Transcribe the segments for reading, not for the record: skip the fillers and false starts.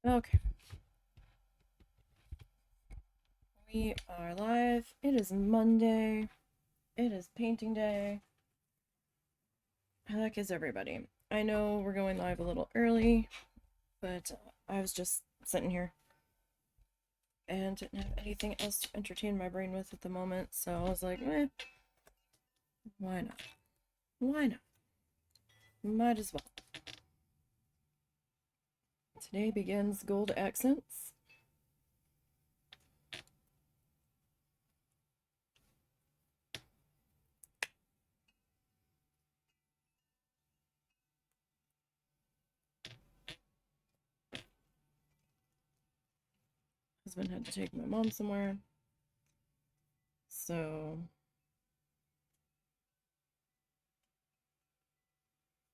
Okay. We are live. It is Monday. It is painting day. How the heck is everybody? I know we're going live a little early, but I was just sitting here and didn't have anything else to entertain my brain with at the moment, so I was like, why not? Why not? Might as well. Today begins gold accents. Husband had to take my mom somewhere, so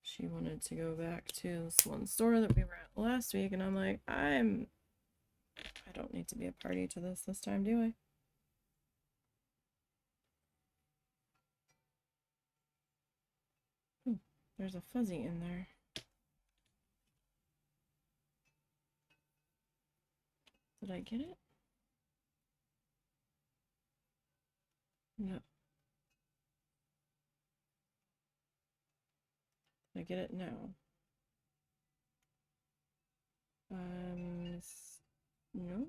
she wanted to go back to this one store that we were at last week, and I'm like, I don't need to be a party to this time, do I? Ooh, there's a fuzzy in there. Did I get it? No. Did I get it now? No.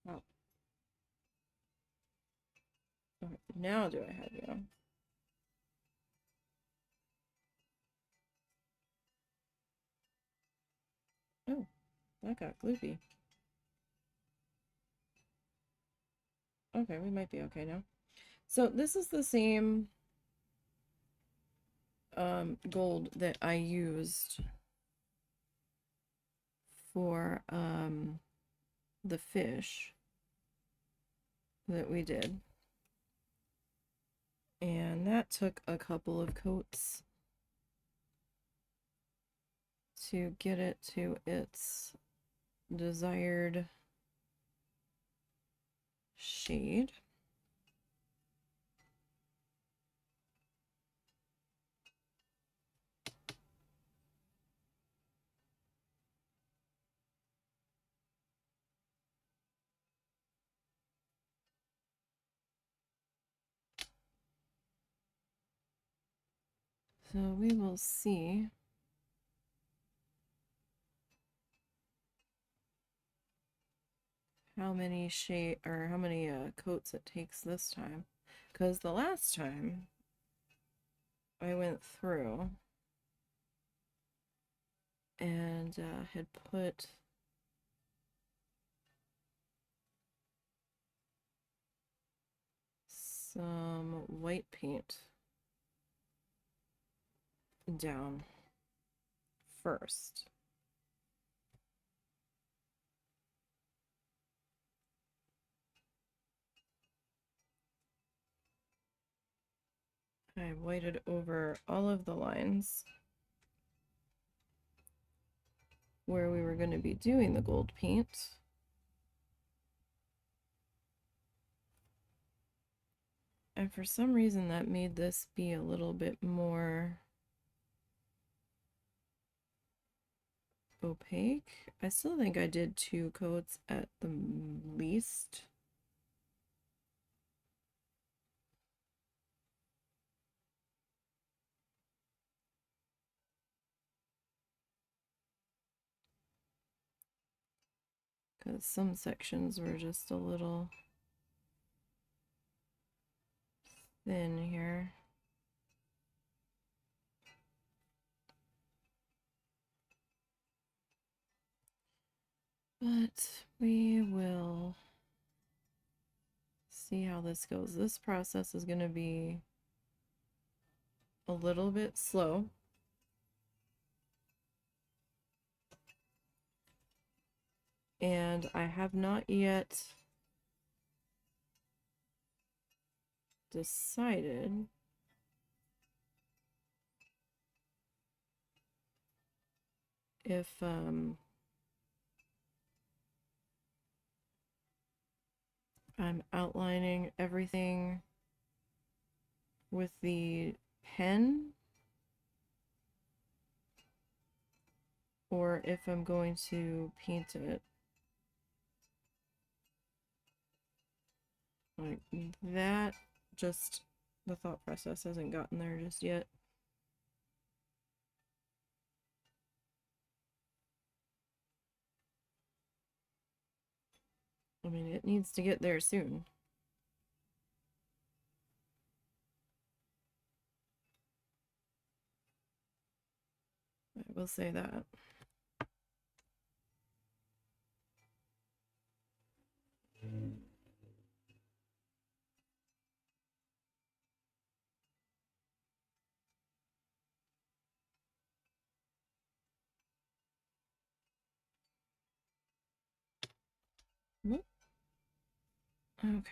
Oh. Okay, now do I have you? Oh, that got gloopy. Okay, we might be okay now. So this is the same gold that I used for the fish that we did. And that took a couple of coats to get it to its desired shade. So we will see how many coats it takes this time, because the last time I went through and had put some white paint down first. I whited over all of the lines where we were going to be doing the gold paint. And for some reason that made this be a little bit more opaque. I still think I did 2 coats at the least. Because some sections were just a little thin here. But we will see how this goes. This process is going to be a little bit slow. And I have not yet decided if I'm outlining everything with the pen or if I'm going to paint it like that. Just the thought process hasn't gotten there just yet. I mean, it needs to get there soon. I will say that. Okay.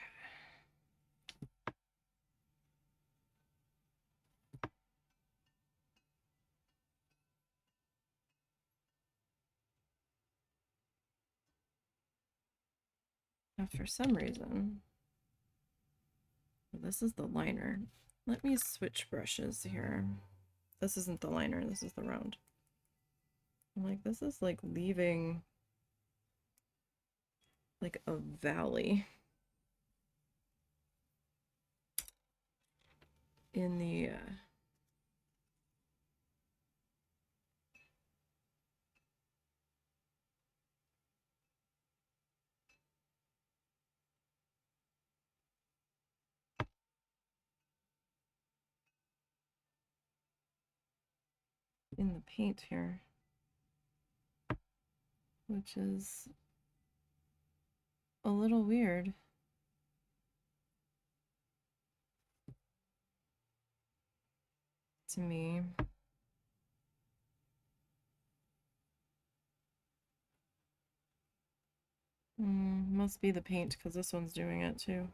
Now, for some reason, this is the liner. Let me switch brushes here. This isn't the liner, this is the round. I'm like, this is like leaving like a valley in the paint here, which is a little weird. To me. Must be the paint because this one's doing it too.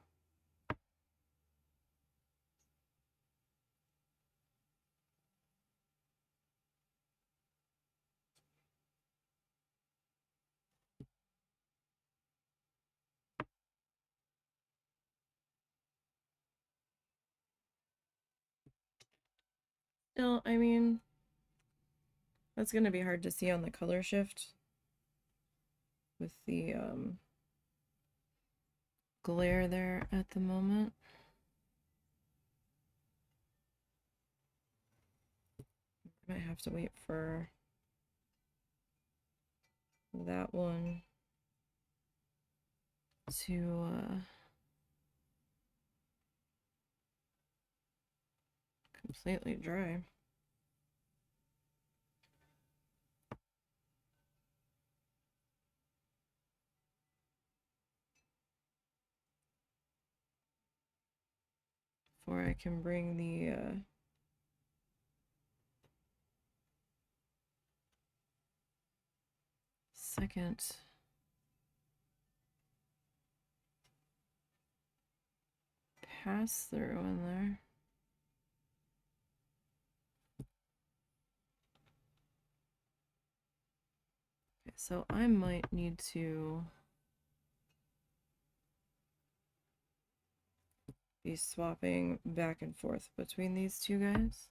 Still, I mean, that's going to be hard to see on the color shift with the glare there at the moment. I might have to wait for that one to completely dry. Before I can bring the second pass through in there. Okay, so I might need to be swapping back and forth between these two guys.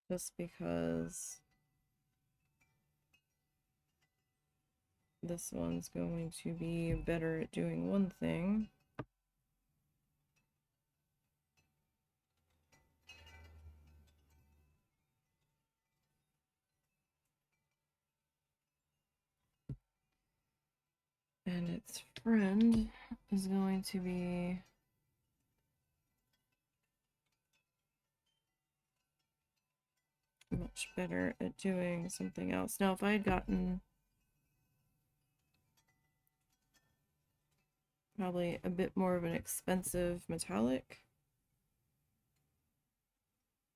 Just because this one's going to be better at doing one thing. And its friend is going to be much better at doing something else. Now, if I had gotten probably a bit more of an expensive metallic,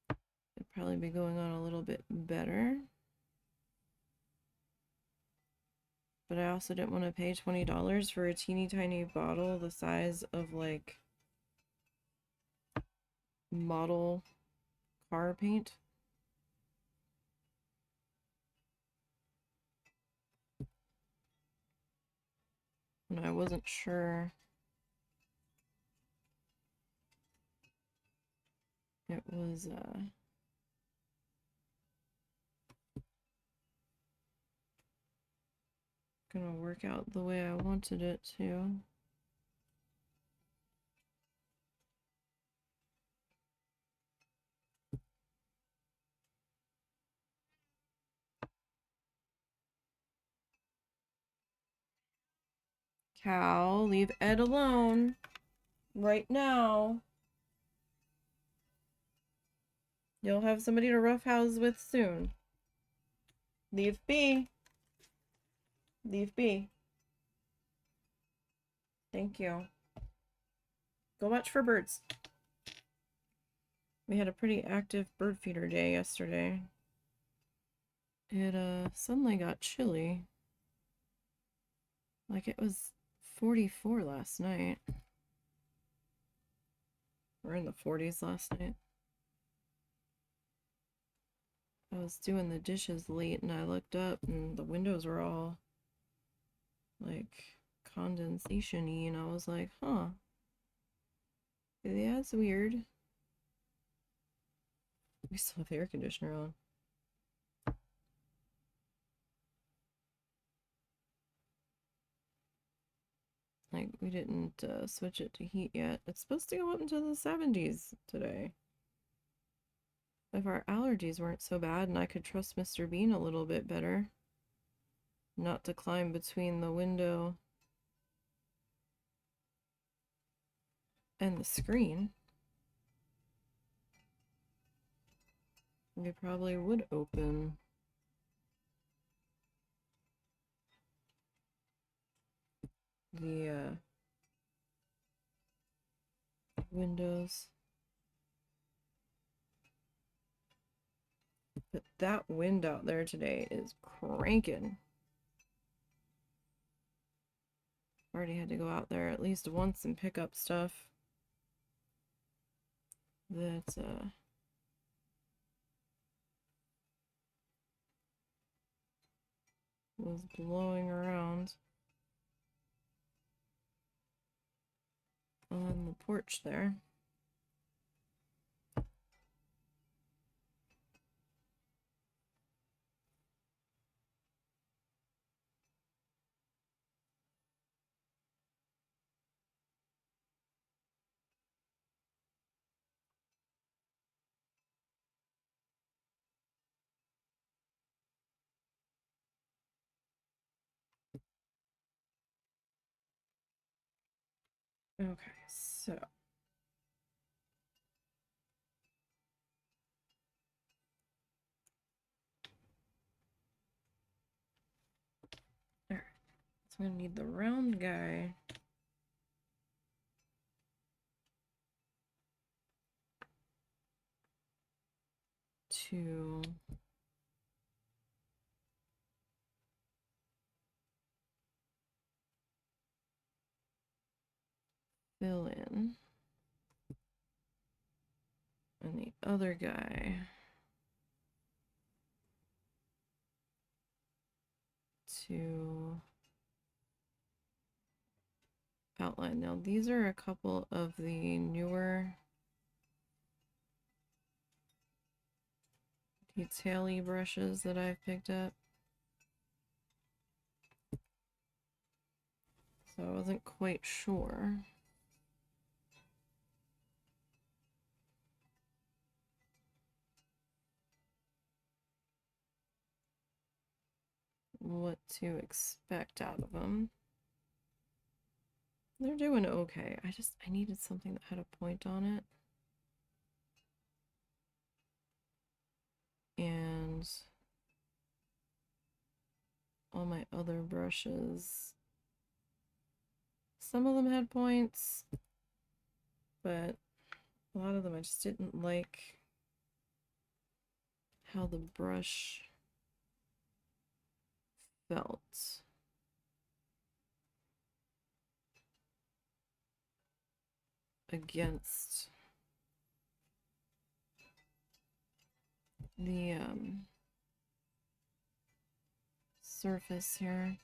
it'd probably be going on a little bit better. But I also didn't want to pay $20 for a teeny tiny bottle the size of like model car paint. And I wasn't sure it was gonna work out the way I wanted it to. Cal, leave Ed alone right now. You'll have somebody to roughhouse with soon. Leave be. Leave be. Thank you. Go watch for birds. We had a pretty active bird feeder day yesterday. It suddenly got chilly. Like it was 44 last night. We're in the 40s last night. I was doing the dishes late and I looked up and the windows were all like condensation-y and I was like, huh. Yeah, it's weird. We still have the air conditioner on. Like, we didn't switch it to heat yet. It's supposed to go up into the 70s today. If our allergies weren't so bad and I could trust Mr. Bean a little bit better. Not to climb between the window and the screen. We probably would open the windows. But that wind out there today is cranking. Already had to go out there at least once and pick up stuff that was blowing around on the porch there. Okay, so alright, so I'm gonna need the round guy to fill in, and the other guy to outline. Now these are a couple of the newer detail-y brushes that I've picked up. So I wasn't quite sure what to expect out of them. They're doing okay. I needed something that had a point on it. And all my other brushes, some of them had points, but a lot of them I just didn't like how the brush felt. Against the surface here.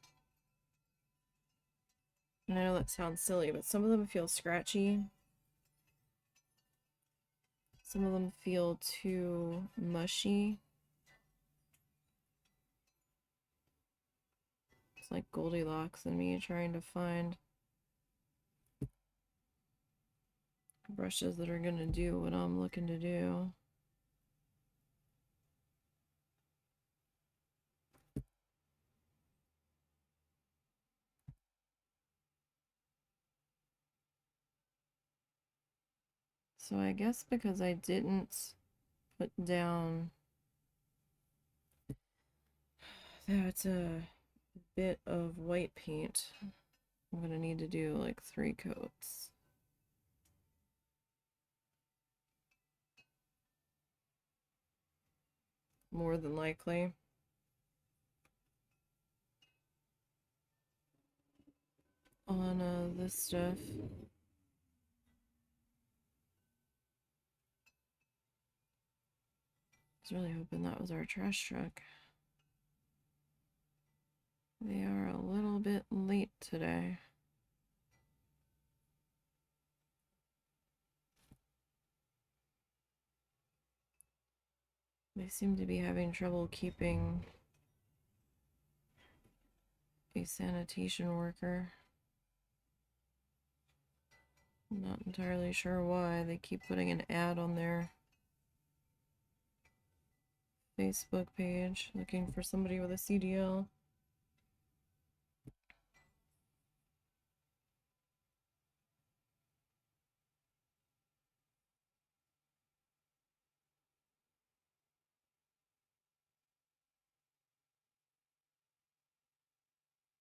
And I know that sounds silly, but some of them feel scratchy. Some of them feel too mushy. It's like Goldilocks and me trying to find brushes that are gonna do what I'm looking to do. So I guess because I didn't put down that bit of white paint, I'm gonna need to do like 3 coats. More than likely. On this stuff. I was really hoping that was our trash truck. They are a little bit late today. They seem to be having trouble keeping a sanitation worker. I'm not entirely sure why. They keep putting an ad on their Facebook page looking for somebody with a CDL.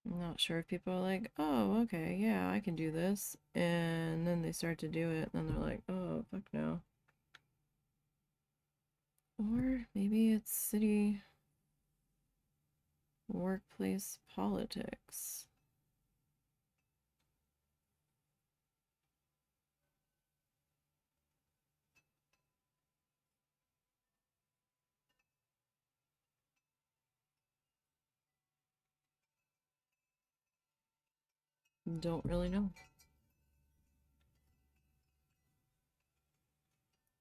I'm not sure if people are like, oh, okay, yeah, I can do this. And then they start to do it, and then they're like, oh, fuck no. Or maybe it's city workplace politics. Don't really know.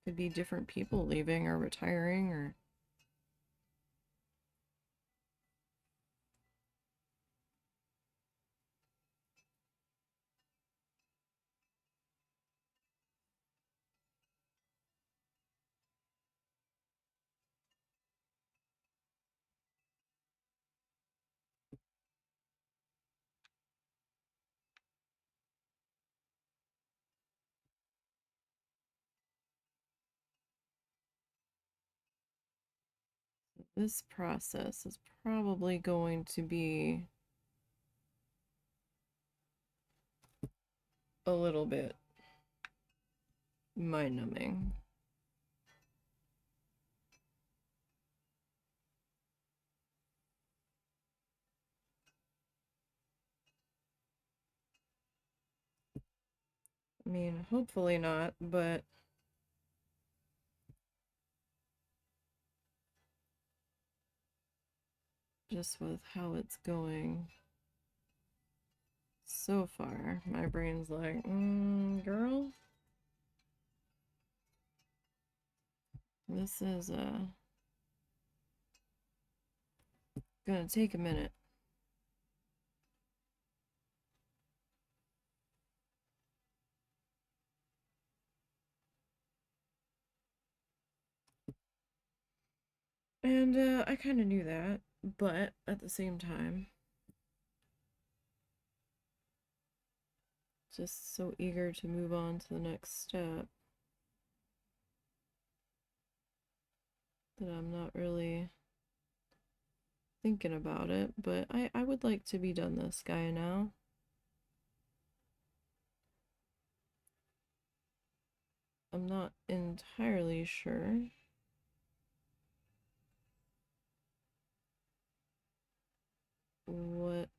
Could be different people leaving or retiring or... This process is probably going to be a little bit mind-numbing. I mean, hopefully not, but just with how it's going so far, my brain's like, girl, this is gonna take a minute. And I kind of knew that, but at the same time, just so eager to move on to the next step that I'm not really thinking about it, but I would like to be done this guy now. I'm not entirely sure what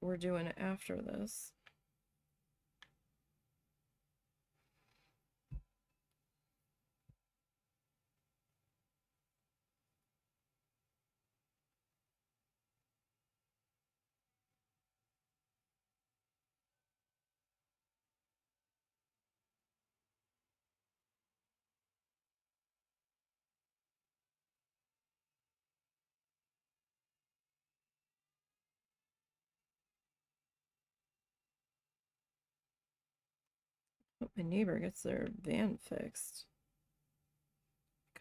we're doing after this. My neighbor gets their van fixed.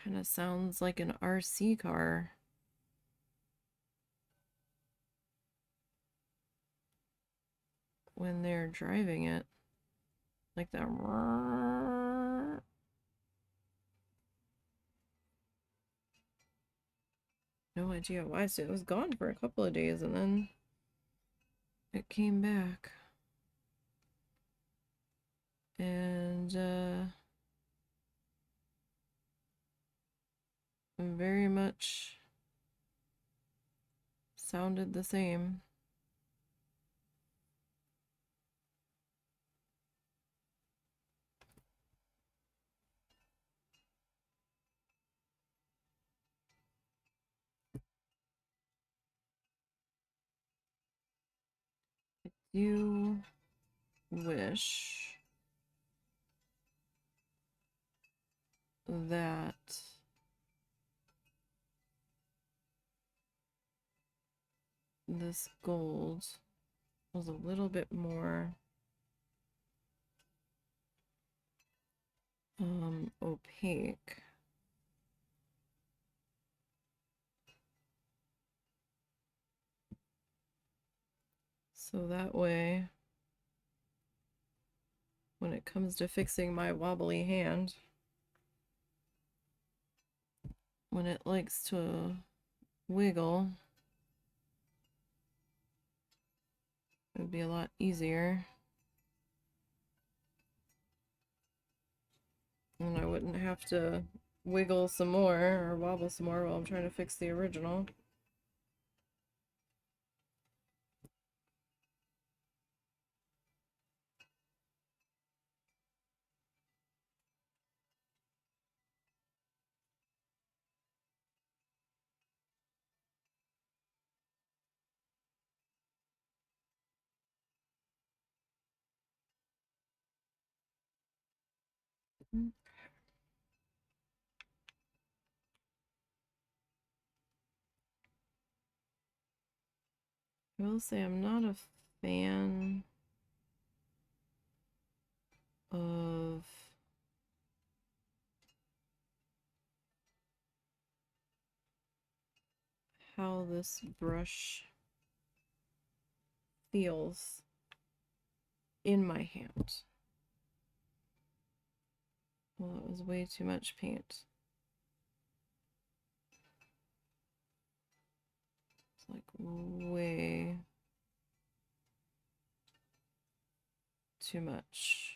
Kind of sounds like an RC car. When they're driving it. Like that. No idea why. So it was gone for a couple of days and then it came back. And very much sounded the same. I do wish that this gold was a little bit more opaque. So that way, when it comes to fixing my wobbly hand, when it likes to wiggle, it would be a lot easier. And I wouldn't have to wiggle some more or wobble some more while I'm trying to fix the original. I will say I'm not a fan of how this brush feels in my hand. Well, it was way too much paint. It's like way too much.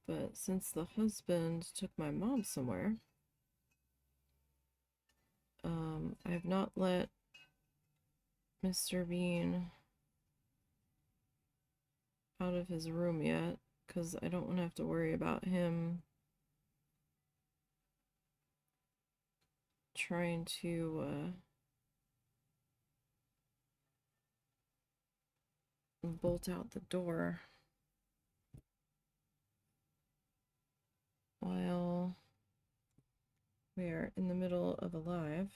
But since the husband took my mom somewhere, I have not let Mr. Bean out of his room yet, because I don't want to have to worry about him trying to bolt out the door while we are in the middle of a live.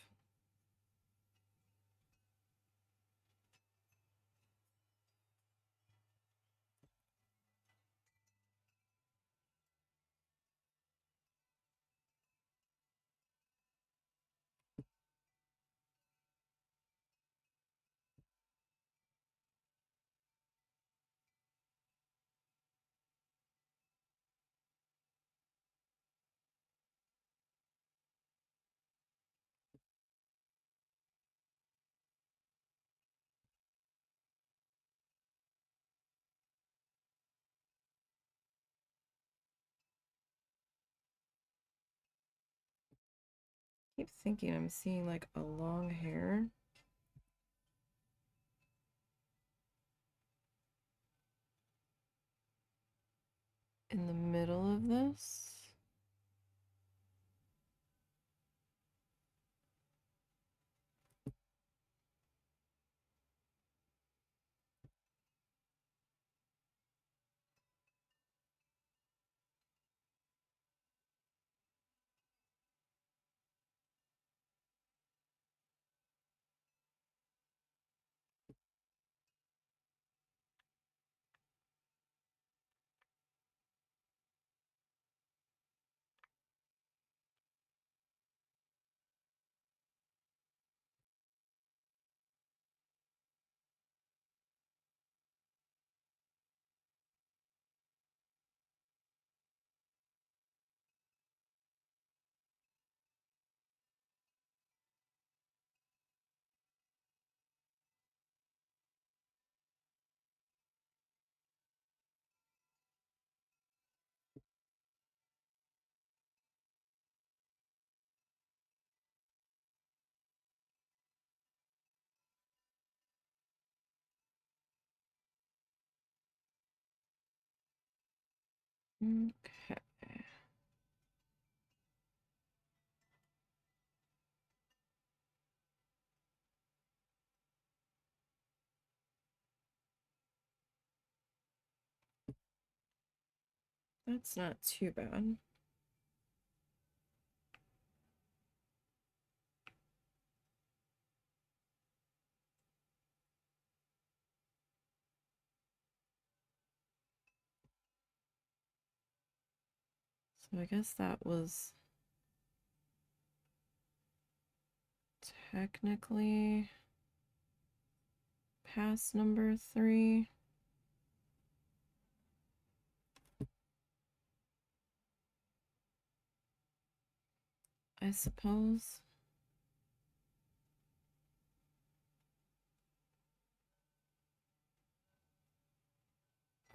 I keep thinking I'm seeing like a long hair. In the middle of this. Okay. That's not too bad. So I guess that was technically pass number 3. I suppose.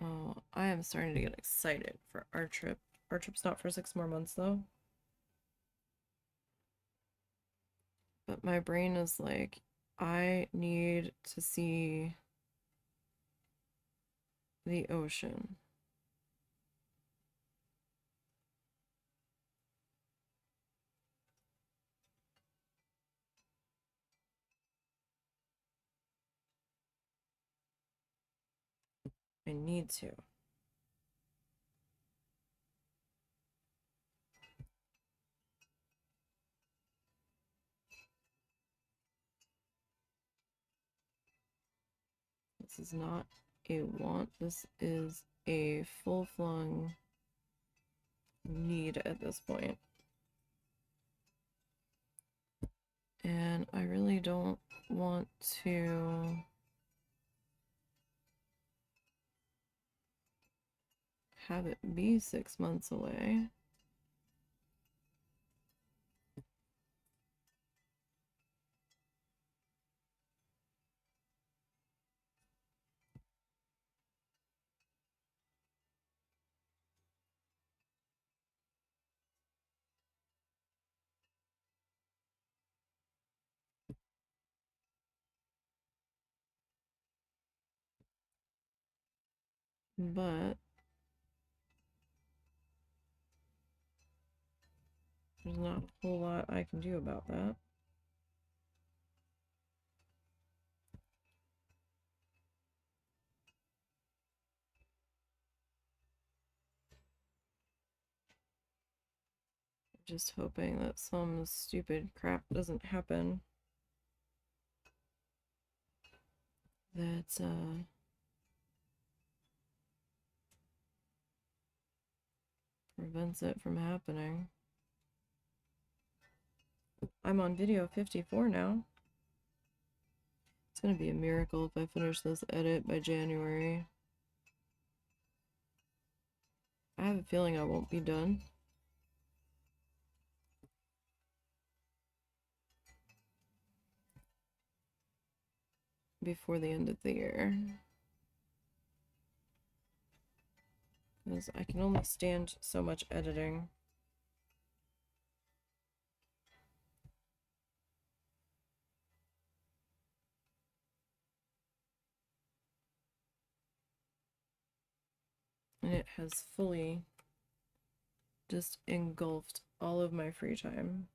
Oh, I am starting to get excited for our trip. Our trip's not for 6 more months though. But my brain is like, I need to see the ocean. I need to. This is not a want. This is a full-flung need at this point. And I really don't want to have it be 6 months away. But there's not a whole lot I can do about that. Just hoping that some stupid crap doesn't happen. That prevents it from happening. I'm on video 54 now. It's gonna be a miracle if I finish this edit by January. I have a feeling I won't be done before the end of the year. Because I can only stand so much editing. And it has fully just engulfed all of my free time.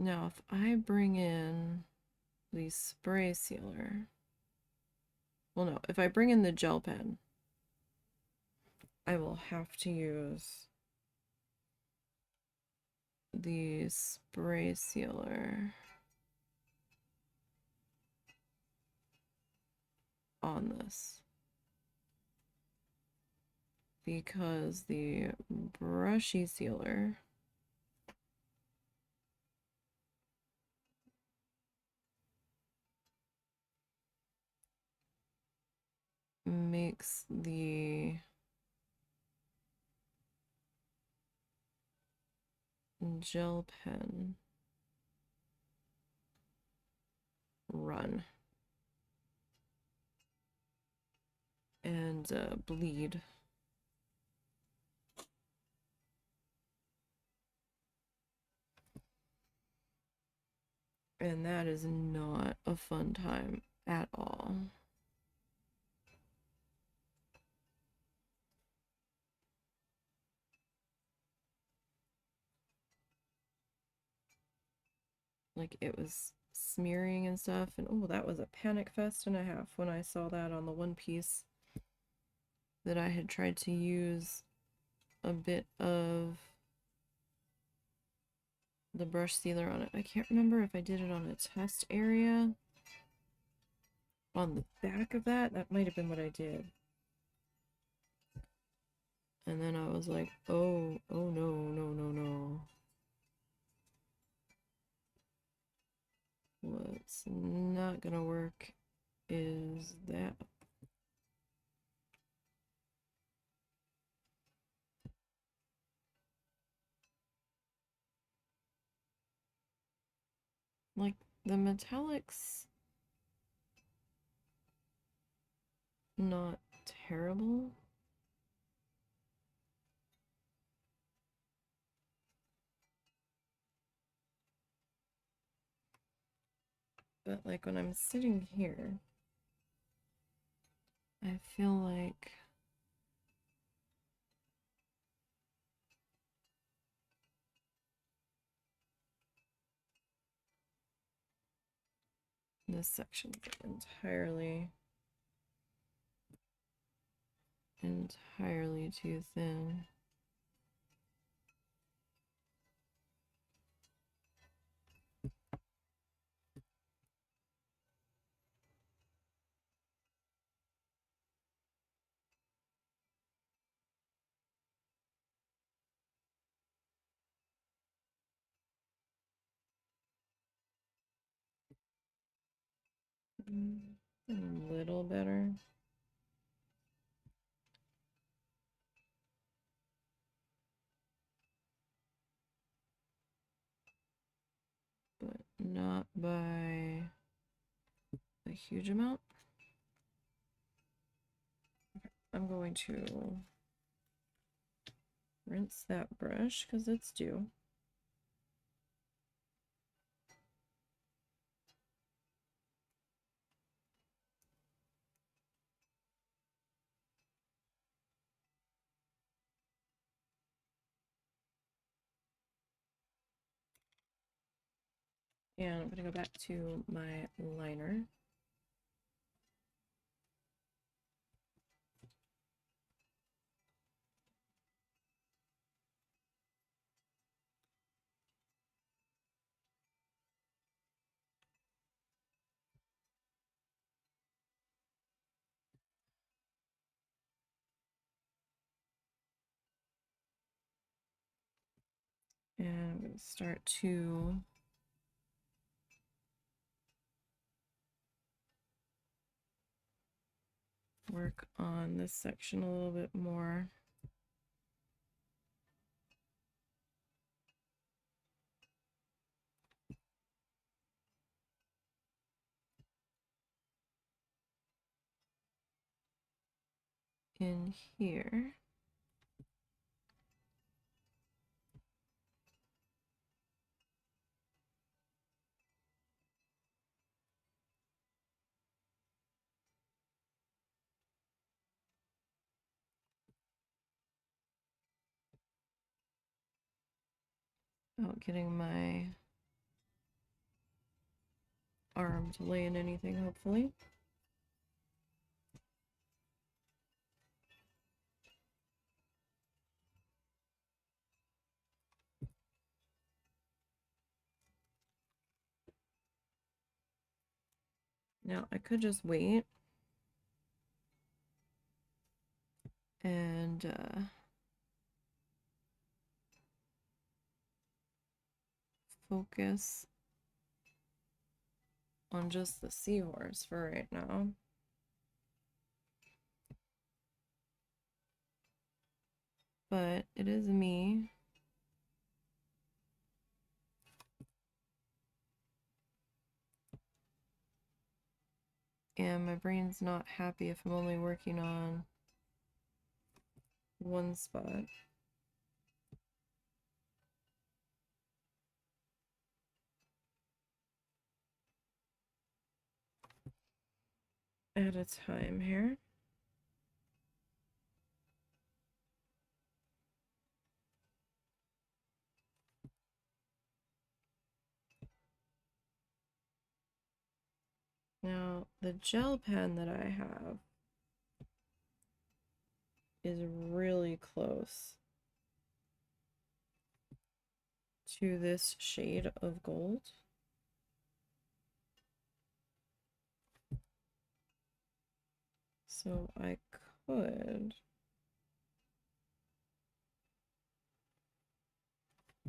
Now, if I bring in the spray sealer, well, no, if I bring in the gel pen, I will have to use the spray sealer on this, because the brushy sealer makes the gel pen run and bleed. And that is not a fun time at all. Like, it was smearing and stuff, and oh, that was a panic fest and a half when I saw that on the one piece that I had tried to use a bit of the brush sealer on it. I can't remember if I did it on a test area. On the back of that, that might have been what I did. And then I was like, oh no, no, no, no. What's not gonna work is that. Like, the metallics, not terrible. But like when I'm sitting here, I feel like this section is entirely too thin. A little better. But not by a huge amount. I'm going to rinse that brush because it's due. And I'm going to go back to my liner. And I'm going to start to work on this section a little bit more. In here. Without getting my arm to lay in anything, hopefully. Now I could just wait and focus on just the Seahorse for right now. But it is me. And my brain's not happy if I'm only working on one spot. at a time here. Now, the gel pen that I have is really close to this shade of gold. So I could,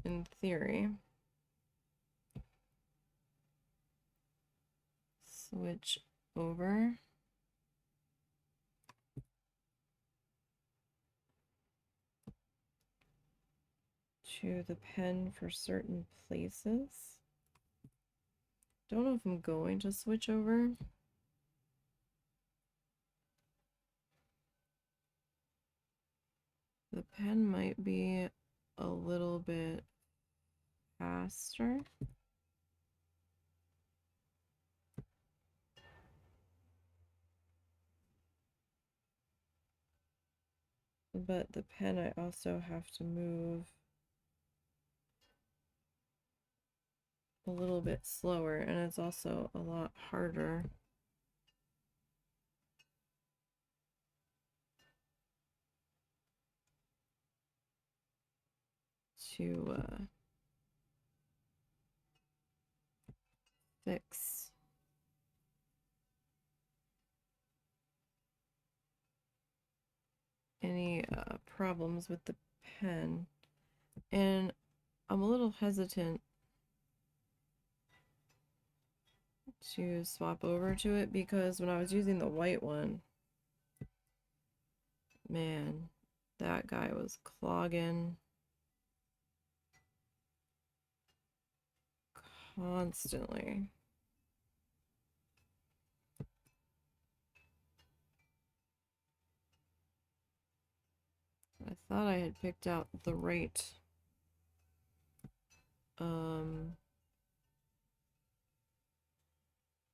in theory, switch over to the pen for certain places. Don't know if I'm going to switch over. The pen might be a little bit faster. But the pen I also have to move a little bit slower, and it's also a lot harder to fix. Any problems with the pen. And I'm a little hesitant to swap over to it because when I was using the white one, man, that guy was clogging constantly. I thought I had picked out the right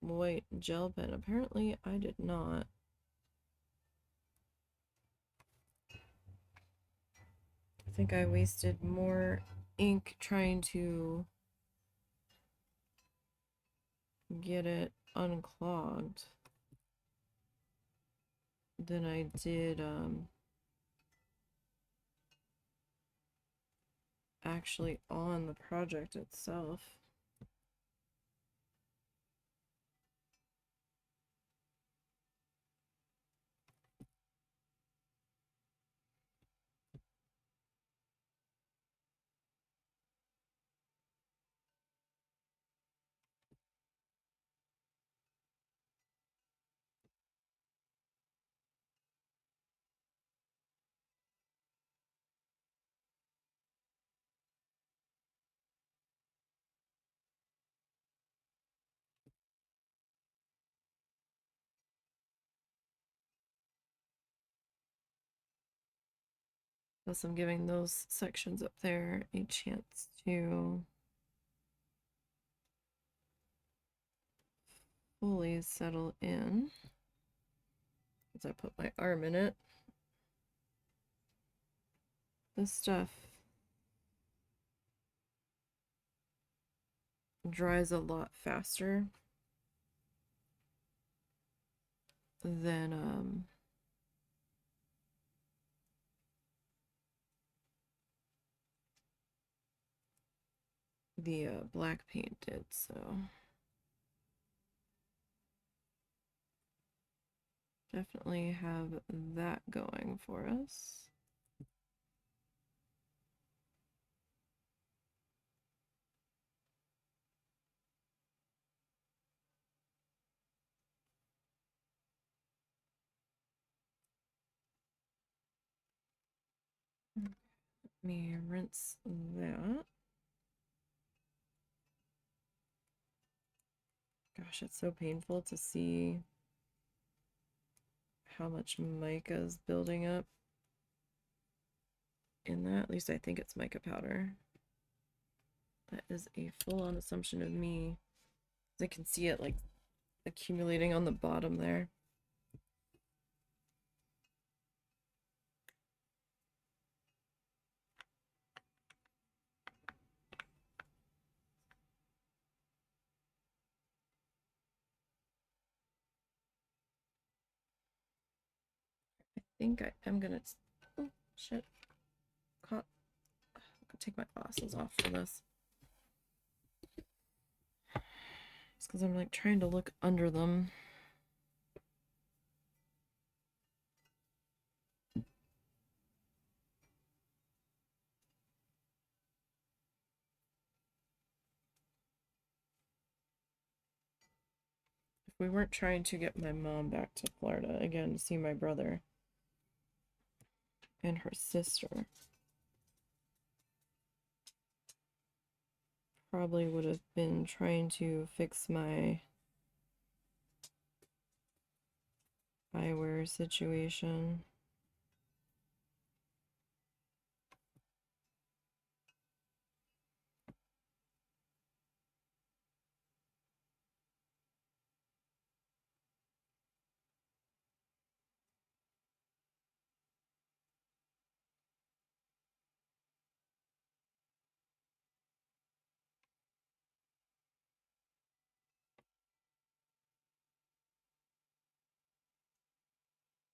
white gel pen. Apparently I did not. I think I wasted more ink trying to get it unclogged than I did actually on the project itself. Thus I'm giving those sections up there a chance to fully settle in. As I put my arm in it. This stuff dries a lot faster than the black paint did, so definitely have that going for us. Let me rinse that. Gosh, it's so painful to see how much mica is building up in that. At least I think it's mica powder. That is a full-on assumption of me. I can see it like accumulating on the bottom there. think I am gonna... Oh, shit. Caught. I'm gonna take my glasses off for this. It's because I'm like trying to look under them. If we weren't trying to get my mom back to Florida again to see my brother and her sister, probably would have been trying to fix my eyewear situation.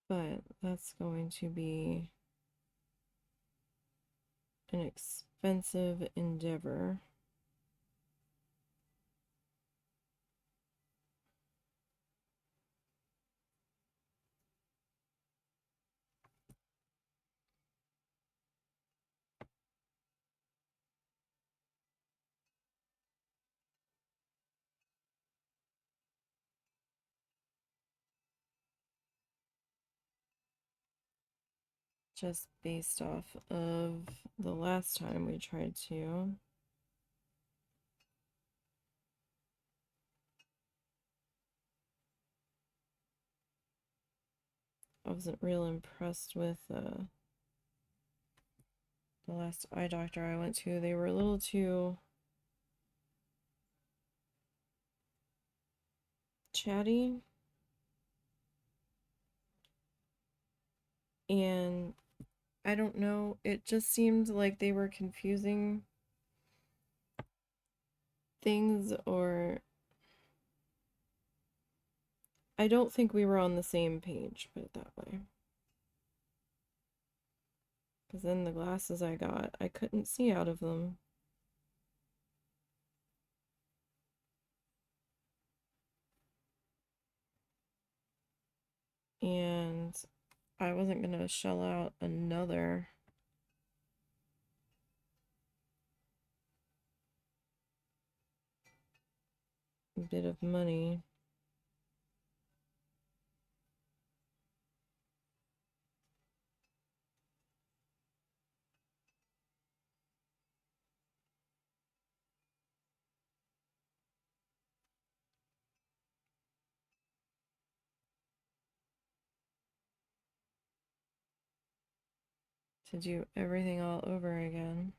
But that's going to be an expensive endeavor. Just based off of the last time we tried to. I wasn't real impressed with the last eye doctor I went to. They were a little too chatty. And I don't know, it just seemed like they were confusing things, or I don't think we were on the same page, put it that way. Because then the glasses I got, I couldn't see out of them. And I wasn't going to shell out another bit of money. To do everything all over again.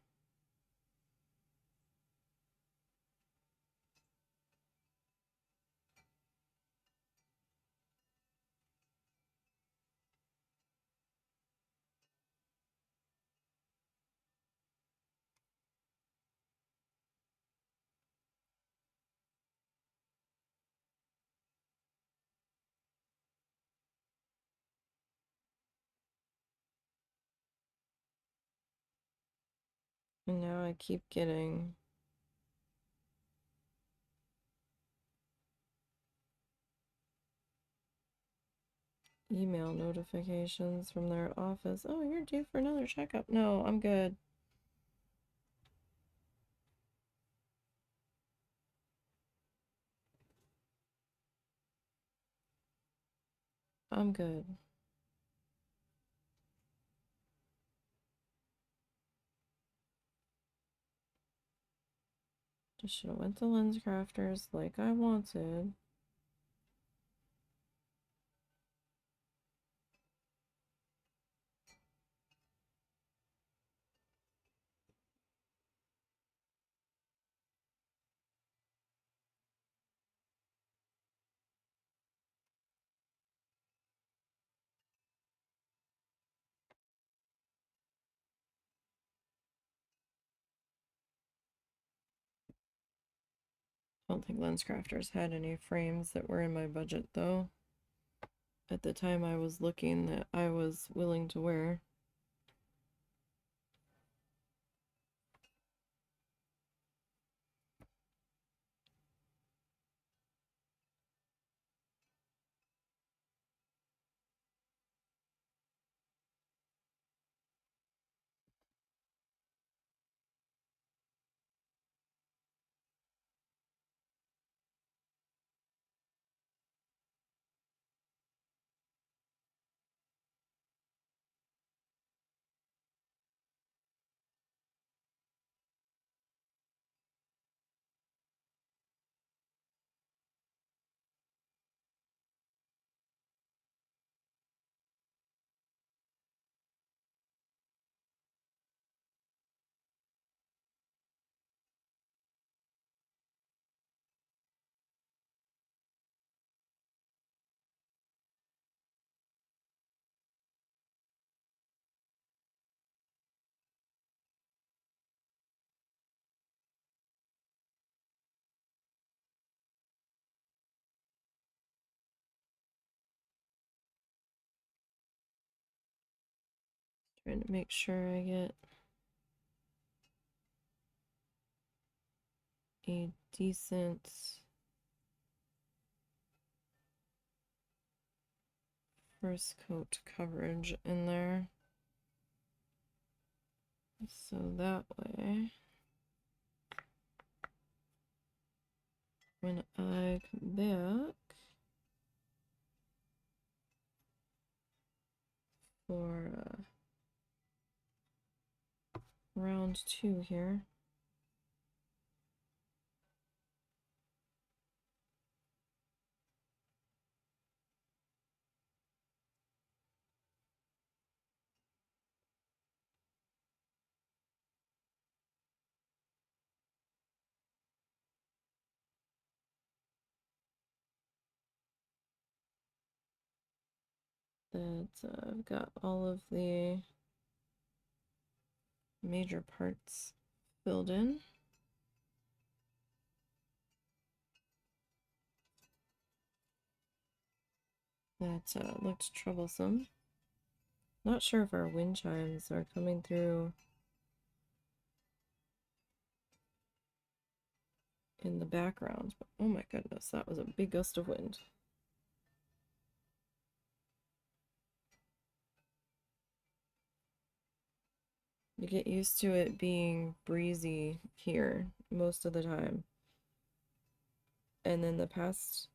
And now I keep getting email notifications from their office. Oh, you're due for another checkup. No, I'm good. I'm good. Just should have went to Lens Crafters like I wanted. I don't think Lens Crafters had any frames that were in my budget though. at the time I was looking that I was willing to wear. Trying to make sure I get a decent first coat coverage in there. So that way, when I come back for round 2 here, that I've got all of the major parts filled in. That looked troublesome. Not sure if our wind chimes are coming through in the background, but oh my goodness, that was a big gust of wind. You get used to it being breezy here most of the time. And then the past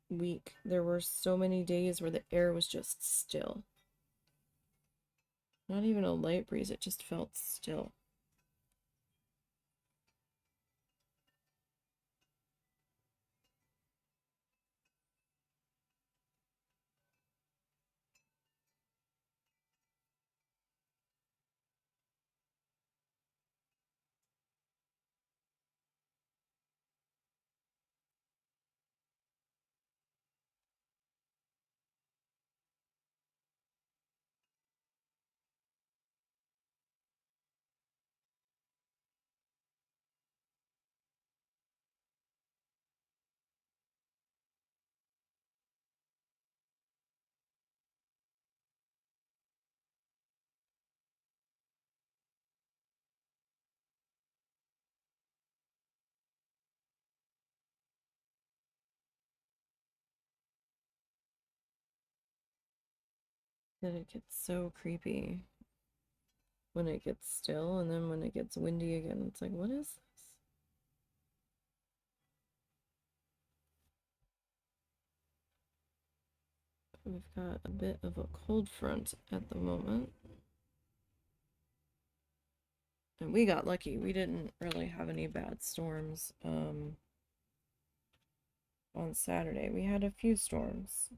week, there were so many days where the air was just still. Not even a light breeze, it just felt still. That it gets so creepy when it gets still, and then when it gets windy again, it's like, what is this? We've got a bit of a cold front at the moment. And we got lucky. We didn't really have any bad storms on Saturday. We had a few storms.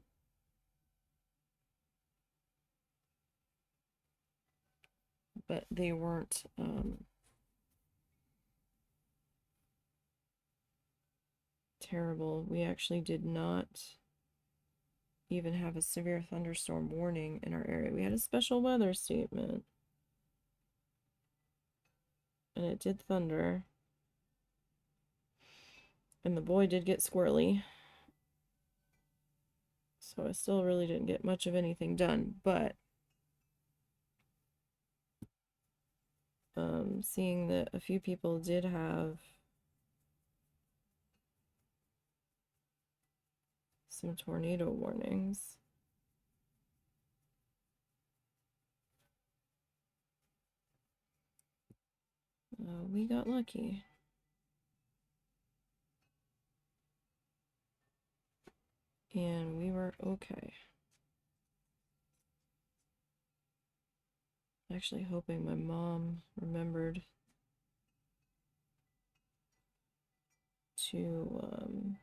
But they weren't terrible. We actually did not even have a severe thunderstorm warning in our area. We had a special weather statement. And it did thunder. And the boy did get squirrely. So I still really didn't get much of anything done, but seeing that a few people did have some tornado warnings. We got lucky. And we were okay. Actually hoping my mom remembered to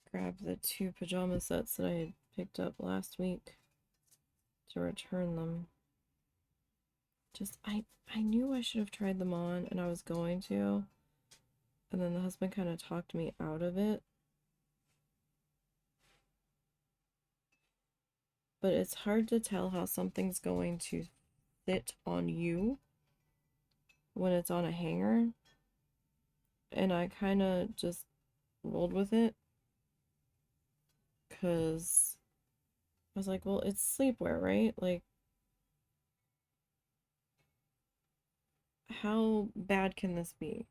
grab the 2 pajama sets that I had picked up last week to return them. Just, I knew I should have tried them on, and I was going to. And then the husband kind of talked me out of it. But it's hard to tell how something's going to sit on you when it's on a hanger. And I kind of just rolled with it. Because I was like, well, it's sleepwear, right? Like, how bad can this be?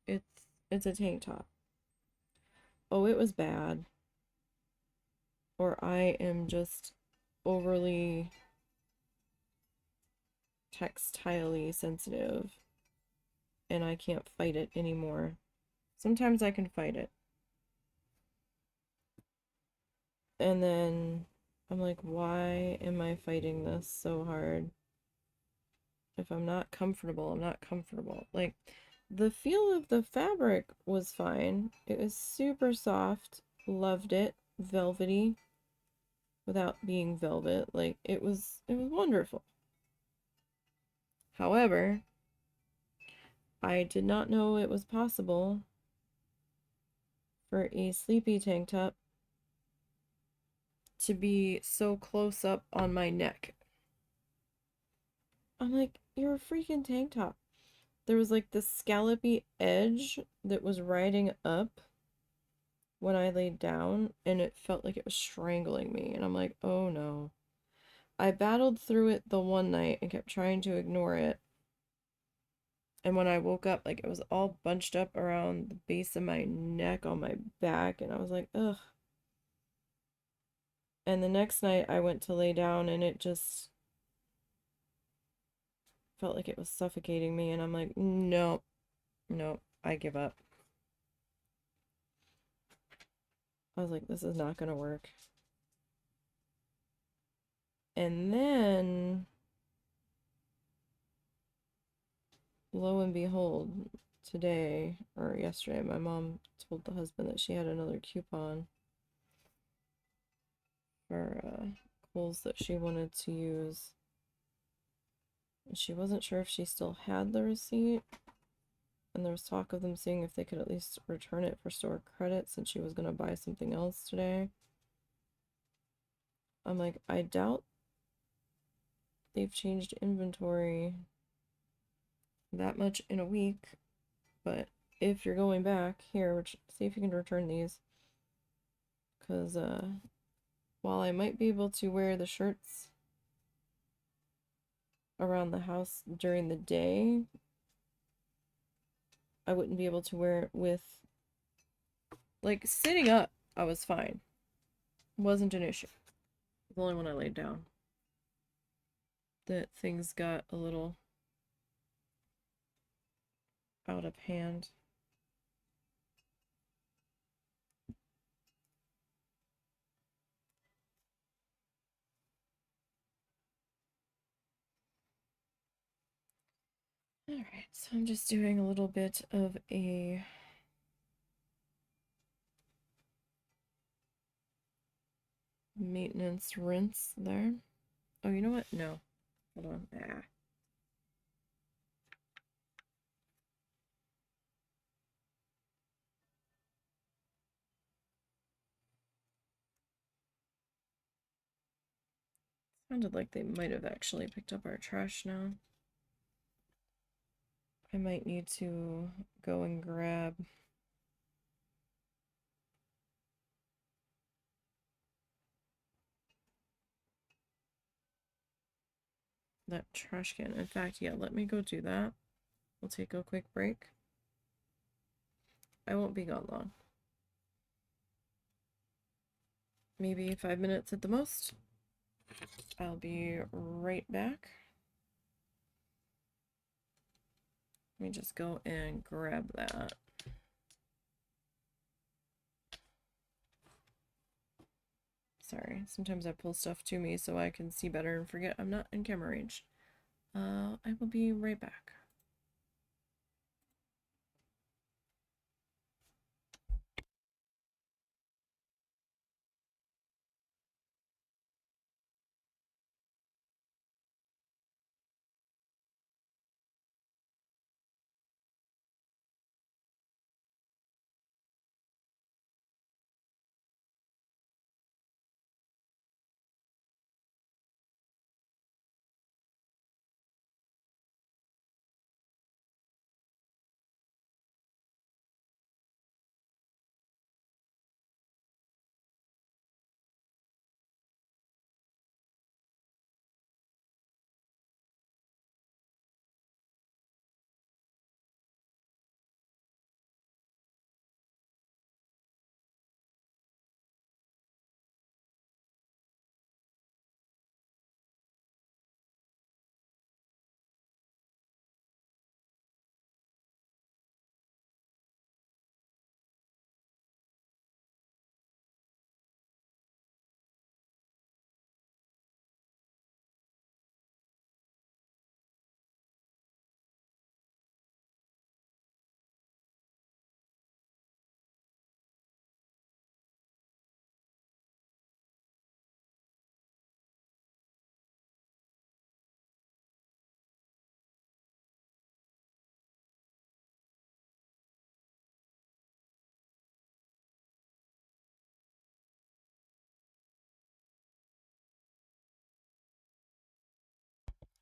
It's a tank top. Oh, it was bad. Or I am just overly textilely sensitive and I can't fight it anymore. Sometimes I can fight it. And then I'm like, why am I fighting this so hard? If I'm not comfortable, I'm not comfortable. Like, the feel of the fabric was fine. It was super soft. Loved it. Velvety. Without being velvet. Like, it was wonderful. However, I did not know it was possible for a sleepy tank top to be so close up on my neck. I'm like, you're a freaking tank top. There was like this scallopy edge that was riding up when I laid down, and it felt like it was strangling me. And I'm like, oh no. I battled through it the one night and kept trying to ignore it. And when I woke up, like, it was all bunched up around the base of my neck on my back, and I was like, ugh. And the next night I went to lay down and it just felt like it was suffocating me, and I'm like, no, no, I give up. I was like, this is not gonna work. And then, lo and behold, today or yesterday, my mom told the husband that she had another coupon for clothes that she wanted to use. And she wasn't sure if she still had the receipt. And there was talk of them seeing if they could at least return it for store credit since she was going to buy something else today. I'm like, I doubt they've changed inventory that much in a week, but if you're going back, here, see if you can return these. Because while I might be able to wear the shirts around the house during the day, I wouldn't be able to wear it with, like, sitting up, I was fine. Wasn't an issue. It was only when I laid down that things got a little out of hand. Alright, so I'm just doing a little bit of a maintenance rinse there. Oh, you know what? No. Hold on. Sounded like they might have actually picked up our trash now. I might need to go and grab that trash can. In fact, yeah, let me go do that. We'll take a quick break. I won't be gone long. Maybe 5 minutes at the most. I'll be right back. Let me just go and grab that. Sorry, sometimes I pull stuff to me so I can see better and forget I'm not in camera range. I will be right back.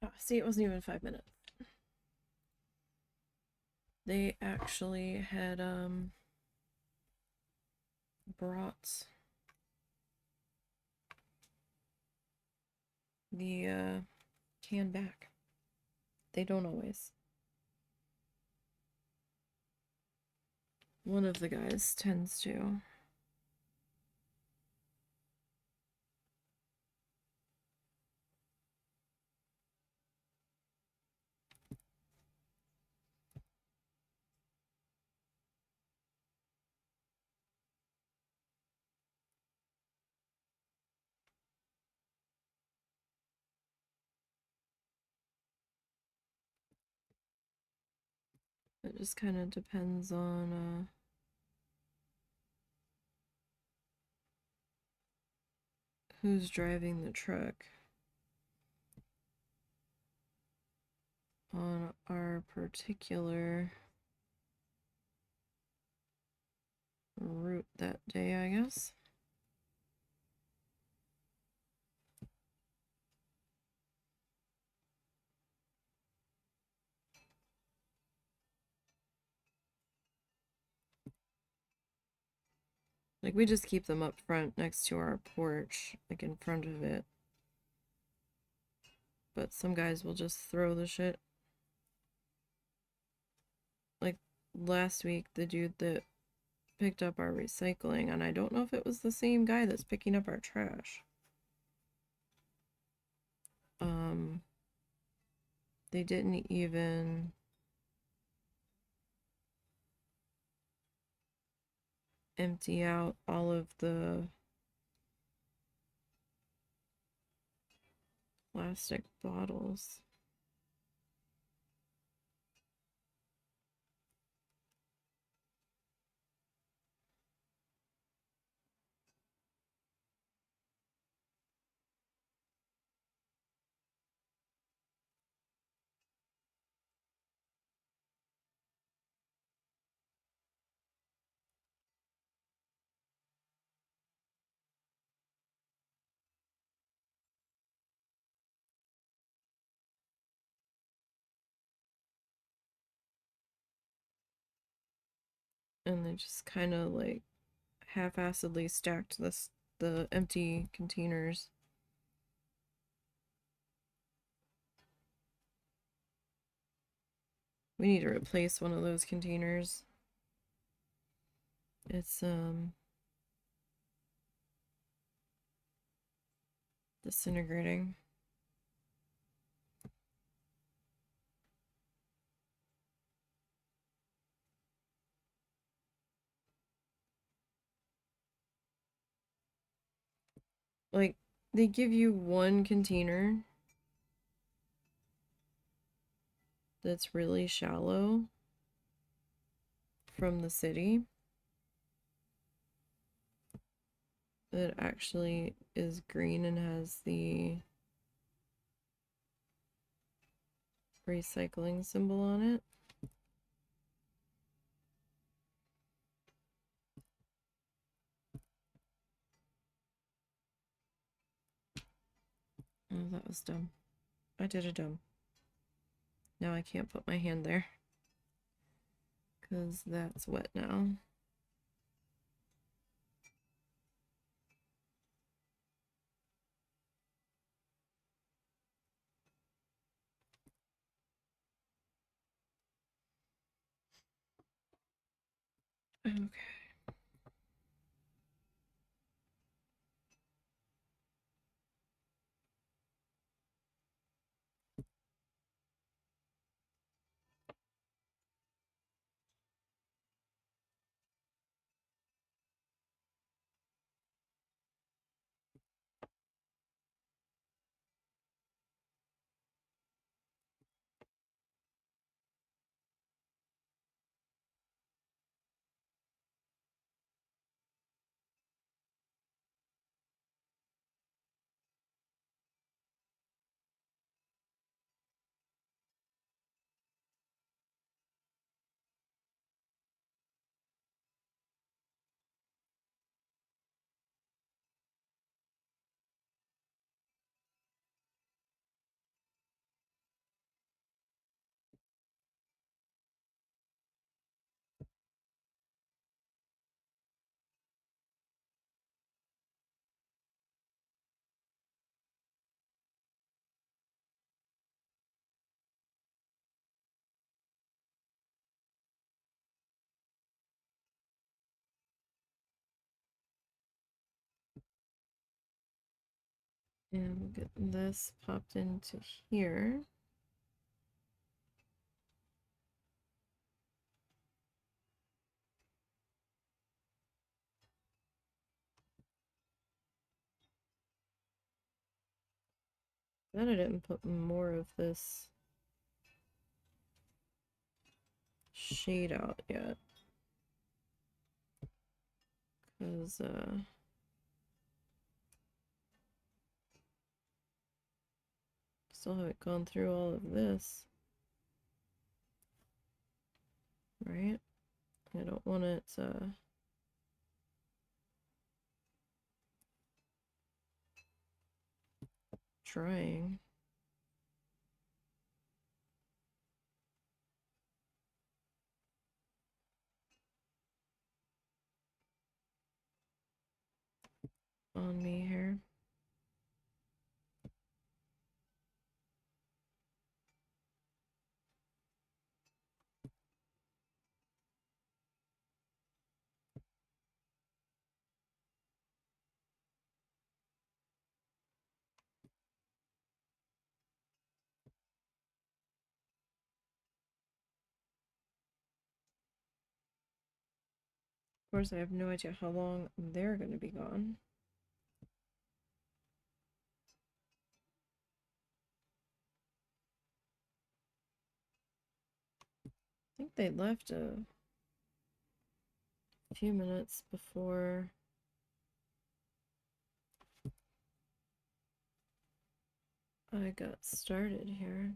Oh, see, it wasn't even 5 minutes. They actually had brought the can back. They don't always. One of the guys tends to. It just kind of depends on who's driving the truck on our particular route that day, I guess. Like, we just keep them up front next to our porch, like in front of it. But some guys will just throw the shit. Like last week, the dude that picked up our recycling, and I don't know if it was the same guy that's picking up our trash. They didn't even empty out all of the plastic bottles. And they just kind of like half-assedly stacked the empty containers. We need to replace one of those containers. It's disintegrating. Like, they give you one container that's really shallow from the city that actually is green and has the recycling symbol on it. Oh, that was dumb. I did a dumb. Now I can't put my hand there because that's wet now. Okay. And we'll get this popped into here. Then I didn't put more of this shade out yet. Because, still haven't gone through all of this. Right? I don't want it, drying. On me here. Of course, I have no idea how long they're going to be gone. I think they left a few minutes before I got started here.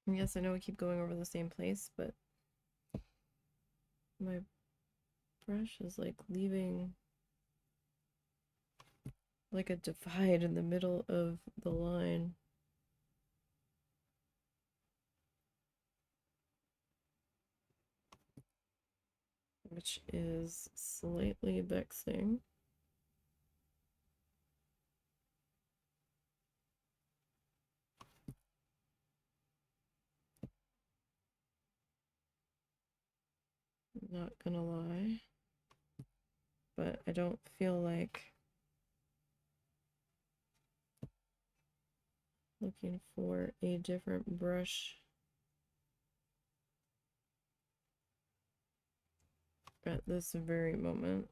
And yes, I know we keep going over the same place, but my brush is like leaving like a divide in the middle of the line. which is slightly vexing. Not gonna lie, but I don't feel like looking for a different brush at this very moment.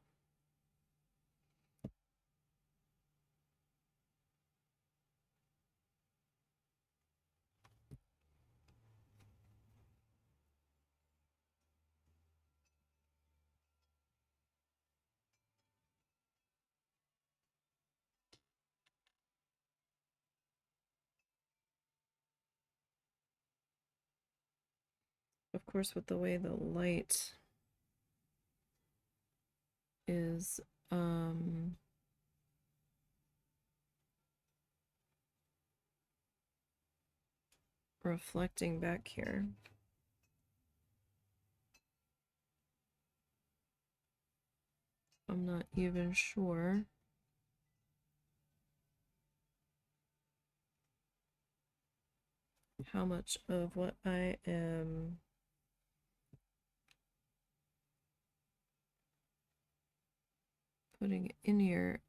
Of course, with the way the light is reflecting back here, I'm not even sure how much of what I am putting in here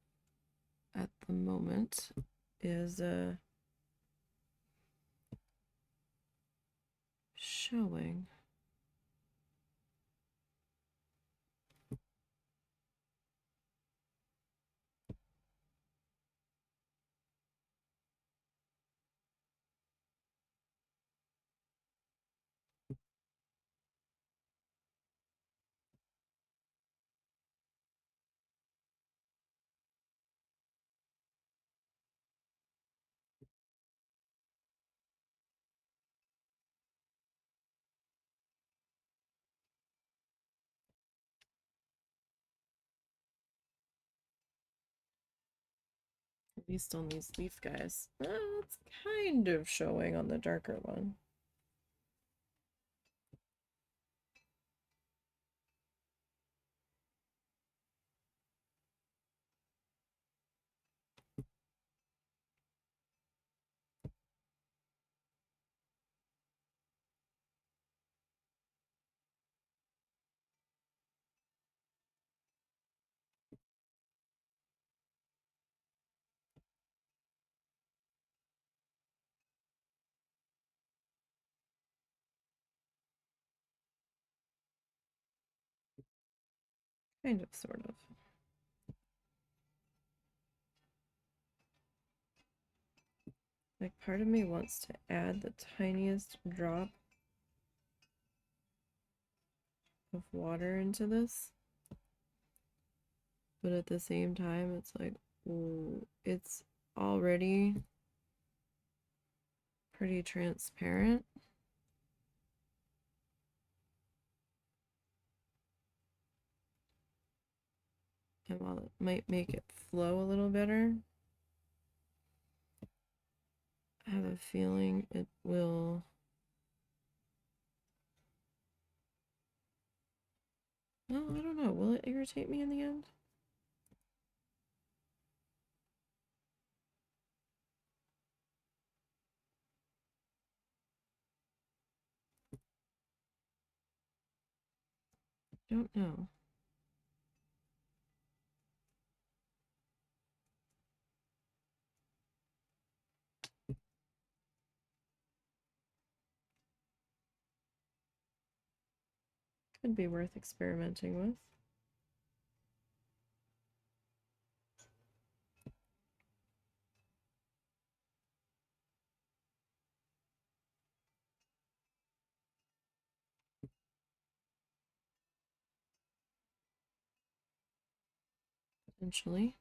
at the moment is showing. At least on these leaf guys. It's kind of showing on the darker one. Kind of, sort of. Like, part of me wants to add the tiniest drop of water into this. But at the same time, it's like, ooh, it's already pretty transparent. And while it might make it flow a little better, I have a feeling it will... Well, I don't know. Will it irritate me in the end? Don't know. Could be worth experimenting with. Potentially.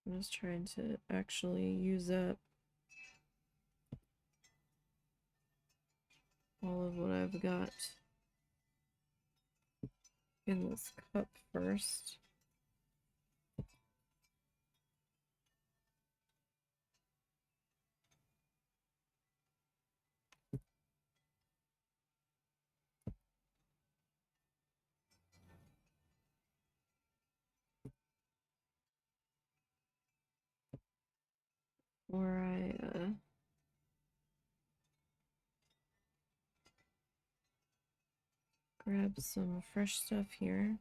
I'm just trying to actually use up all of what I've got in this cup first. Or I grab some fresh stuff here.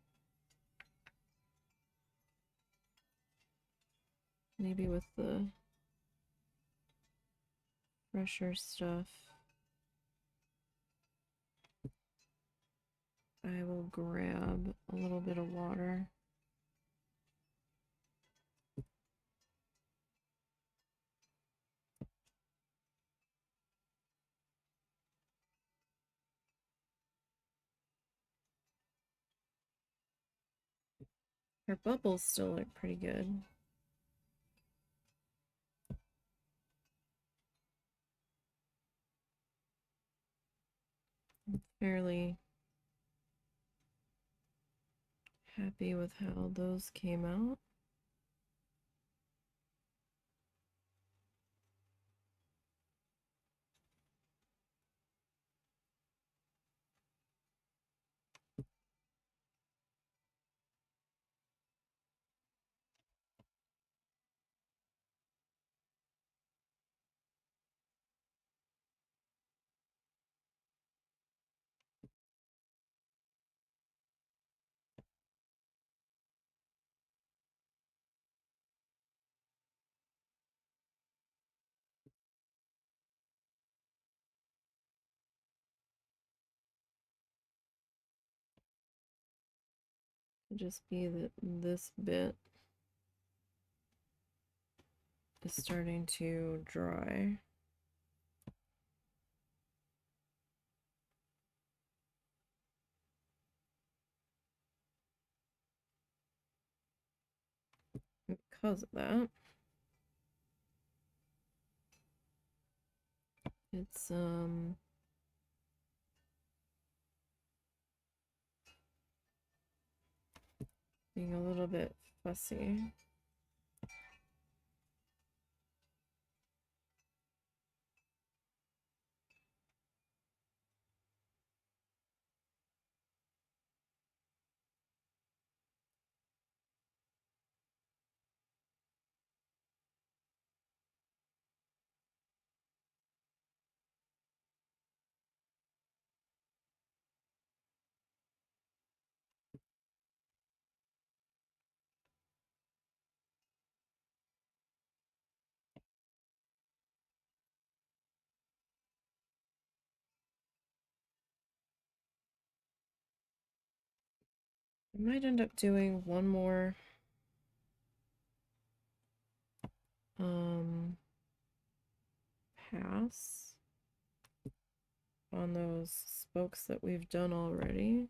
Maybe with the fresher stuff, I will grab a little bit of water. Her bubbles still look pretty good. I'm fairly happy with how those came out. Just be that this bit is starting to dry. Because of that, it's being a little bit fussy. I might end up doing one more pass on those spokes that we've done already.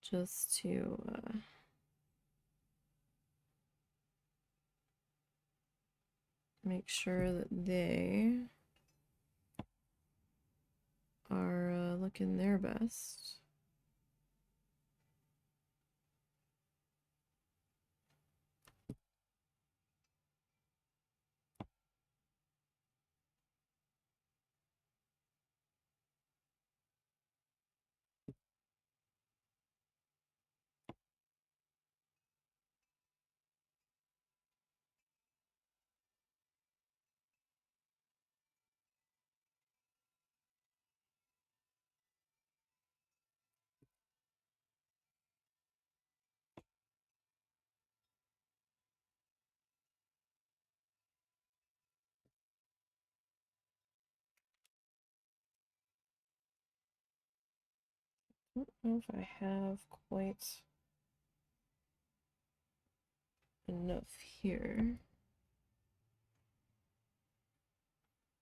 Just to make sure that they are looking their best. I don't know if I have quite enough here.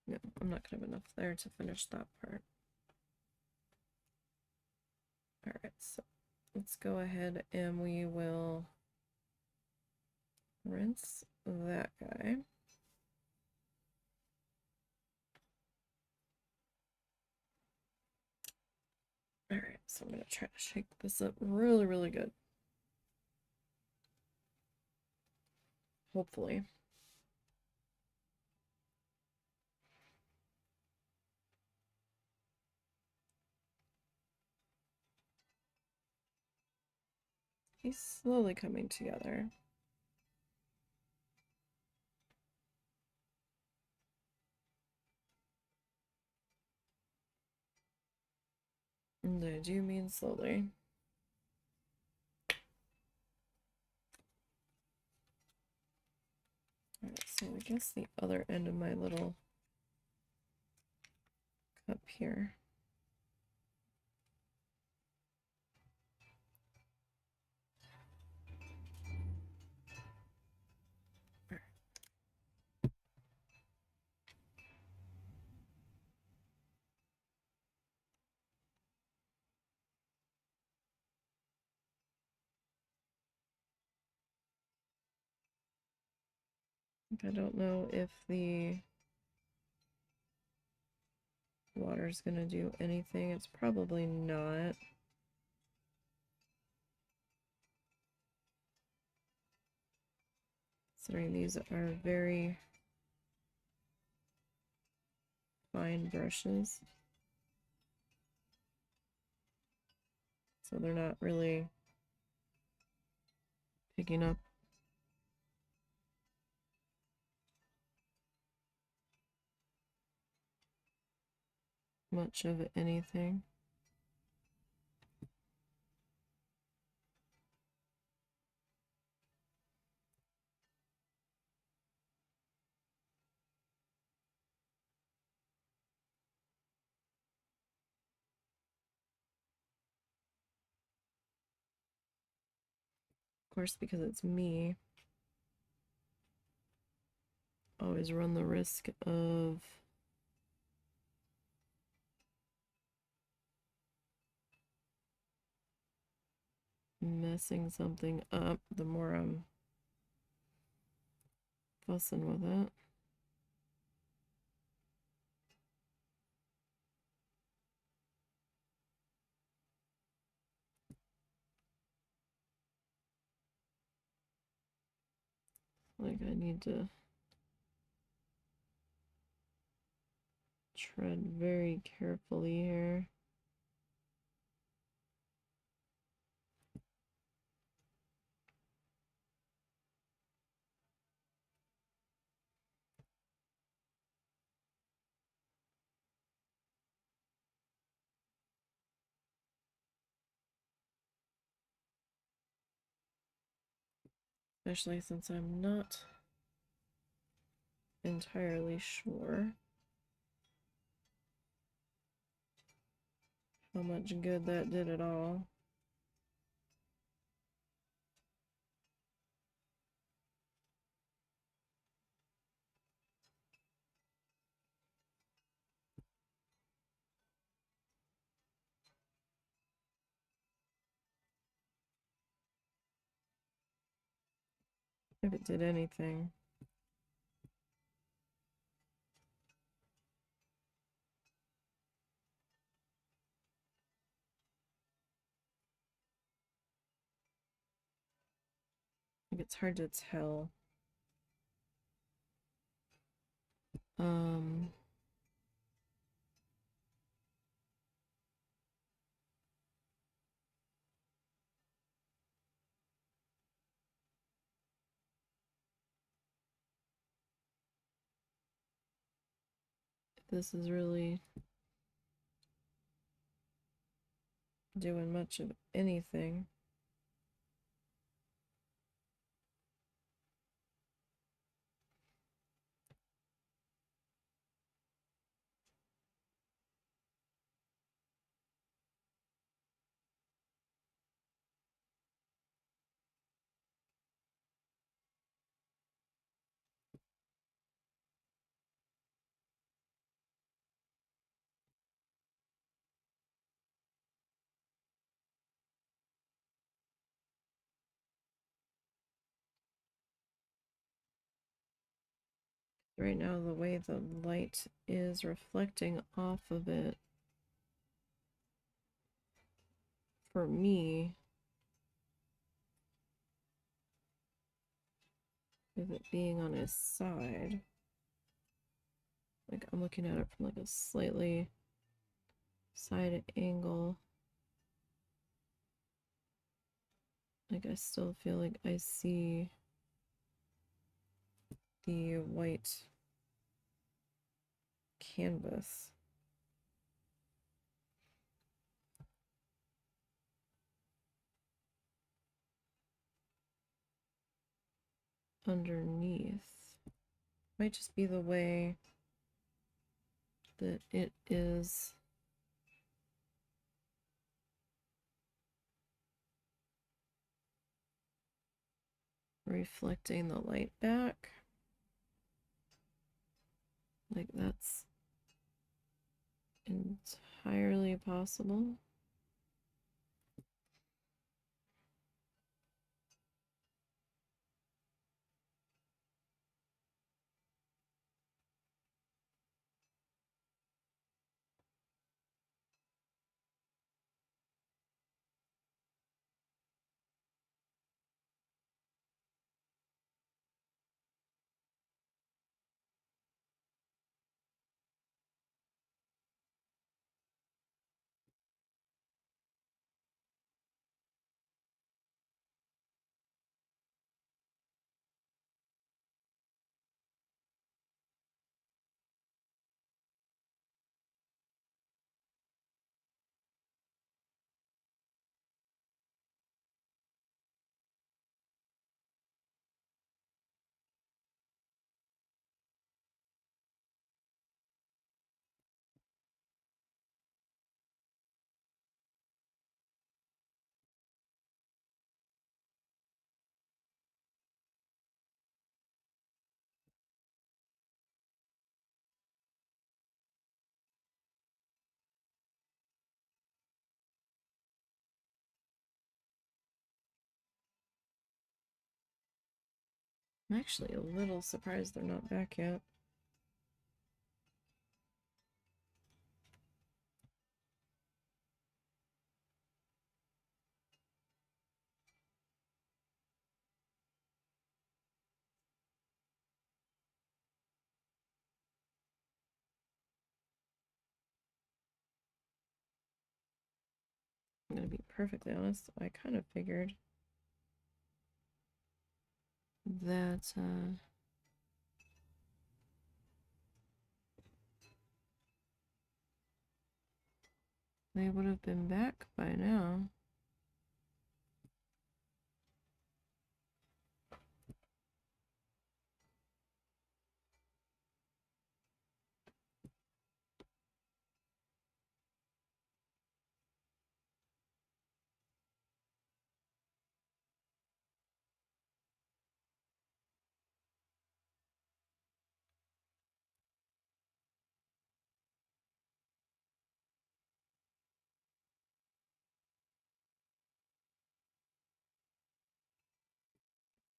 No, I'm not gonna have enough there to finish that part. Alright, so let's go ahead and we will rinse that guy. All right, so I'm going to try to shake this up really, really good. Hopefully. He's slowly coming together. And I do mean slowly. Alright, so I guess the other end of my little cup here. I don't know if the water's gonna do anything. It's probably not. Considering these are very fine brushes. So they're not really picking up much of anything. Of course, because it's me, always run the risk of messing something up the more I'm fussing with it. Like I need to tread very carefully here. Especially since I'm not entirely sure how much good that did at all. If it did anything. Like it's hard to tell. Um, this is really doing much of anything. right now the way the light is reflecting off of it, for me, with it being on his side, like I'm looking at it from like a slightly side angle, like I still feel like I see the white canvas. Underneath. Might just be the way that it is reflecting the light back. Like that's entirely possible. I'm actually a little surprised they're not back yet. I'm gonna be perfectly honest, I kind of figured that they would have been back by now.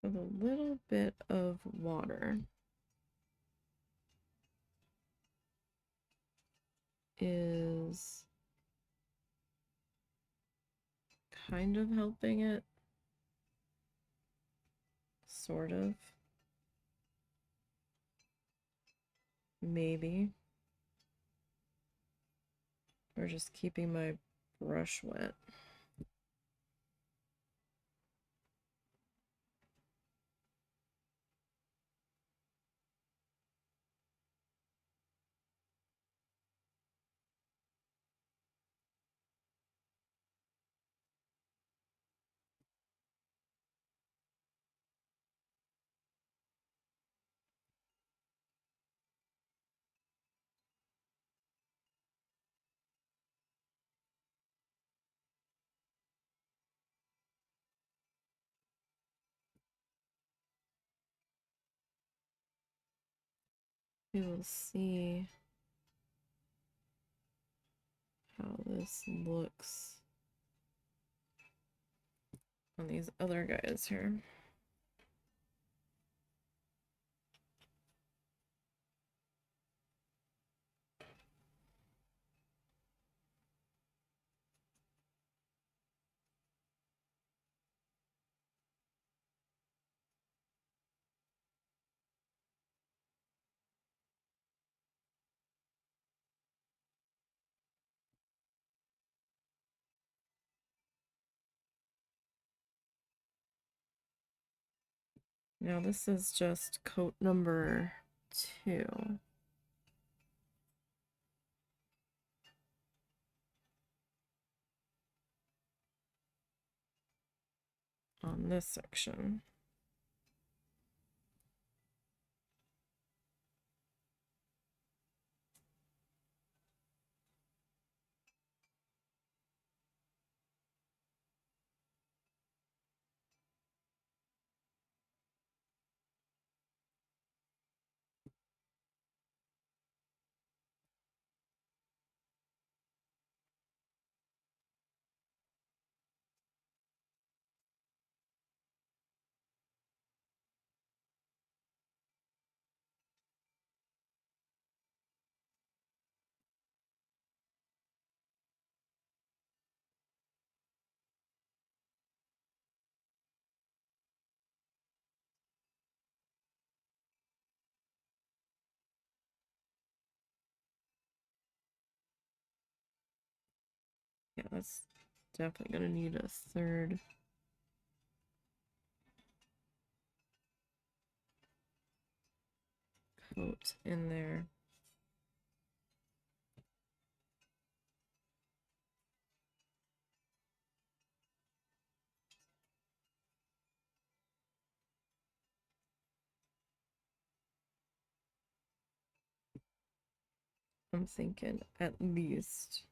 With a little bit of water is kind of helping it, sort of, maybe, or just keeping my brush wet. We will see how this looks on these other guys here. Now this is just coat number 2. On this section. Yeah, that's definitely gonna need a third. Coat in there. I'm thinking at least.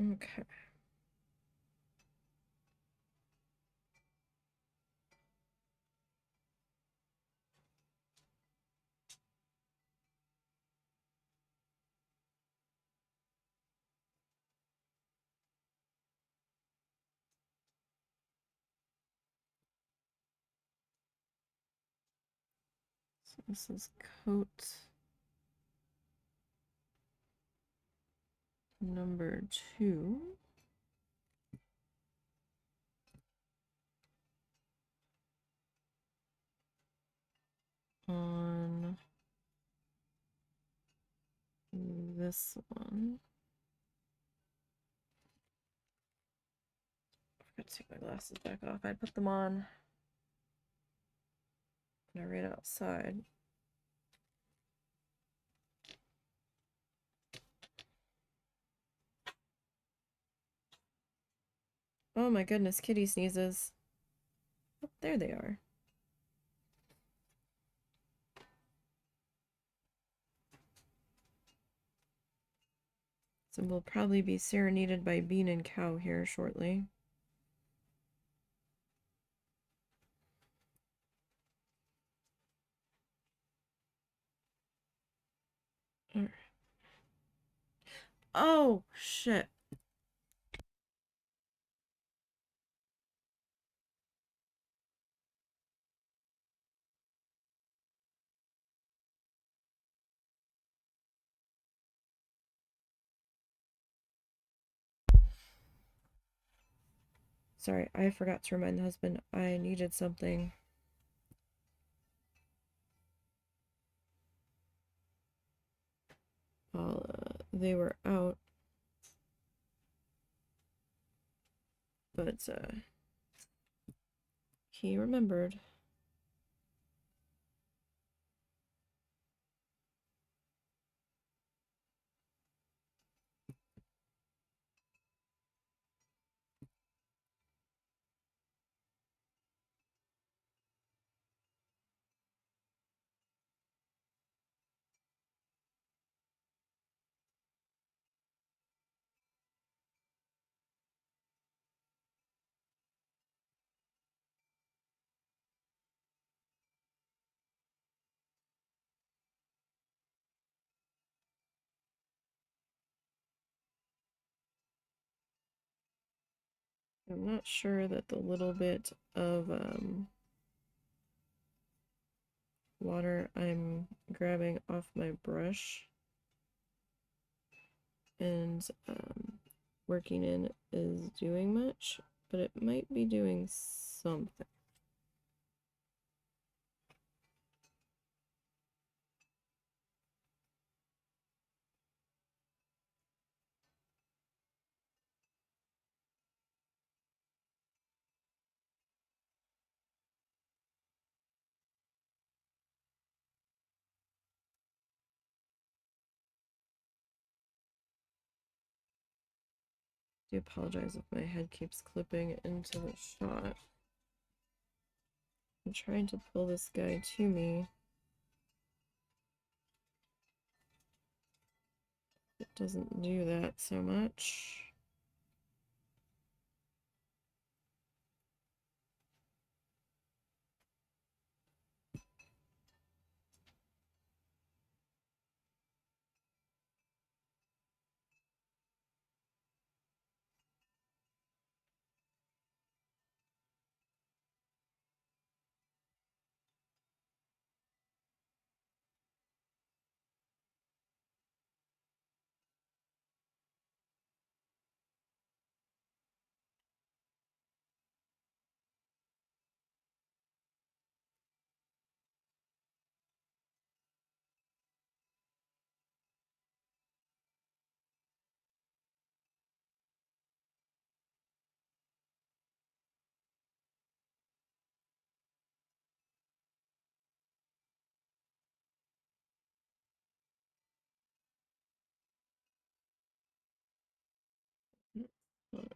Okay. So this is coat number 2. On this one. I forgot to take my glasses back off. I put them on when I ran outside. Oh my goodness, kitty sneezes. Oh, there they are. So we'll probably be serenaded by Bean and Cow here shortly. Oh, shit. Sorry, I forgot to remind the husband I needed something. While they were out. But he remembered. I'm not sure that the little bit of water I'm grabbing off my brush and working in is doing much, but it might be doing something. I do apologize if my head keeps clipping into the shot. I'm trying to pull this guy to me. It doesn't do that so much.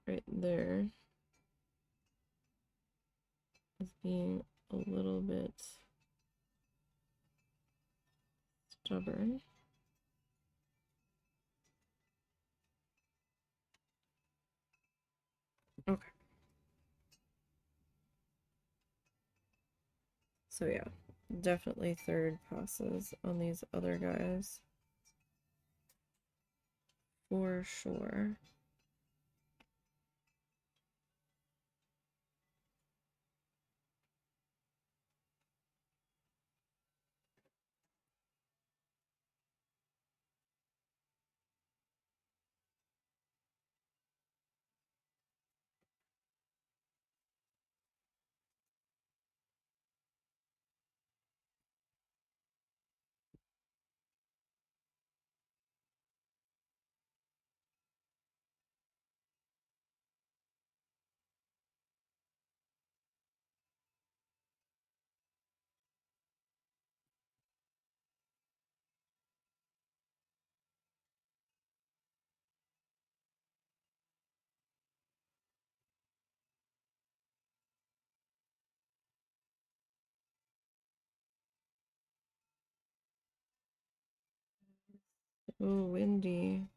Right there is being a little bit stubborn. Okay. So yeah, definitely third passes on these other guys. For sure. Oh, windy.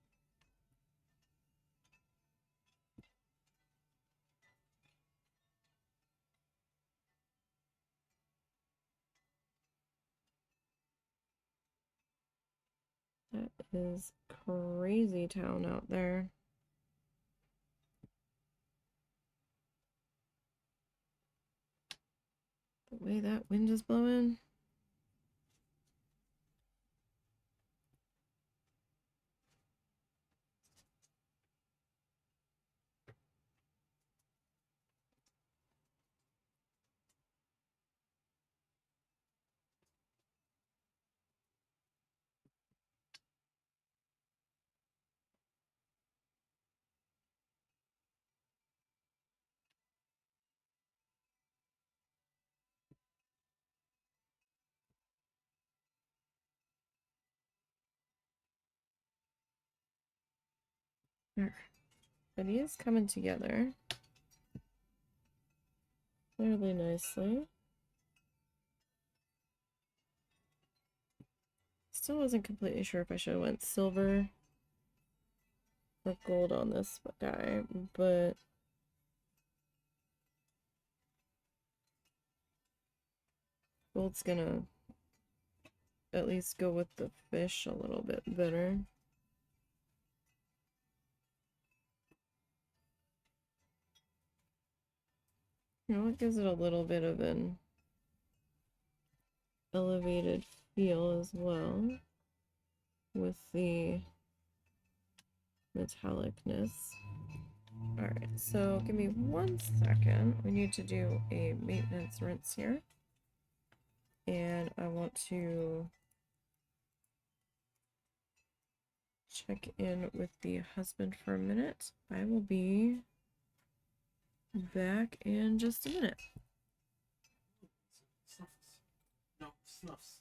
That is crazy town out there. The way that wind is blowing. Alright. But he is coming together fairly nicely. Still wasn't completely sure if I should have went silver or gold on this guy, but gold's gonna at least go with the fish a little bit better. You know, it gives it a little bit of an elevated feel as well with the metallicness. All right, so give me 1 second. We need to do a maintenance rinse here. And I want to check in with the husband for a minute. I will be back in just a minute. No, snuffs.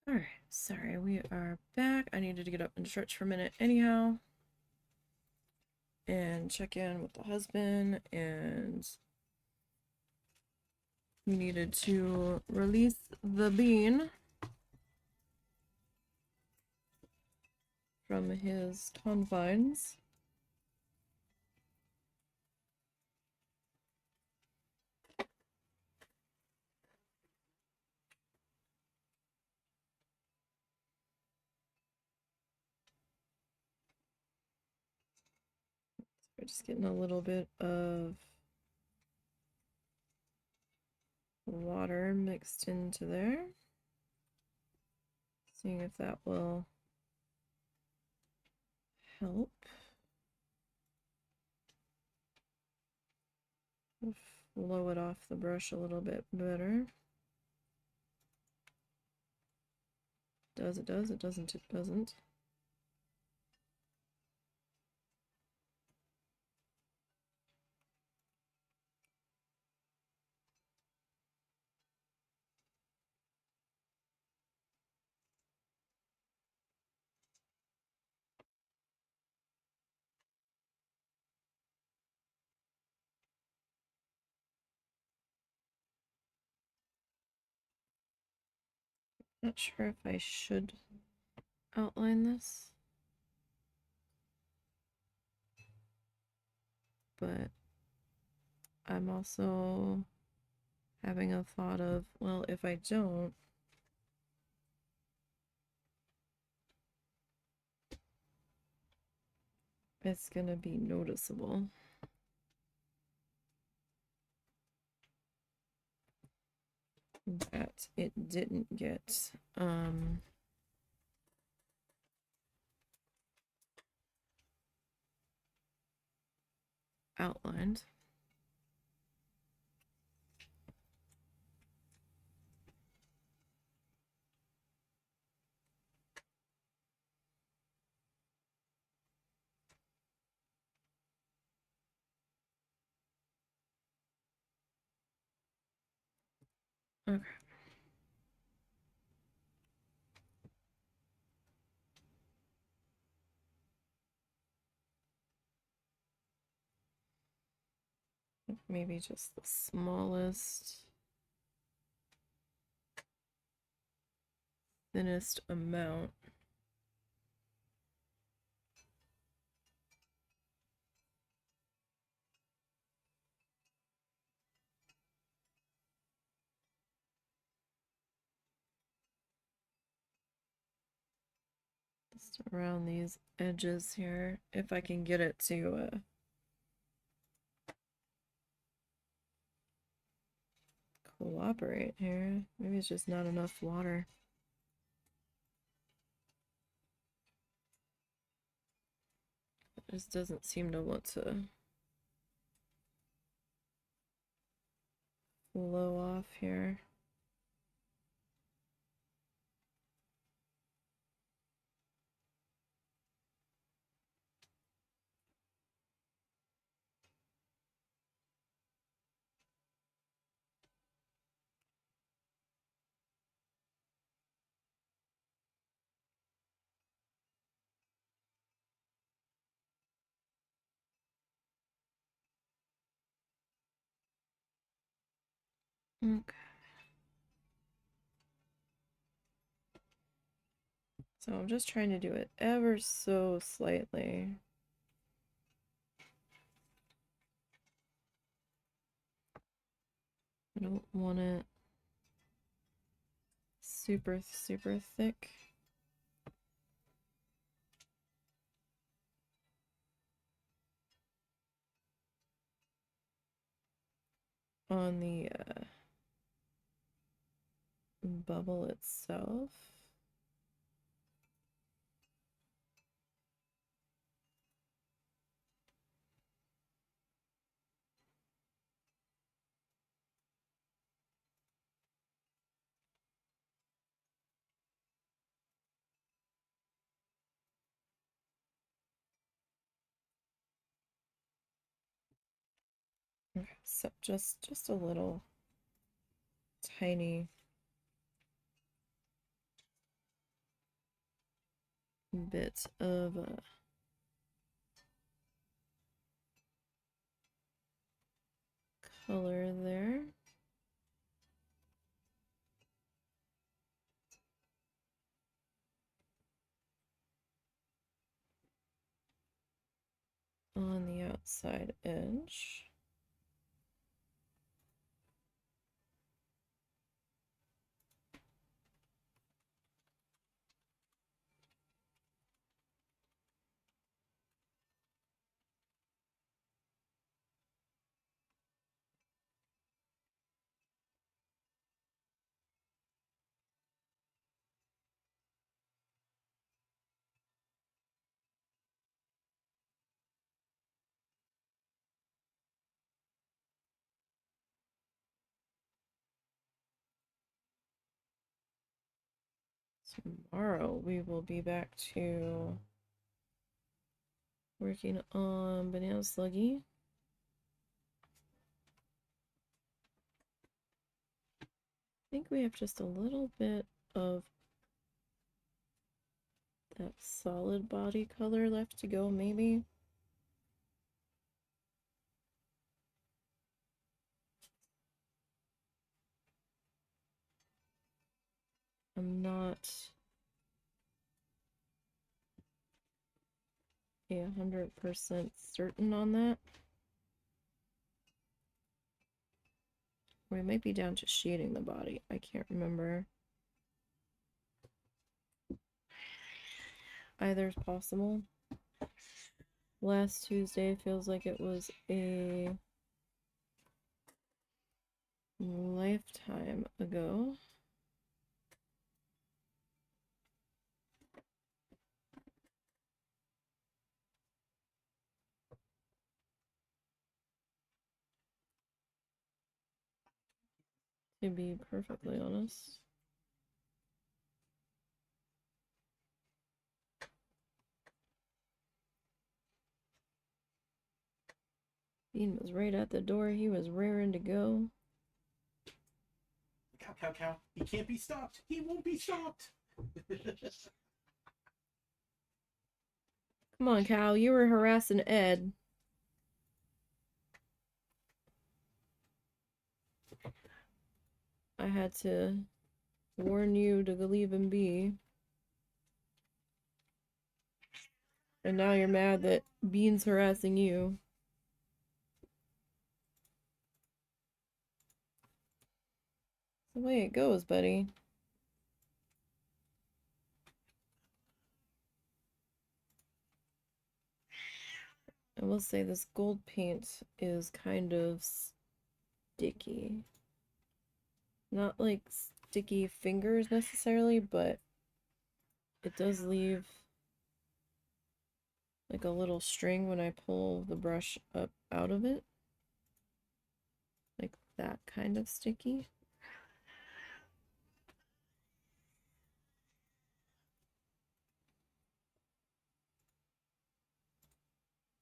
Alright, sorry, we are back. I needed to get up and stretch for a minute anyhow. And check in with the husband, and we needed to release the bean from his confines. We're just getting a little bit of water mixed into there. Seeing if that will help. Flow it off the brush a little bit better. Does, it does, it doesn't, it doesn't. Not sure if I should outline this, but I'm also having a thought of, well, if I don't, it's gonna be noticeable. That it didn't get outlined. Okay. Maybe just the smallest, thinnest amount. Just around these edges here, if I can get it to cooperate here. Maybe it's just not enough water. It just doesn't seem to want to flow off here. Okay. So I'm just trying to do it ever so slightly. I don't want it super, super thick. On the bubble itself. Okay, so just a little tiny bit of color there. On the outside edge. Tomorrow we will be back to working on Banana Sluggy. I think we have just a little bit of that solid body color left to go, maybe. I'm not 100% certain on that. We might be down to shading the body. I can't remember. Either's possible. Last Tuesday feels like it was a lifetime ago. To be perfectly honest. Bean was right at the door. He was raring to go. Cow, cow, cow. He can't be stopped. He won't be stopped. Come on, Cal. You were harassing Ed. I had to warn you to leave him be. And now you're mad that Bean's harassing you. That's the way it goes, buddy. I will say this gold paint is kind of sticky. Not like sticky fingers necessarily, but it does leave like a little string when I pull the brush up out of it. Like that kind of sticky.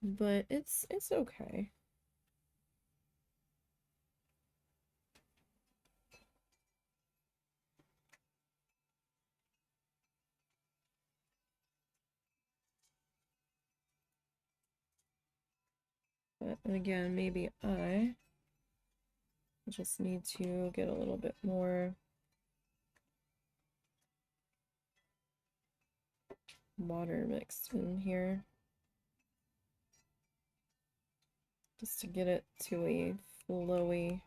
But it's okay. But again, maybe I just need to get a little bit more water mixed in here. Just to get it to a flowy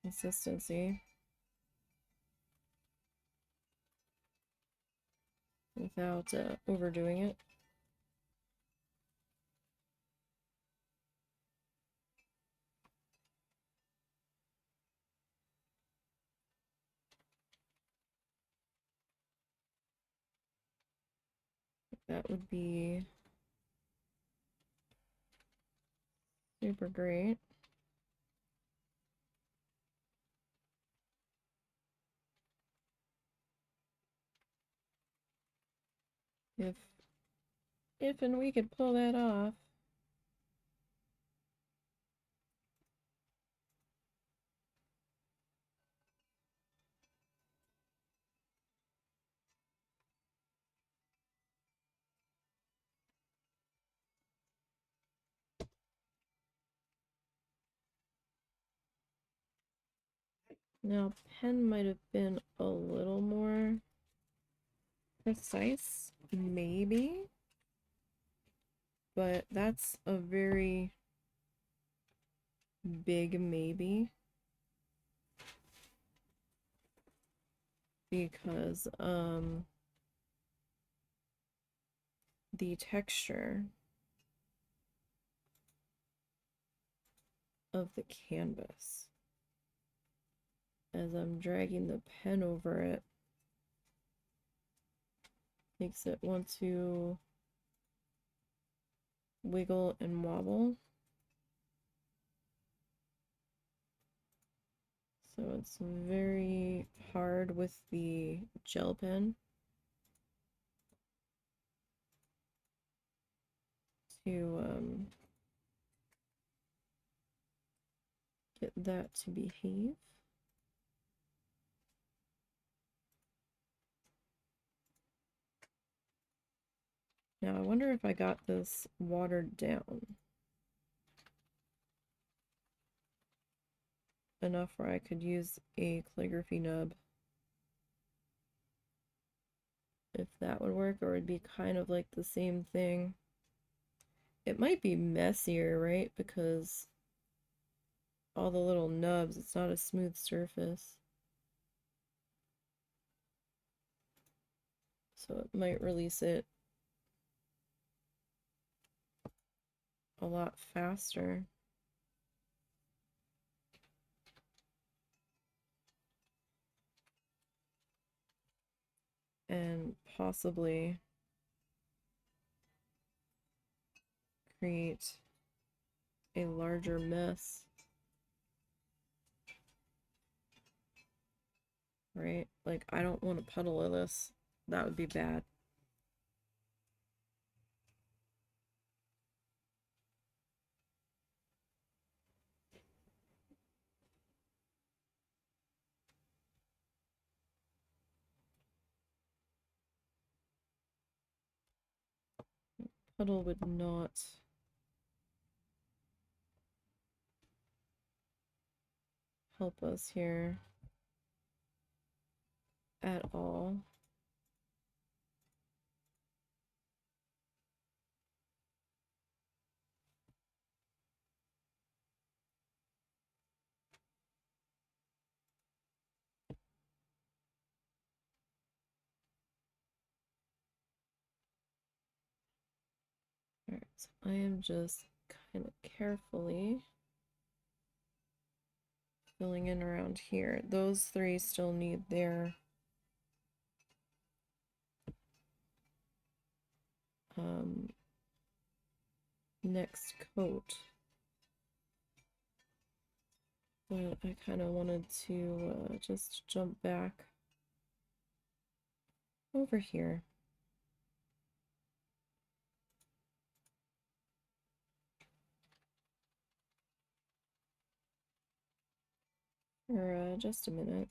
consistency. Without overdoing it. That would be super great. If and we could pull that off. Now, pen might have been a little more precise, maybe, but that's a very big maybe, because the texture of the canvas, as I'm dragging the pen over it, makes it want to wiggle and wobble. So it's very hard with the gel pen to get that to behave. Now I wonder if I got this watered down enough where I could use a calligraphy nub. If that would work, or it'd be kind of like the same thing. It might be messier, right? Because all the little nubs, it's not a smooth surface. So it might release it a lot faster. And possibly create a larger mess. Right? Like, I don't want a puddle of this. That would be bad. Puddle would not help us here at all. Alright, so I am just kind of carefully filling in around here. Those three still need their next coat. But I kind of wanted to just jump back over here. For just a minute.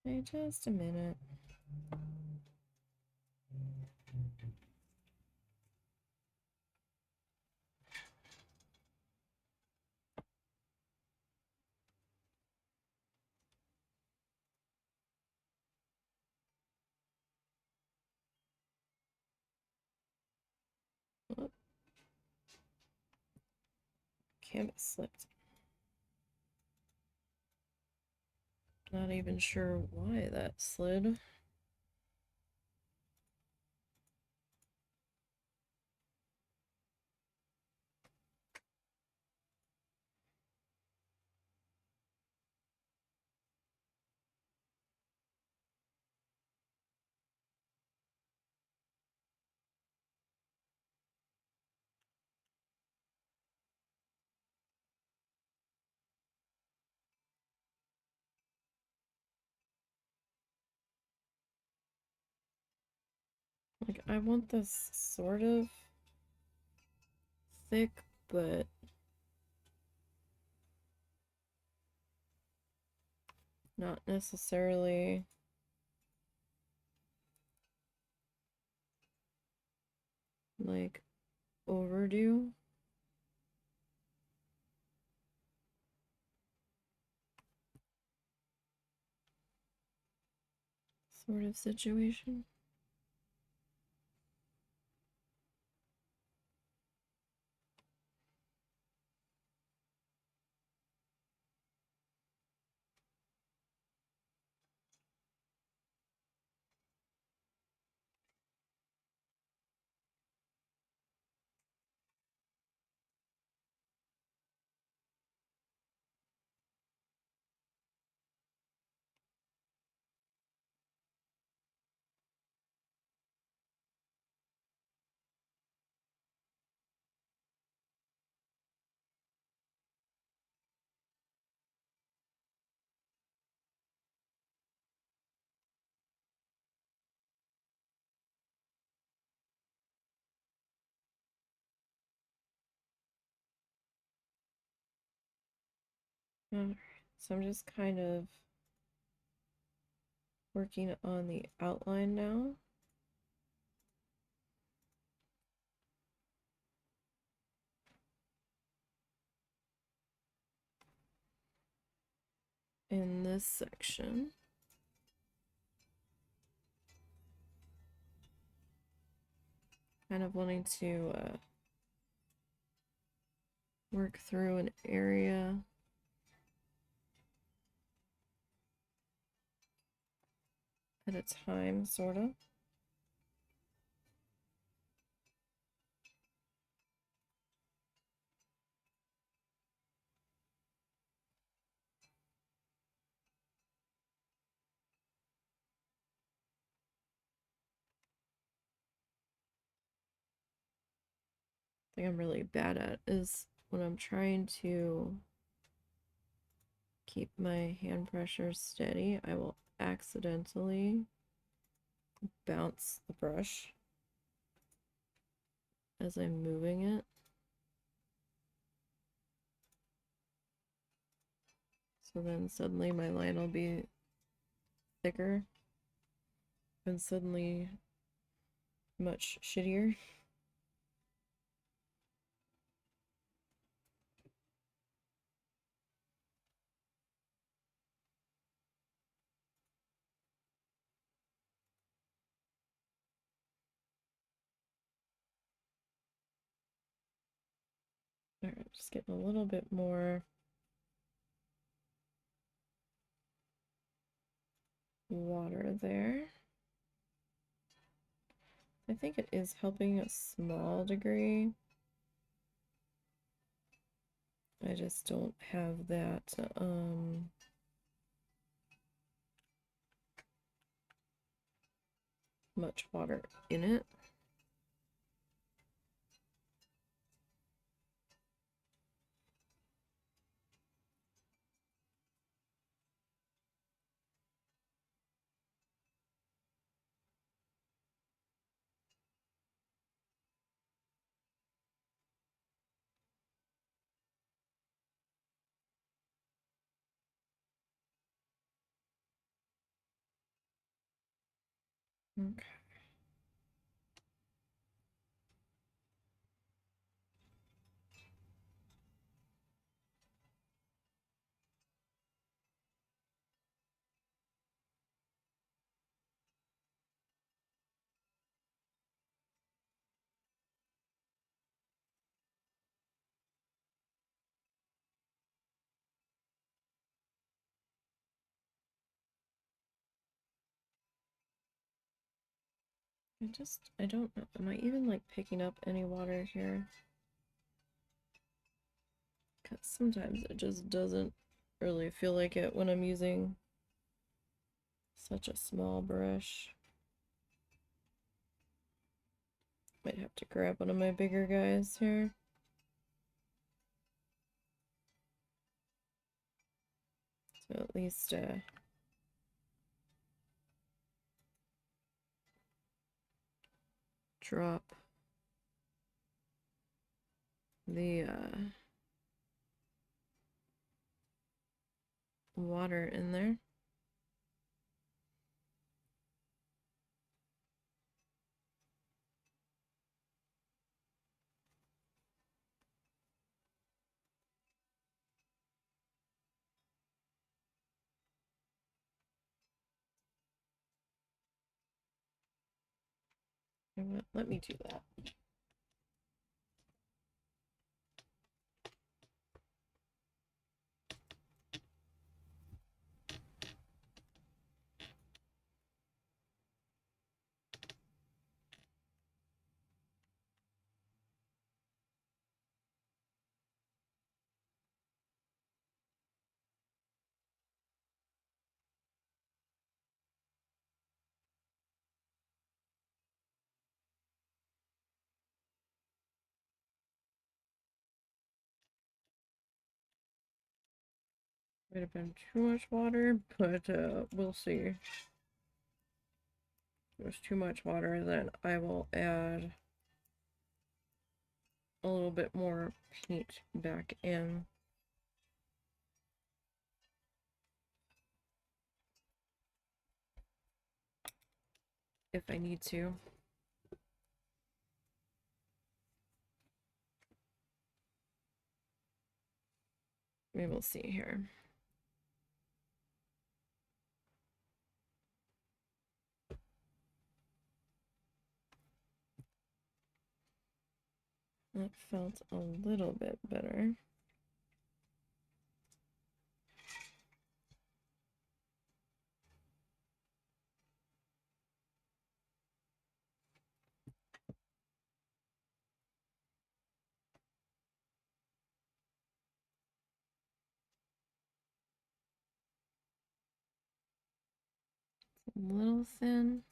Okay, just a minute. Oh, canvas slipped. Not even sure why that slid. Like, I want this sort of thick, but not necessarily like overdue. Sort of situation. Alright, so I'm just kind of working on the outline now. In this section. Kind of wanting to work through an area at a time, sort of. Thing I'm really bad at is when I'm trying to keep my hand pressure steady, I will accidentally bounce the brush as I'm moving it. So then suddenly my line will be thicker and suddenly much shittier. Alright, just getting a little bit more water there. I think it is helping a small degree. I just don't have that much water in it. Okay. I don't know. Am I even like picking up any water here? Because sometimes it just doesn't really feel like it when I'm using such a small brush. Might have to grab one of my bigger guys here. So at least drop the water in there. You know what? Let me do that. Might have been too much water, but we'll see. If there's too much water, then I will add a little bit more paint back in. If I need to. Maybe we'll see here. That felt a little bit better. A little thin.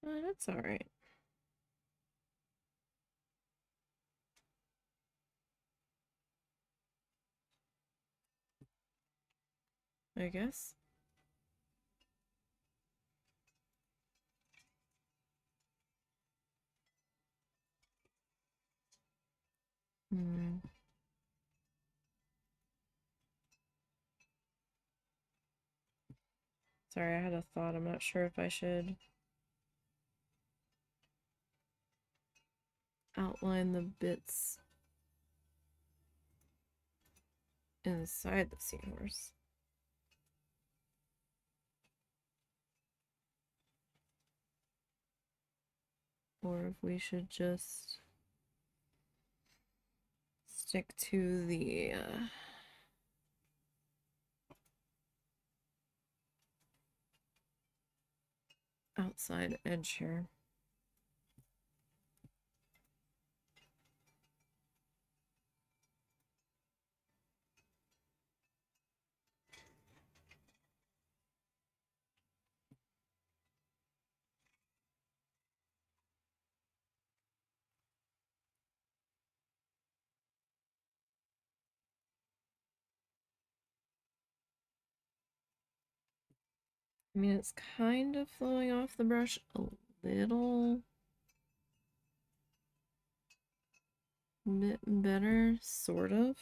That's all right. I guess. Sorry, I had a thought. I'm not sure if I should outline the bits inside the seahorse. Or if we should just stick to the outside edge here. I mean, it's kind of flowing off the brush a little bit better, sort of.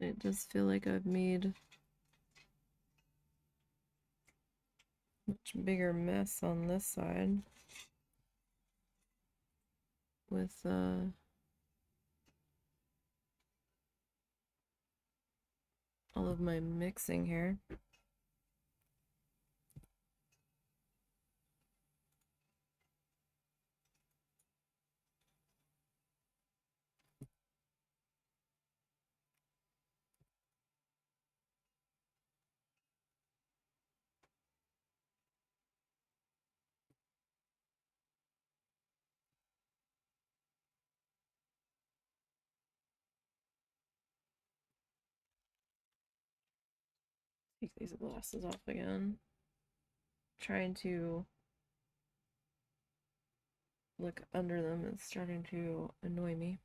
It does feel like I've made a much bigger mess on this side with all of my mixing here. Take these glasses off again. Trying to look under them is starting to annoy me.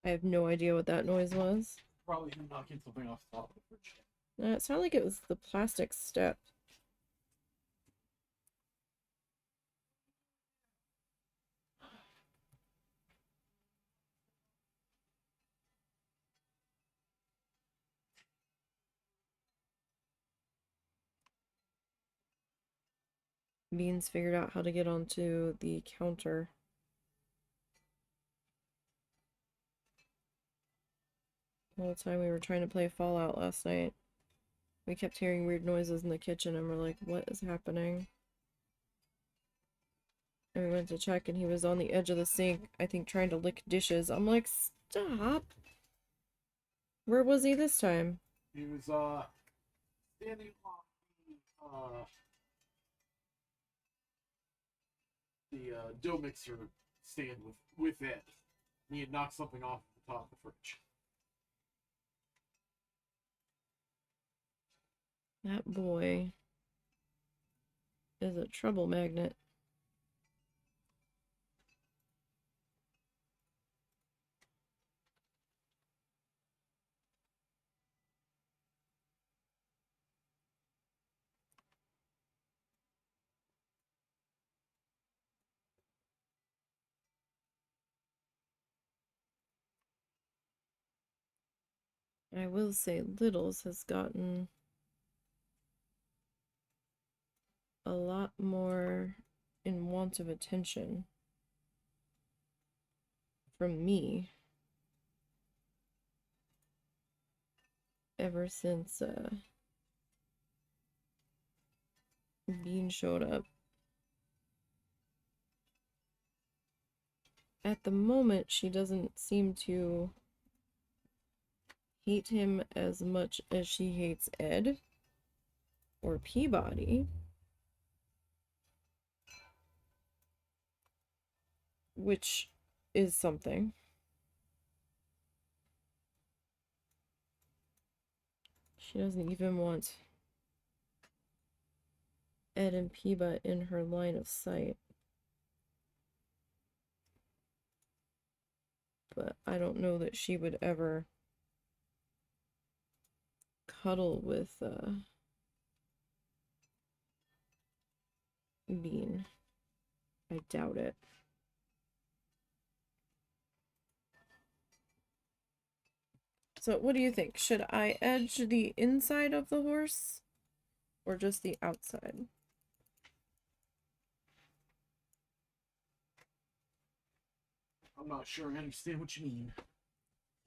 I have no idea what that noise was. Probably him knocking something off the top of the fridge. It sounded like it was the plastic step. Beans figured out how to get onto the counter. The whole time we were trying to play Fallout last night, we kept hearing weird noises in the kitchen and we're like, what is happening? And we went to check and he was on the edge of the sink, I think trying to lick dishes. I'm like, stop! Where was he this time? He was standing on the dough mixer stand with Ed. He had knocked something off the top of the fridge. That boy is a trouble magnet. I will say Littles has gotten a lot more in want of attention from me ever since Bean showed up. At the moment, she doesn't seem to hate him as much as she hates Ed or Peabody, which is something. She doesn't even want Ed and Peabody in her line of sight. But I don't know that she would ever cuddle with Bean. I doubt it. So what do you think? Should I edge the inside of the horse or just the outside? I'm not sure I understand what you mean.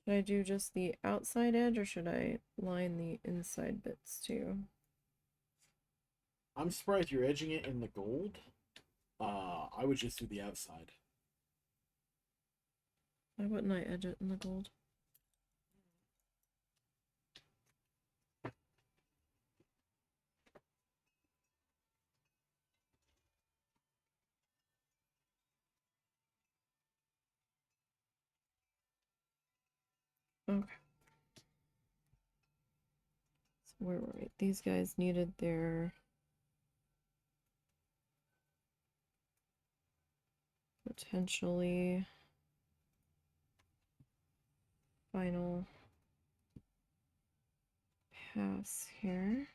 Should I do just the outside edge or should I line the inside bits too? I'm surprised you're edging it in the gold. I would just do the outside. Why wouldn't I edge it in the gold? Okay. So where were we? These guys needed their potentially final pass here.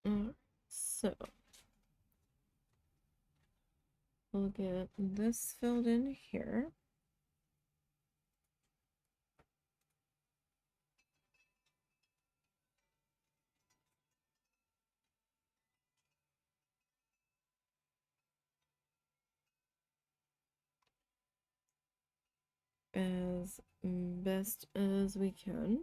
So we'll get this filled in here. As best as we can.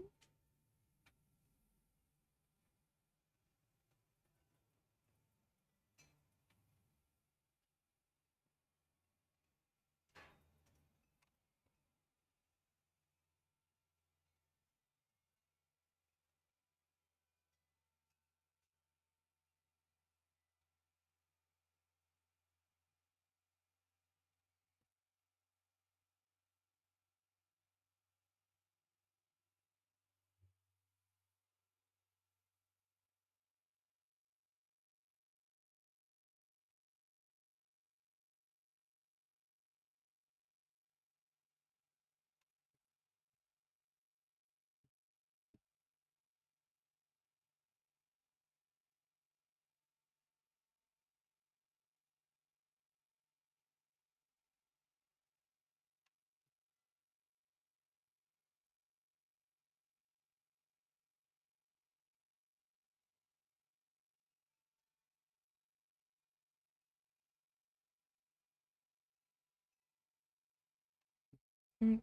Okay.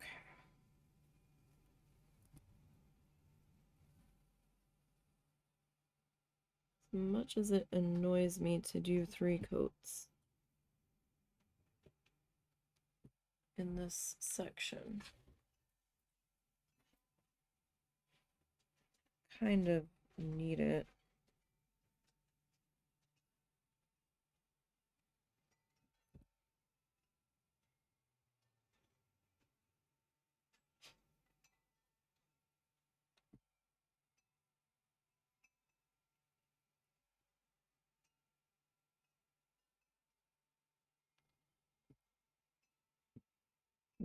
As much as it annoys me to do 3 coats in this section, kind of need it.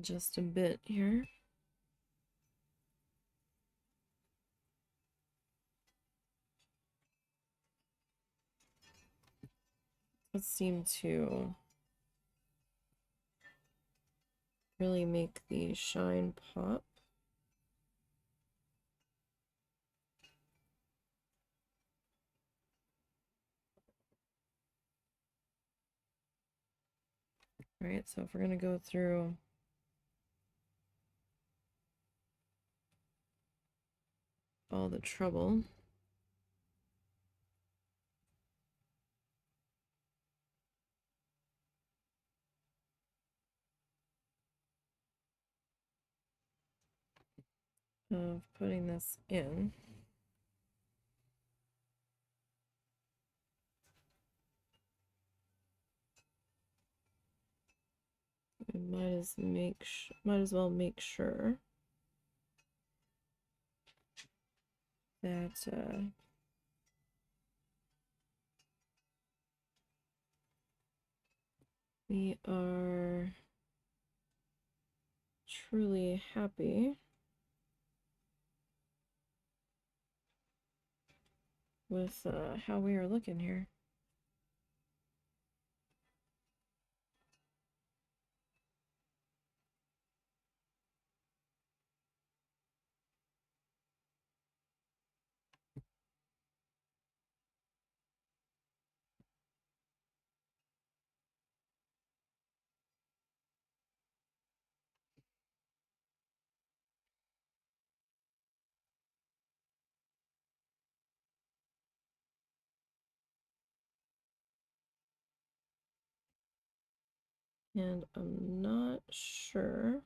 Just a bit here. It seemed to really make the shine pop. All right, so if we're gonna go through all the trouble of putting this in, we might as well make sure that we are truly happy with how we are looking here. And I'm not sure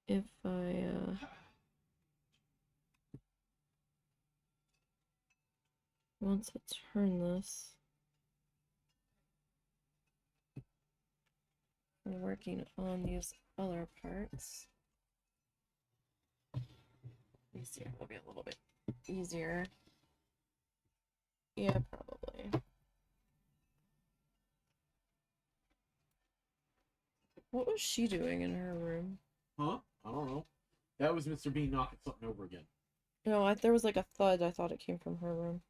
if I want to turn this. We're working on these other parts. Let me see if it'll be a little bit easier. Yeah, probably. What was she doing in her room? Huh? I don't know. That was Mr. Bean knocking something over again. No, there was like a thud. I thought it came from her room.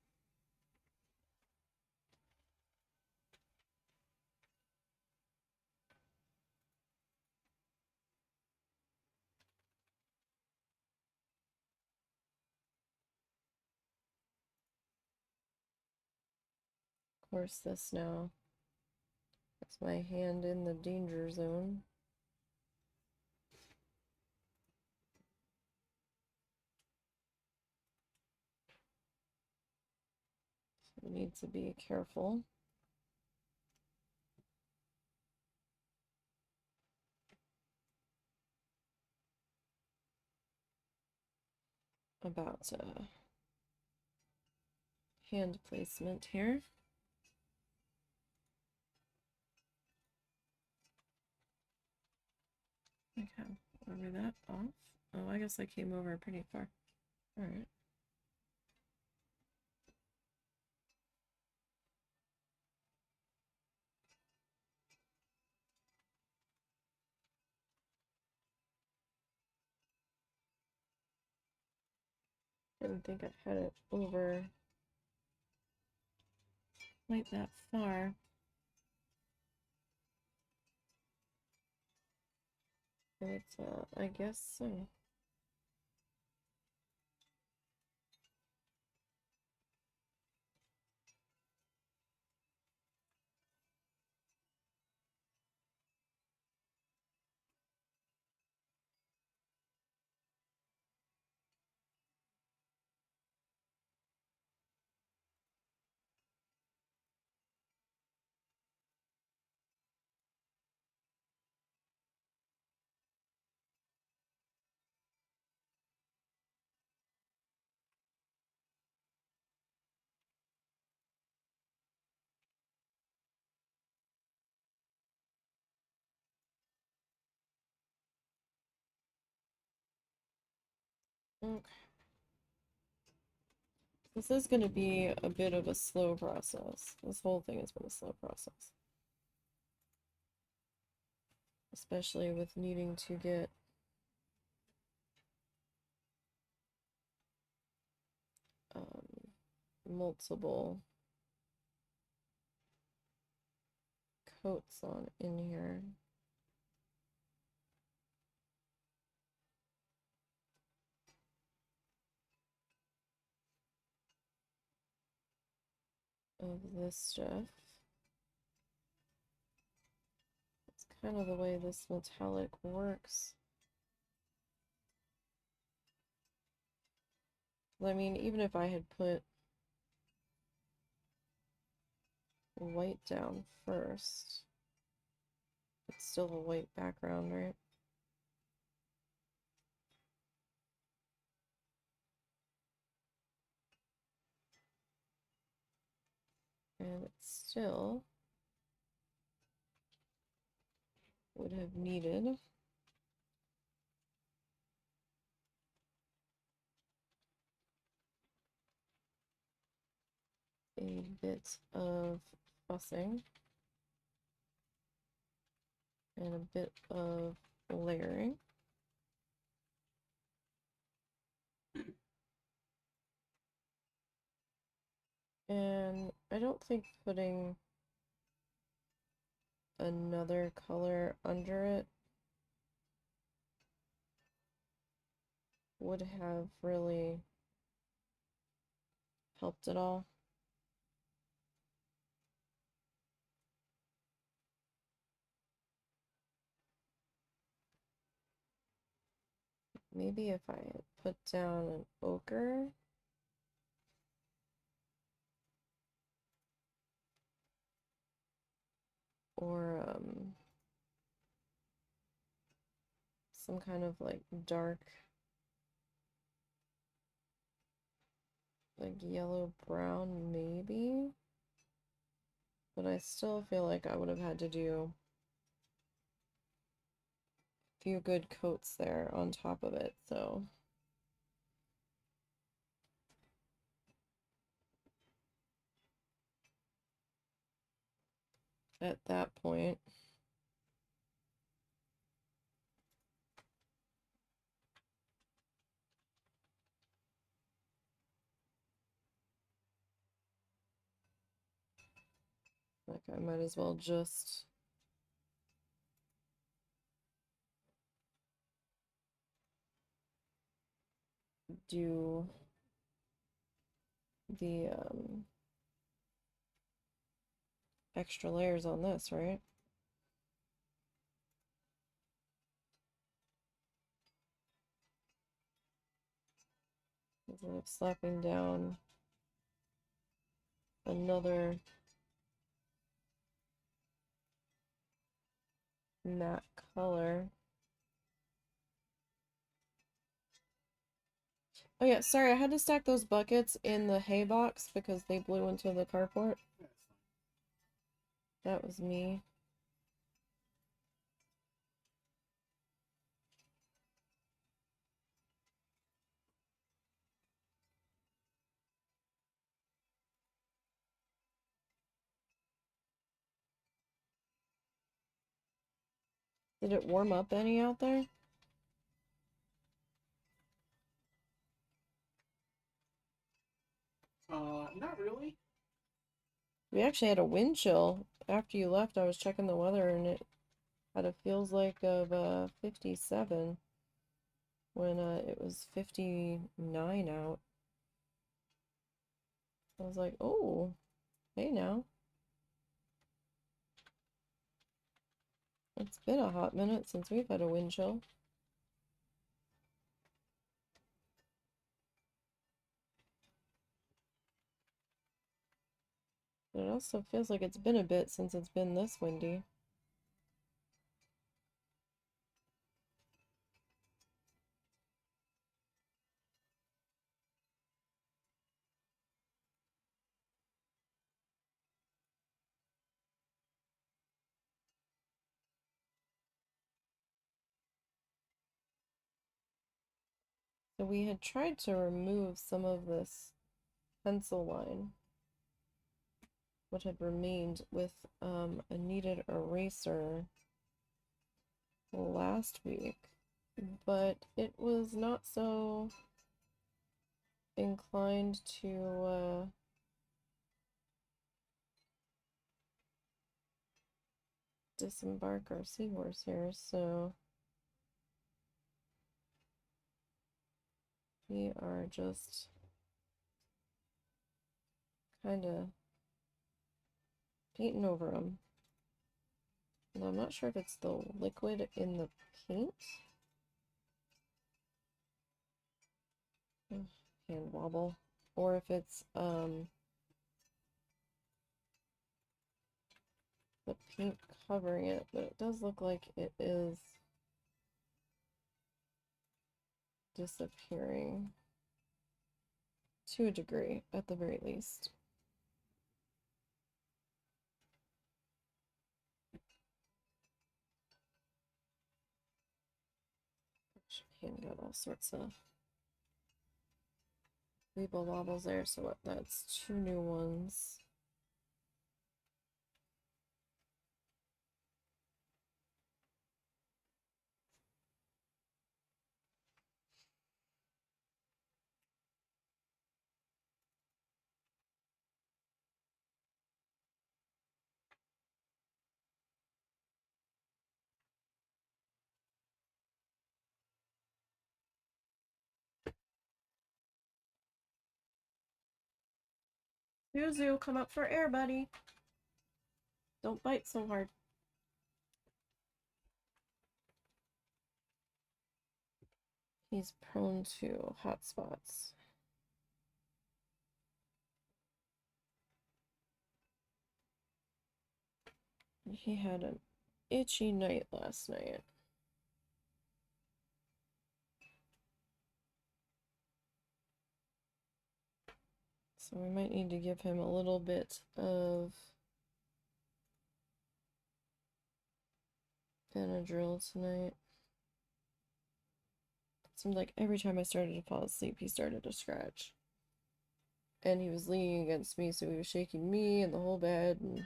Of course, this now. That's my hand in the danger zone. So we need to be careful. About hand placement here. Okay, over that off. Oh, I guess I came over pretty far. All right. Didn't think I had it over quite that far. But I guess so. Okay. This is going to be a bit of a slow process. This whole thing has been a slow process. Especially with needing to get multiple coats on in here. Of this stuff. It's kind of the way this metallic works. I mean, even if I had put white down first, it's still a white background, right? And it still would have needed a bit of fussing and a bit of layering. And I don't think putting another color under it would have really helped at all. Maybe if I had put down an ochre. Or some kind of like dark, like yellow brown maybe. But I still feel like I would have had to do a few good coats there on top of it, so. At that point, Like, I might as well just do the extra layers on this, right? Instead of slapping down another matte color. Oh yeah, sorry, I had to stack those buckets in the hay box because they blew into the carport. That was me. Did it warm up any out there? Not really. We actually had a wind chill. After you left, I was checking the weather and it had a feels like of 57 when it was 59 out. I was like, oh, hey now. It's been a hot minute since we've had a wind chill. But it also feels like it's been a bit since it's been this windy. So we had tried to remove some of this pencil line, which had remained with a kneaded eraser last week, but it was not so inclined to disembark our seahorse here, so we are just kind of painting over them. And I'm not sure if it's the liquid in the paint. Hand wobble. Or if it's the paint covering it, but it does look like it is disappearing to a degree, at the very least. Hand got all sorts of weeble wobbles there, so what, that's 2 new ones. Yuzu, come up for air, buddy. Don't bite so hard. He's prone to hot spots. He had an itchy night last night. So we might need to give him a little bit of Benadryl tonight. It seemed like every time I started to fall asleep, he started to scratch. And he was leaning against me, so he was shaking me and the whole bed. And I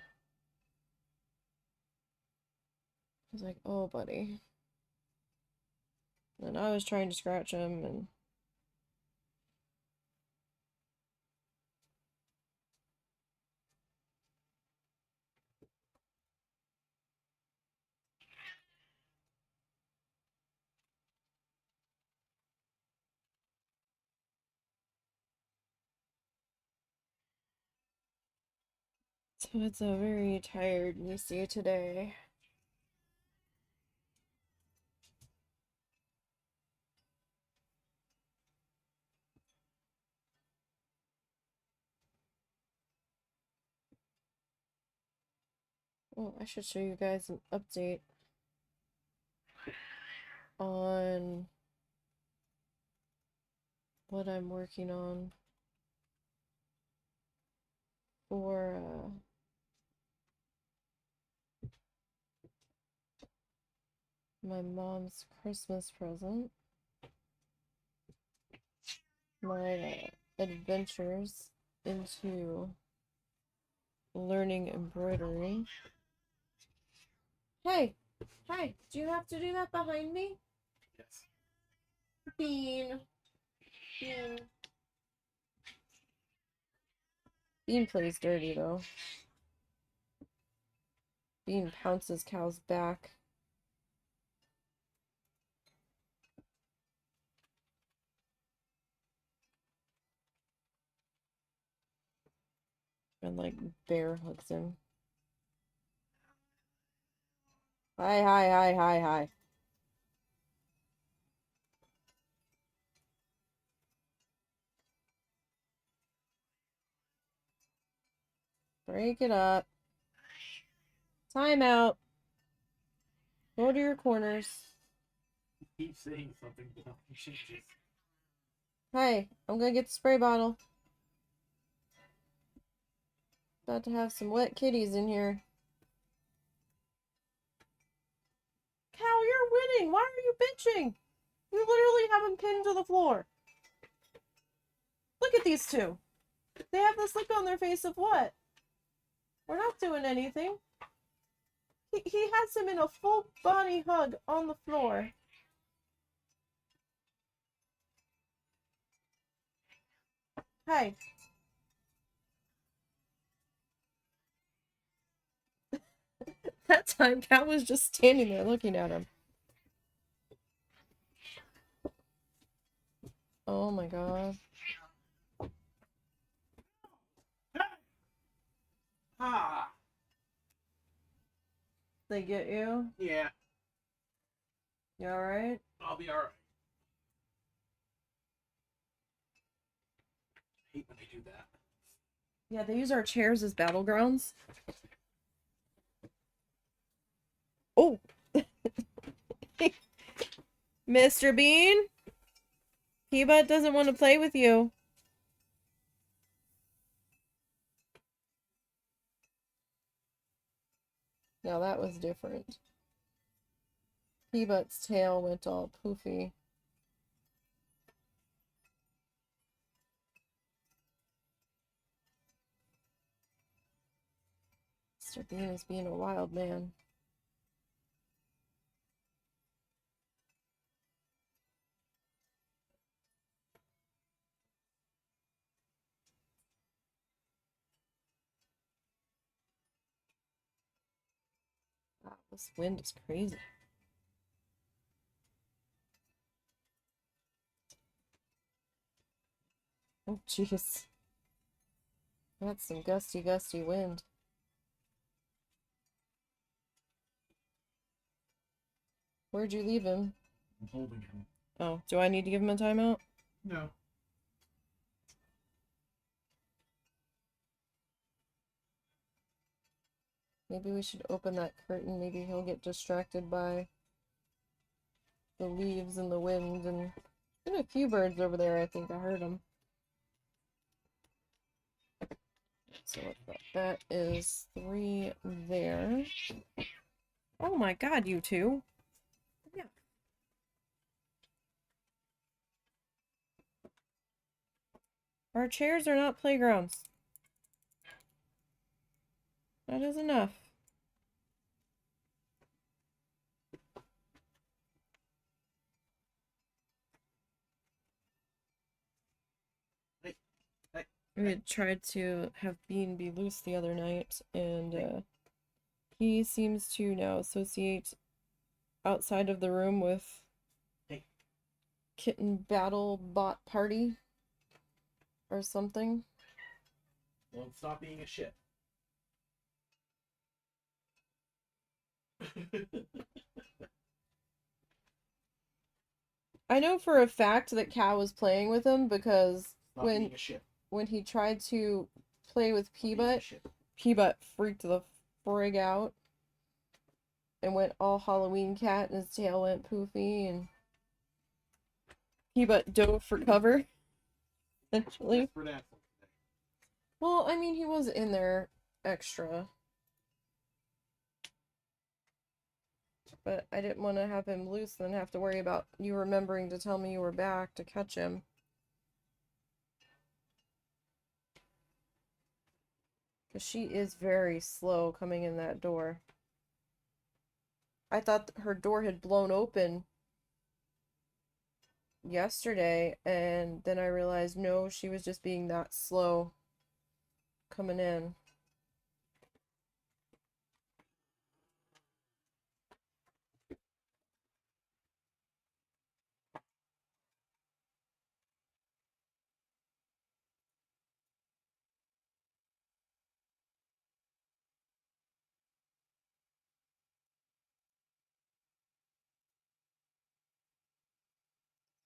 was like, oh, buddy. And I was trying to scratch him, and So it's a very tired Nisey today. Oh, I should show you guys an update on what I'm working on for my mom's Christmas present. My adventures into learning embroidery. Hey! Hi! Do you have to do that behind me? Yes. Bean! Bean. Bean plays dirty, though. Bean pounces Cow's back. And, like, bear hugs him. Hi, hi, hi, hi, hi. Break it up. Time out. Go to your corners. Keep saying something, but nothing changes. Hey, I'm gonna get the spray bottle. About to have some wet kitties in here. Cow, you're winning! Why are you bitching? You literally have him pinned to the floor. Look at these two. They have this look on their face of what? We're not doing anything. He has him in a full body hug on the floor. Hey. That time, Cat was just standing there looking at him. Oh my god. Ah! They get you? Yeah. You alright? I'll be alright. I hate when they do that. Yeah, they use our chairs as battlegrounds. Oh! Mr. Bean? Peabut doesn't want to play with you. Now that was different. Peabut's tail went all poofy. Mr. Bean is being a wild man. Wow, this wind is crazy. Oh, jeez. That's some gusty, gusty wind. Where'd you leave him? I'm holding him. Oh, do I need to give him a timeout? No. Maybe we should open that curtain. Maybe he'll get distracted by the leaves and the wind. And there's a few birds over there. I think I heard them. So that is 3 there. Oh my god, you two. Yeah. Our chairs are not playgrounds. That is enough. We had tried to have Bean be loose the other night, and he seems to now associate outside of the room with Kitten Battle Bot Party or something. Well, stop being a shit. I know for a fact that Cat was playing with him because Stop being a ship. when he tried to play with Being a Peanut, ship. Peanut freaked the frig out and went all Halloween Cat and his tail went poofy and Peanut dove for cover. Essentially. Desperate asshole today. Well, I mean, he was in there extra. But I didn't want to have him loose and then have to worry about you remembering to tell me you were back to catch him. Because she is very slow coming in that door. I thought her door had blown open yesterday, and then I realized no, she was just being that slow coming in.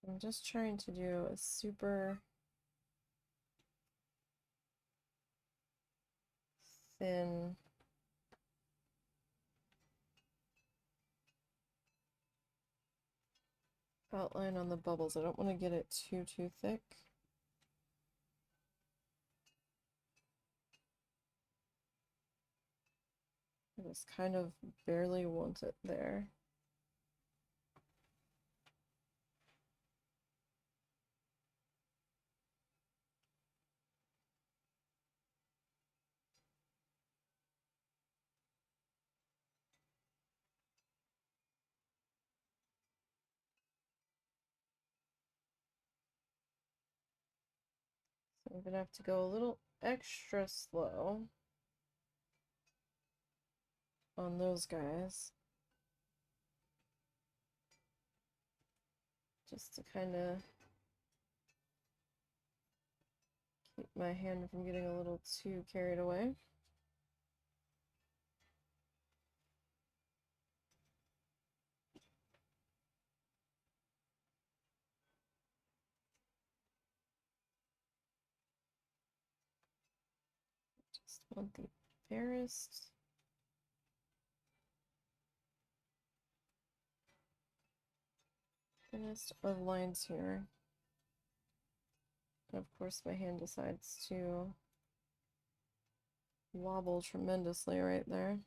I'm just trying to do a super thin outline on the bubbles. I don't want to get it too thick. I just kind of barely want it there. So I'm gonna have to go a little extra slow on those guys. Just to kind of keep my hand from getting a little too carried away. Just want the fairest thinnest of lines here. And of course my hand decides to wobble tremendously right there.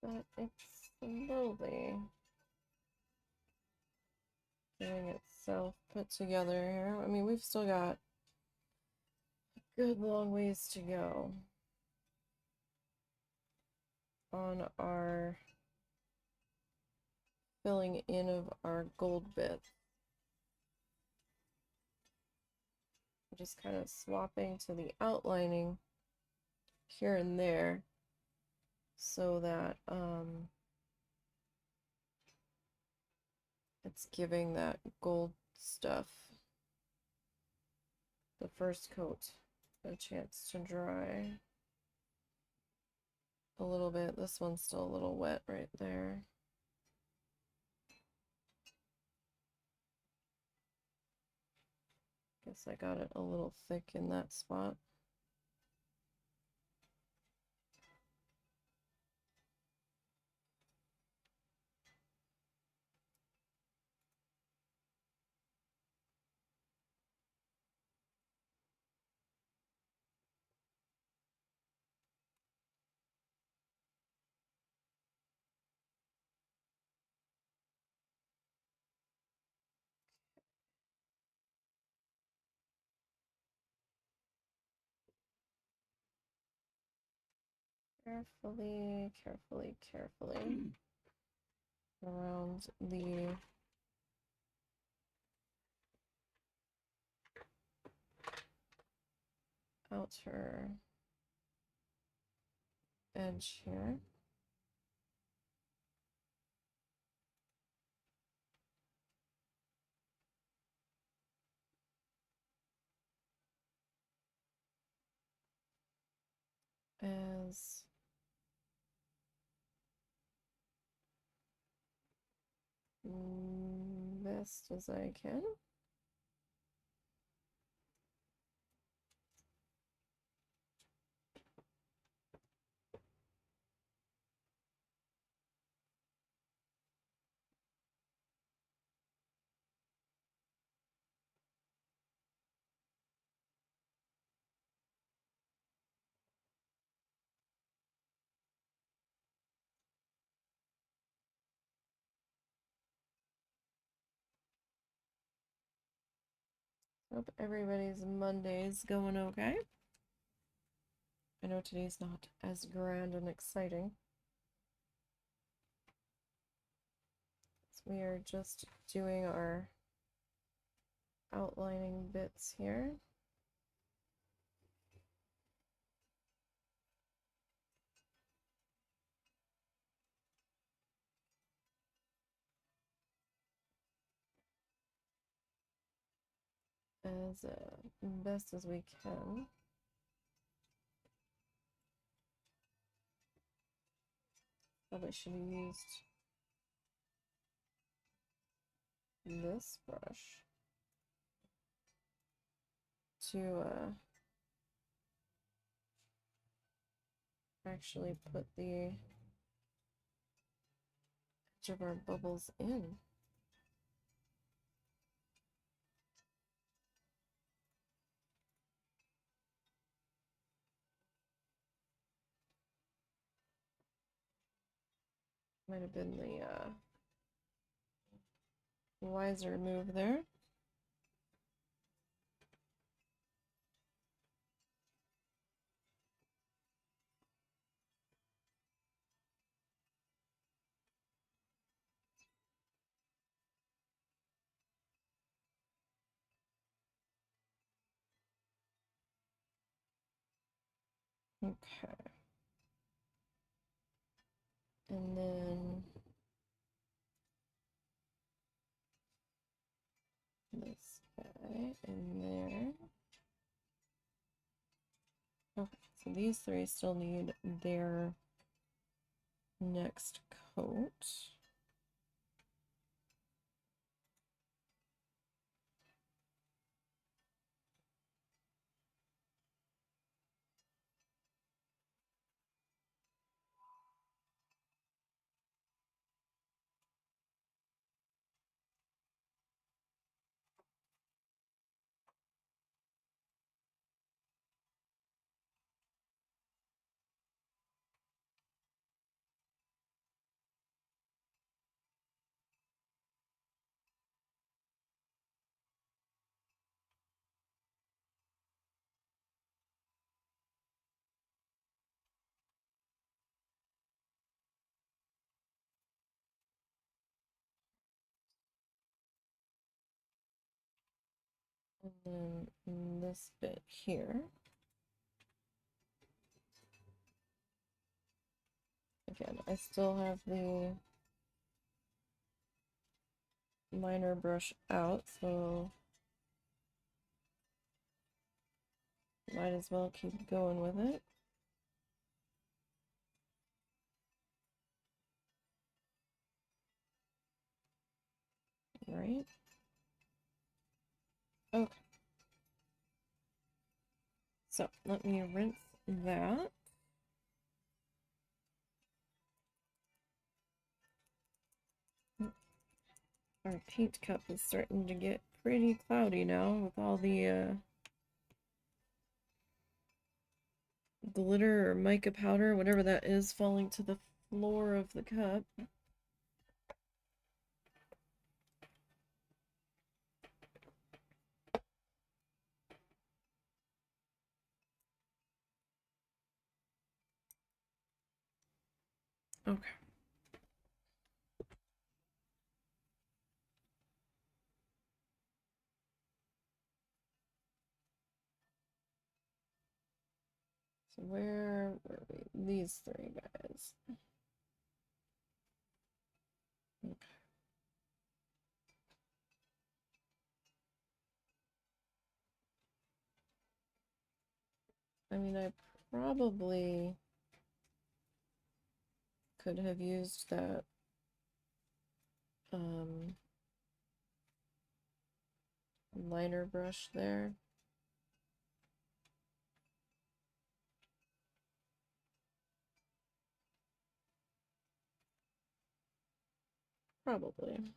But it's slowly getting itself put together here. I mean, we've still got a good long ways to go on our filling in of our gold bit. Just kind of swapping to the outlining here and there so that it's giving that gold stuff, the first coat, a chance to dry a little bit. This one's still a little wet right there. Guess I got it a little thick in that spot. Carefully, carefully, carefully around the outer edge here. As best as I can. Hope everybody's Monday's going okay. I know today's not as grand and exciting. So we are just doing our outlining bits here. As best as we can. Probably should have used this brush to actually put the edge of our bubbles in. Might have been the wiser move there. Okay. And then this guy in there. Okay, so these three still need their next coat. And then this bit here. Again, I still have the liner brush out, so might as well keep going with it. Right? Okay. So let me rinse that. Our paint cup is starting to get pretty cloudy now with all the glitter or mica powder, whatever that is, falling to the floor of the cup. Okay. So where were we? These three guys. Okay. I mean, I probably could have used that liner brush there. Probably.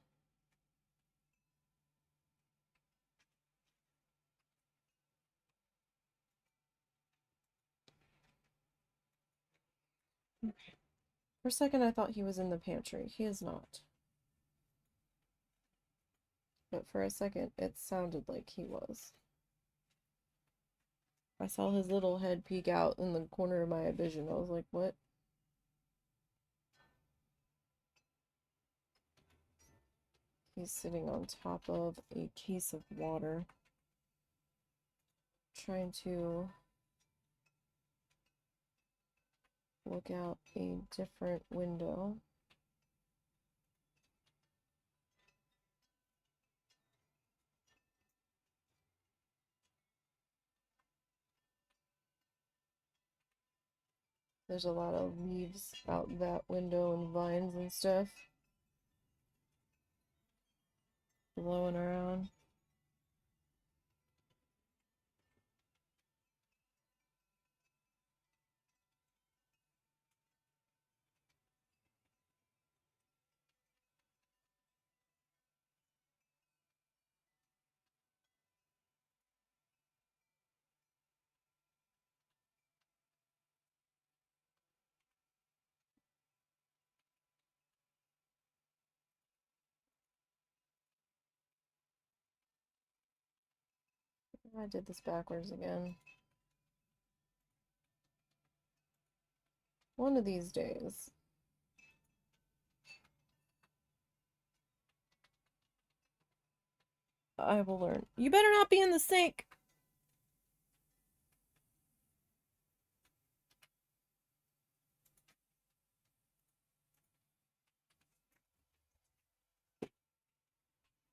Okay. For a second, I thought he was in the pantry. He is not. But for a second, it sounded like he was. I saw his little head peek out in the corner of my vision. I was like, what? He's sitting on top of a case of water, trying to look out a different window. There's a lot of leaves out that window and vines and stuff blowing around. I did this backwards again. One of these days. I will learn. You better not be in the sink!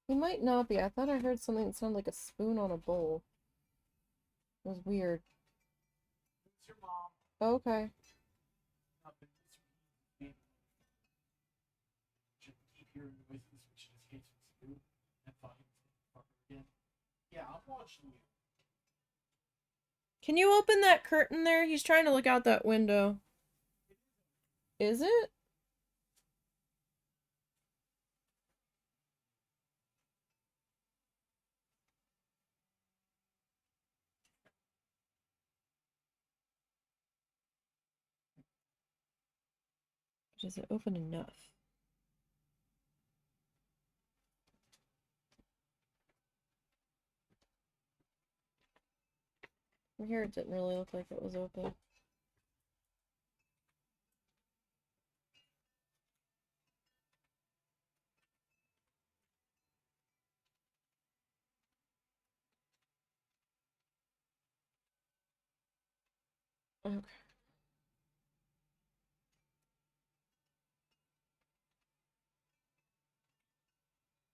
He might not be. I thought I heard something that sounded like a spoon on a bowl. It was weird. It's your mom. Okay. Should keep hearing noises, which in this case was you. And thought he was gonna fuck her again. Yeah, I'm watching you. Can you open that curtain there? He's trying to look out that window. Is it? Is it open enough? From here, it didn't really look like it was open. Okay.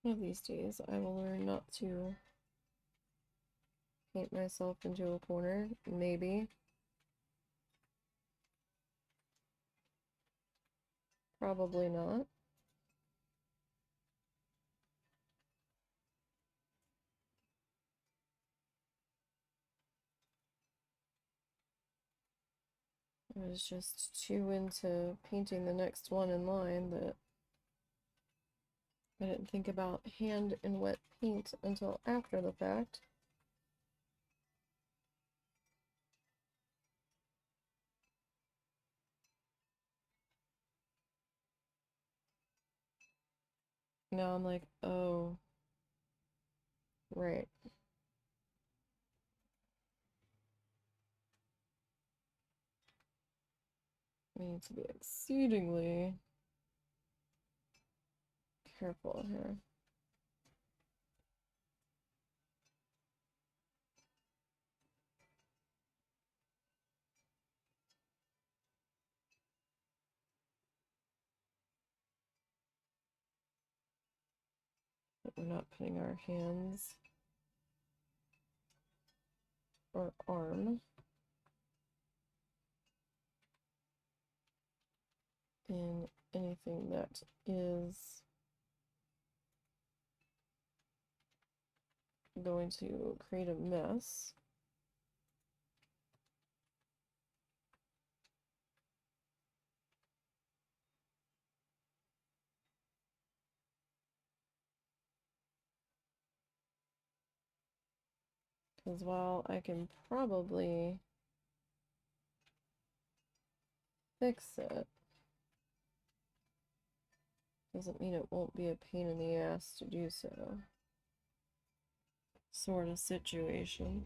One of these days, I will learn not to paint myself into a corner. Maybe. Probably not. I was just too into painting the next one in line that I didn't think about hand and wet paint until after the fact. Now I'm like, oh, right. I need to be exceedingly careful here. But we're not putting our hands or arm in anything that is going to create a mess. Because while I can probably fix it, doesn't mean it won't be a pain in the ass to do so. Sort of situation.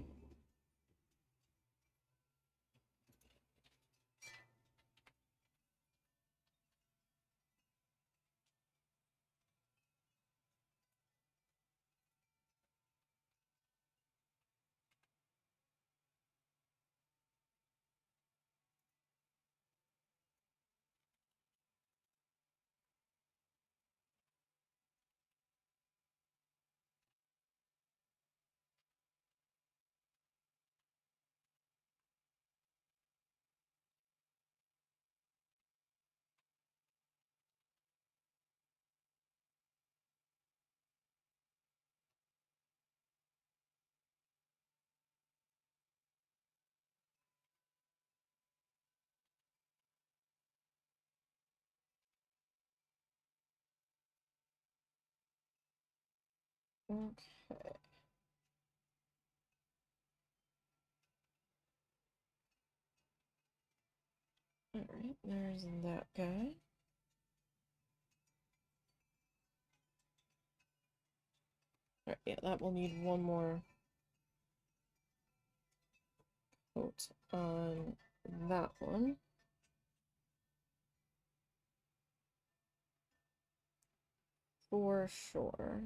Okay. Alright, there's that guy. Alright, yeah, that will need one more coat on that one. For sure.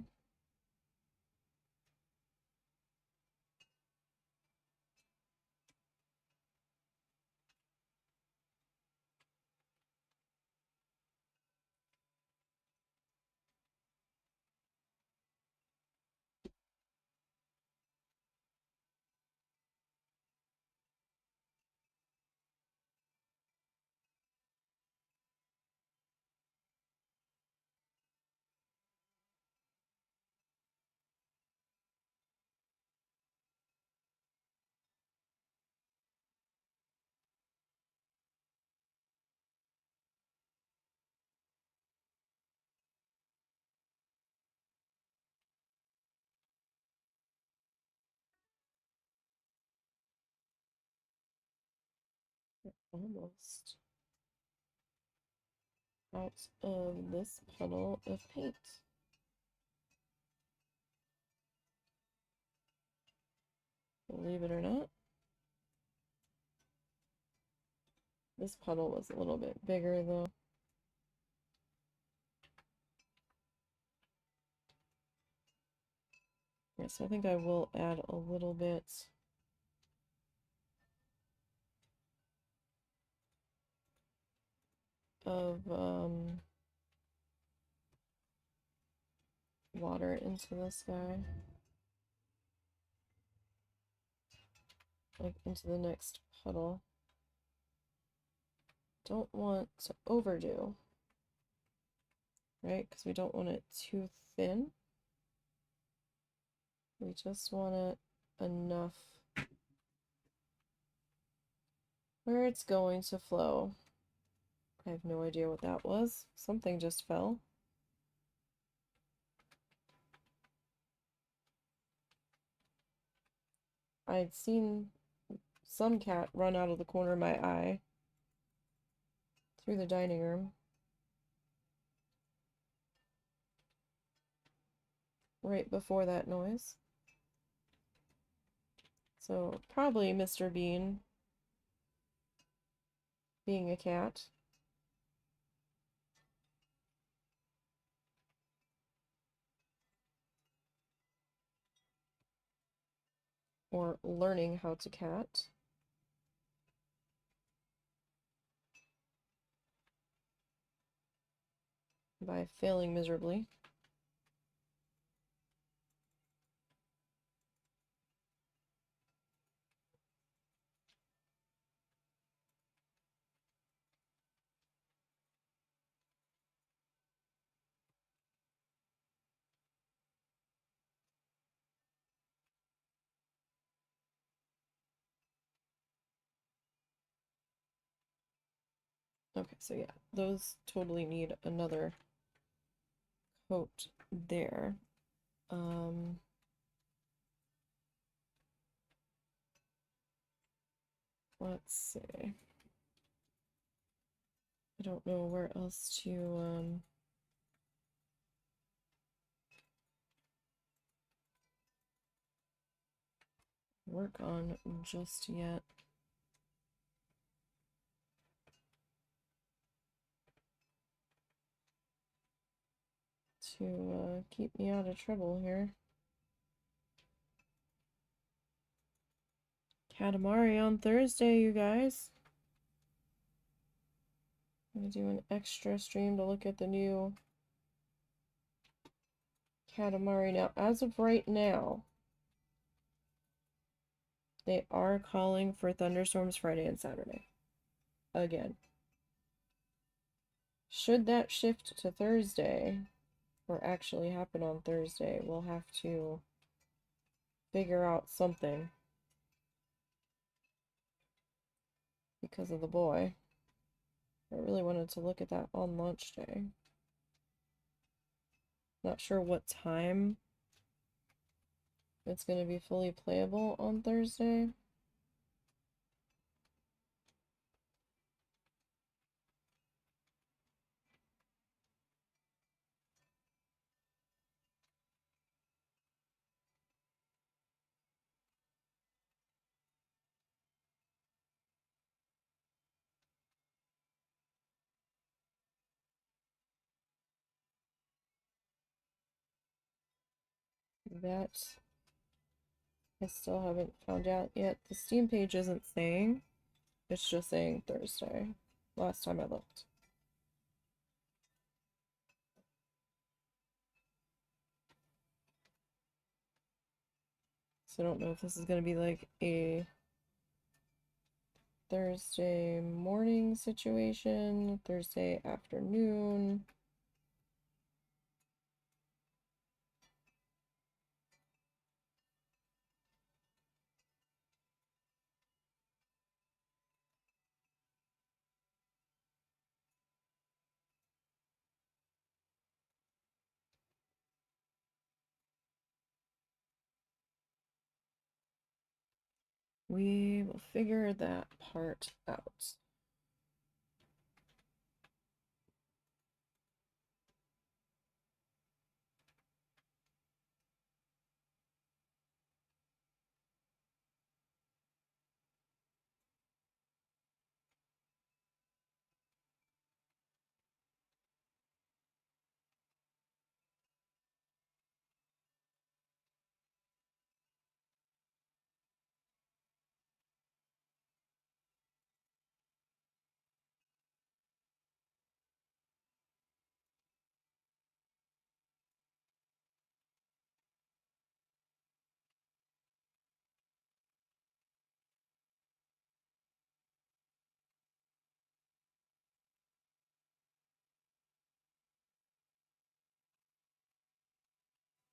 Almost out of this puddle of paint. Believe it or not, this puddle was a little bit bigger though. Yes, I think I will add a little bit of water into this guy. Like into the next puddle. Don't want to overdo, right? Because we don't want it too thin. We just want it enough where it's going to flow. I have no idea what that was. Something just fell. I'd seen some cat run out of the corner of my eye through the dining room. Right before that noise. So probably Mr. Bean being a cat. Or learning how to cat. By failing miserably. Okay, so yeah, those totally need another coat there. Let's see. I don't know where else to work on just yet. To keep me out of trouble here. Katamari on Thursday, you guys. I'm gonna do an extra stream to look at the new Katamari. Now, as of right now, they are calling for thunderstorms Friday and Saturday. Again. Should that shift to Thursday, or actually happen on Thursday, we'll have to figure out something. Because of the boy. I really wanted to look at that on launch day. Not sure what time it's going to be fully playable on Thursday. That I still haven't found out yet. The Steam page isn't saying. It's just saying Thursday. Last time I looked. So I don't know if this is going to be like a Thursday morning situation, Thursday afternoon. We will figure that part out.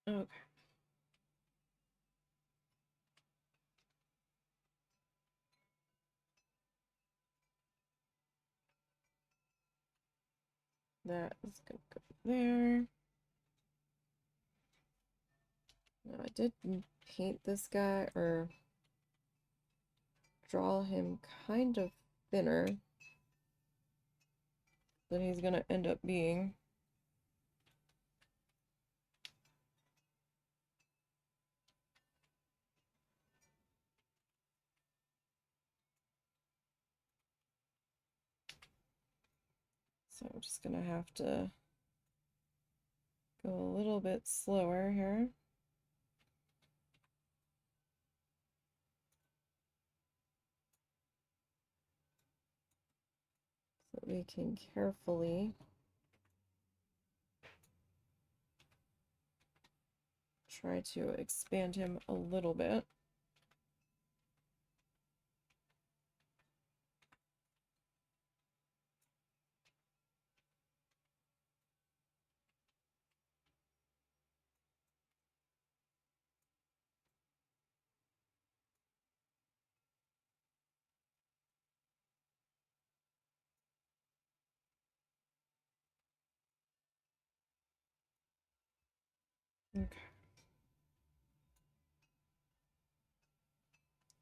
Okay. That is gonna go there. Now I did paint this guy, or draw him kind of thinner than he's gonna end up being. So I'm just gonna have to go a little bit slower here. So we can carefully try to expand him a little bit. Okay.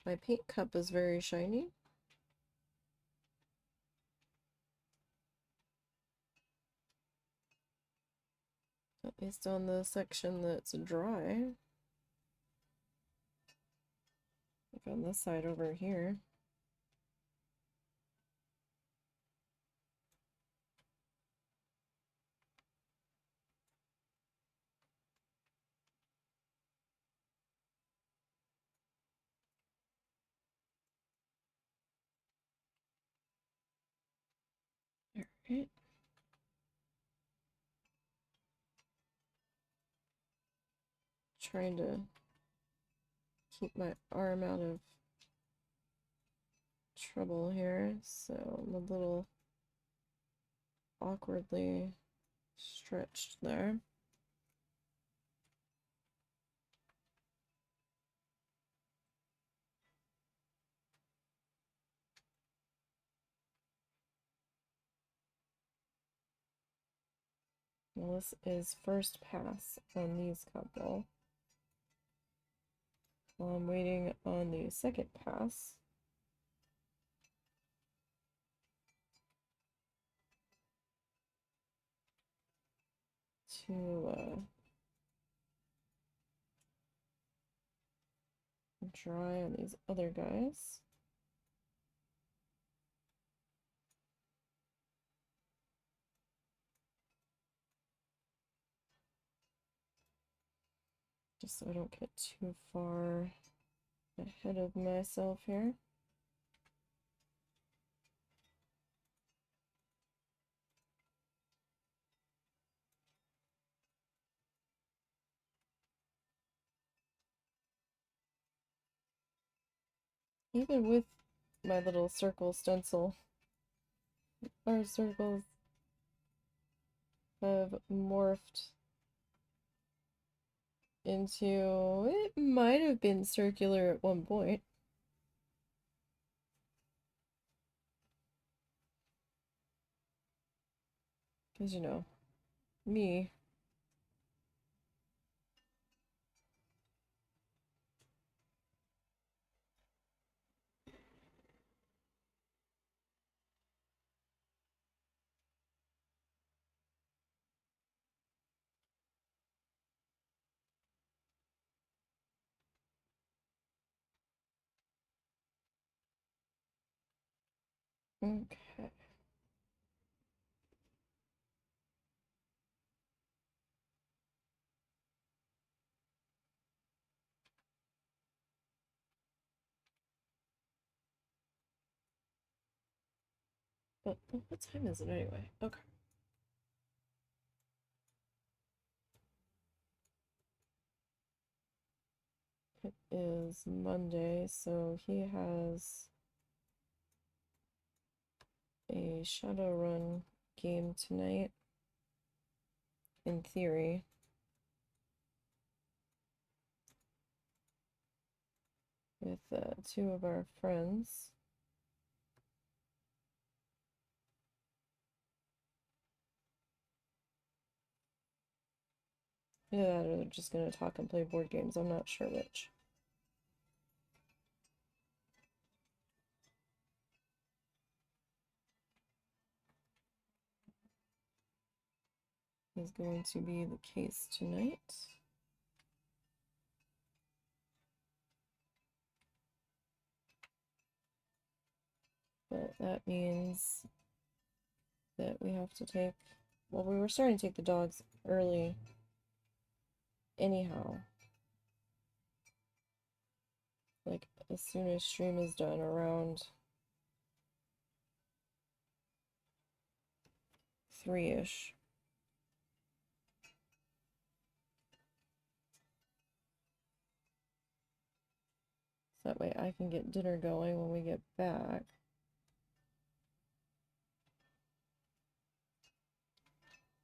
My paint cup is very shiny. At least on the section that's dry. Like on this side over here. Alright. Trying to keep my arm out of trouble here, so I'm a little awkwardly stretched there. Well, this is first pass on these couple. While I'm waiting on the second pass. To dry on these other guys. Just so I don't get too far ahead of myself here. Even with my little circle stencil, our circles have morphed into, it might have been circular at one point. Because, you know, me. Okay. But what time is it anyway? Okay. It is Monday, so he has a Shadowrun game tonight, in theory. With two of our friends. Yeah, or they're just gonna talk and play board games. I'm not sure which. Is going to be the case tonight. But that means that we have to take, well, we were starting to take the dogs early anyhow. Like, as soon as stream is done, around 3-ish. So that way I can get dinner going when we get back.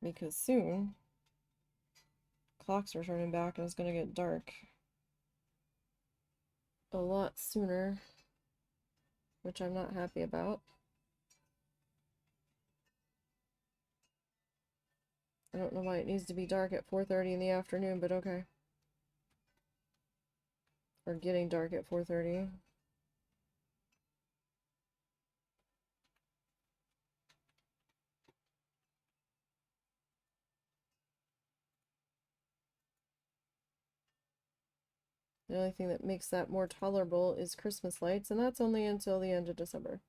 Because soon, clocks are turning back and it's gonna get dark a lot sooner, which I'm not happy about. I don't know why it needs to be dark at 4:30 in the afternoon, but okay. Or getting dark at 4:30. The only thing that makes that more tolerable is Christmas lights, and that's only until the end of December.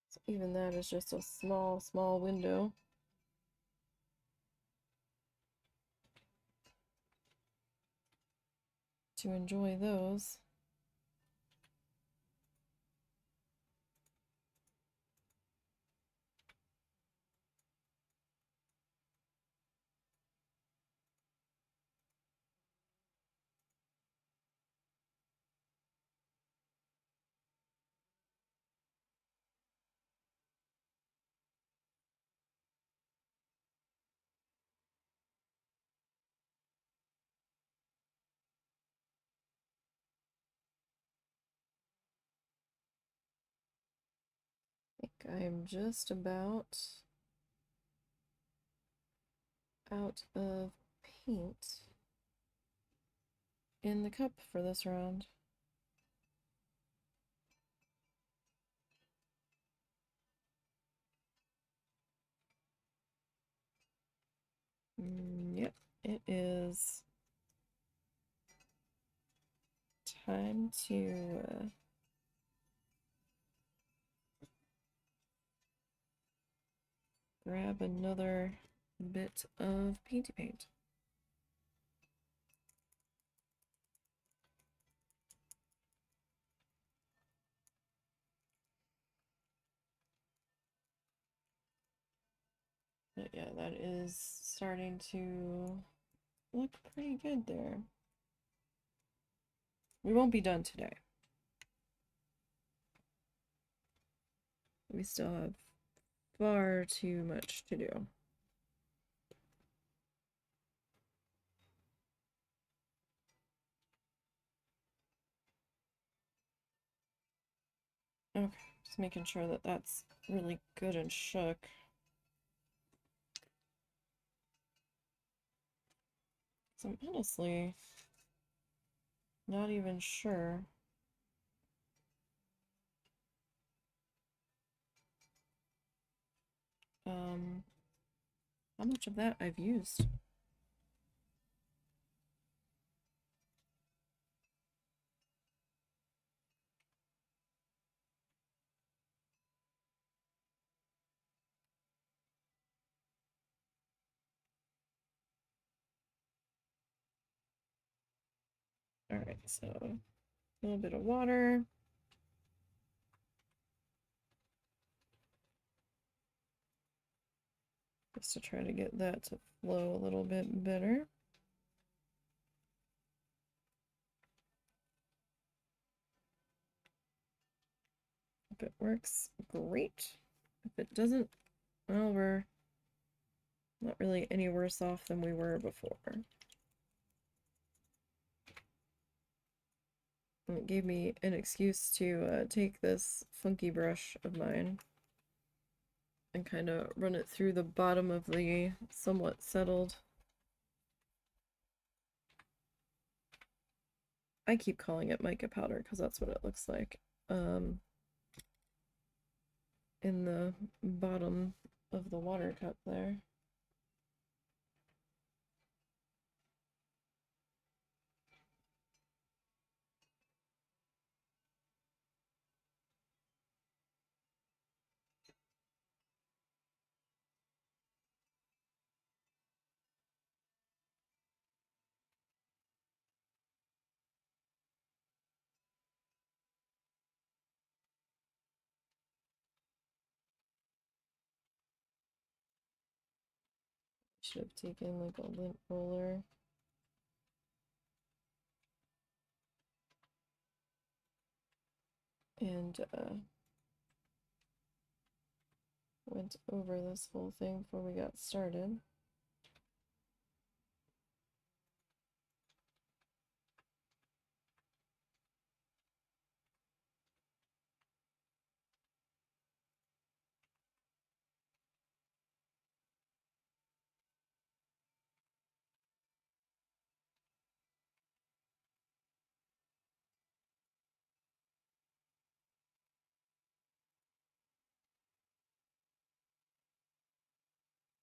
So even that is just a small, small window. To enjoy those. I think I'm just about out of paint in the cup for this round. Yep, it is time to grab another bit of painty paint. But yeah, that is starting to look pretty good there. We won't be done today. We still have far too much to do. Okay, just making sure that that's really good and shook. So I'm honestly not even sure how much of that I've used. Alright, so a little bit of water. Just to try to get that to flow a little bit better. If it works, great. If it doesn't, well, we're not really any worse off than we were before. And it gave me an excuse to take this funky brush of mine and kind of run it through the bottom of the somewhat settled. I keep calling it mica powder because that's what it looks like. In the bottom of the water cup there. Should have taken like a lint roller. And went over this whole thing before we got started.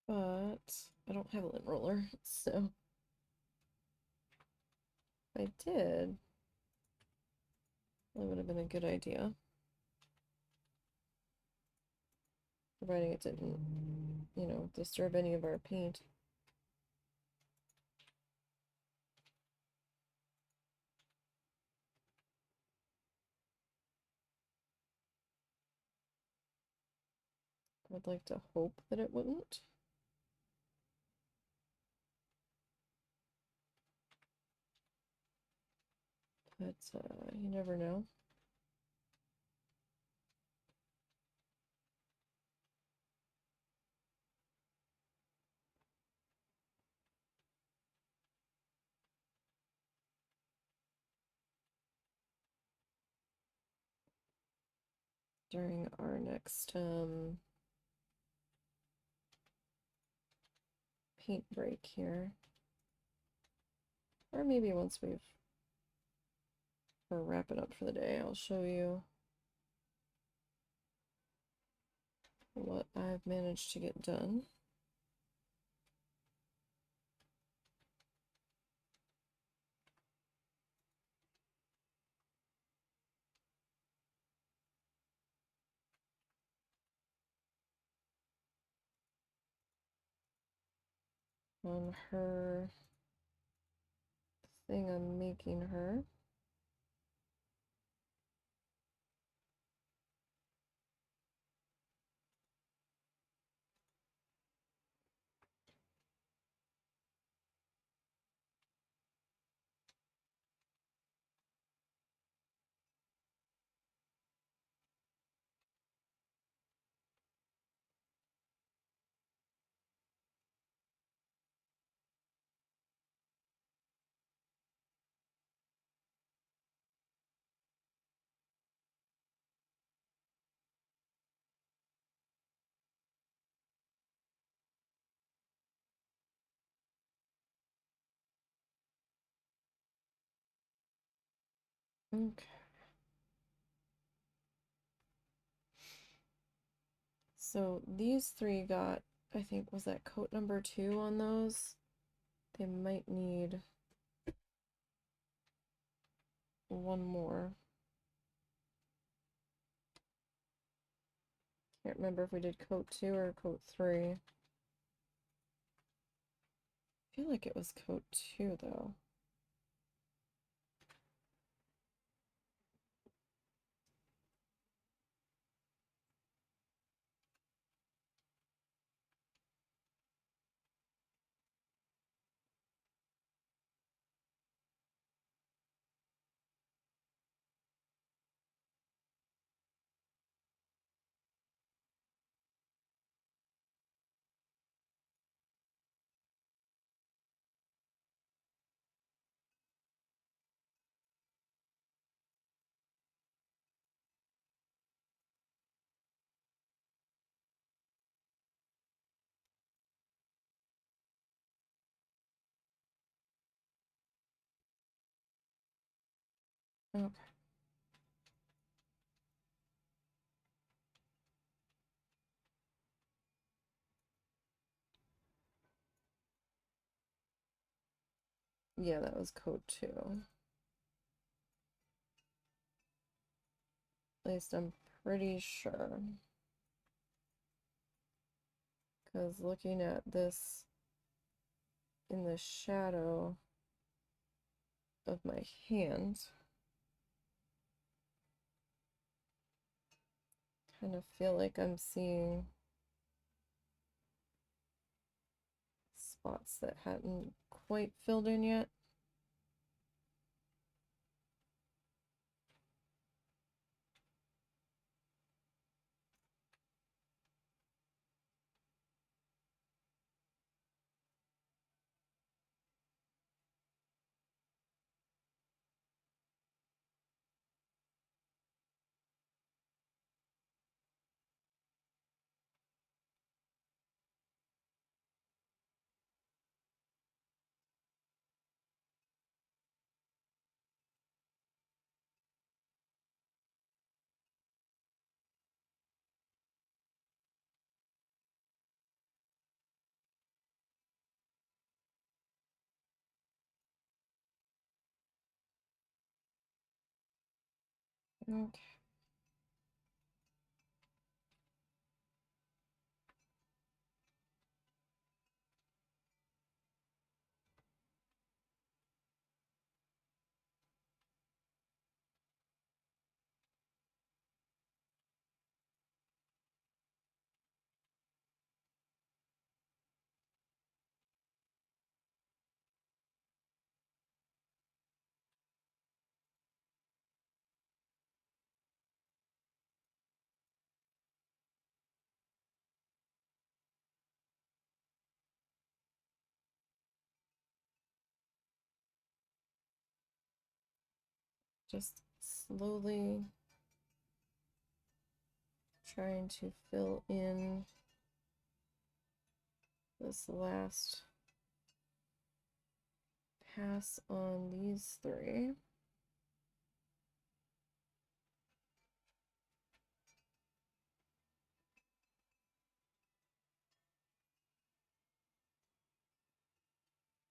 But I don't have a lint roller, so if I did, that would have been a good idea. Providing it didn't, you know, disturb any of our paint. I'd like to hope that it wouldn't. But you never know. During our next paint break here, or maybe once we're wrapping up for the day, I'll show you what I've managed to get done. On her thing I'm making her. Okay. So these three got, I think, was that coat number 2 on those? They might need one more. Can't remember if we did coat 2 or coat 3. I feel like it was coat 2 though. Okay. Yeah, that was coat 2. At least I'm pretty sure. Because looking at this in the shadow of my hand, kind of feel like I'm seeing spots that hadn't quite filled in yet. Okay. Just slowly trying to fill in this last pass on these three.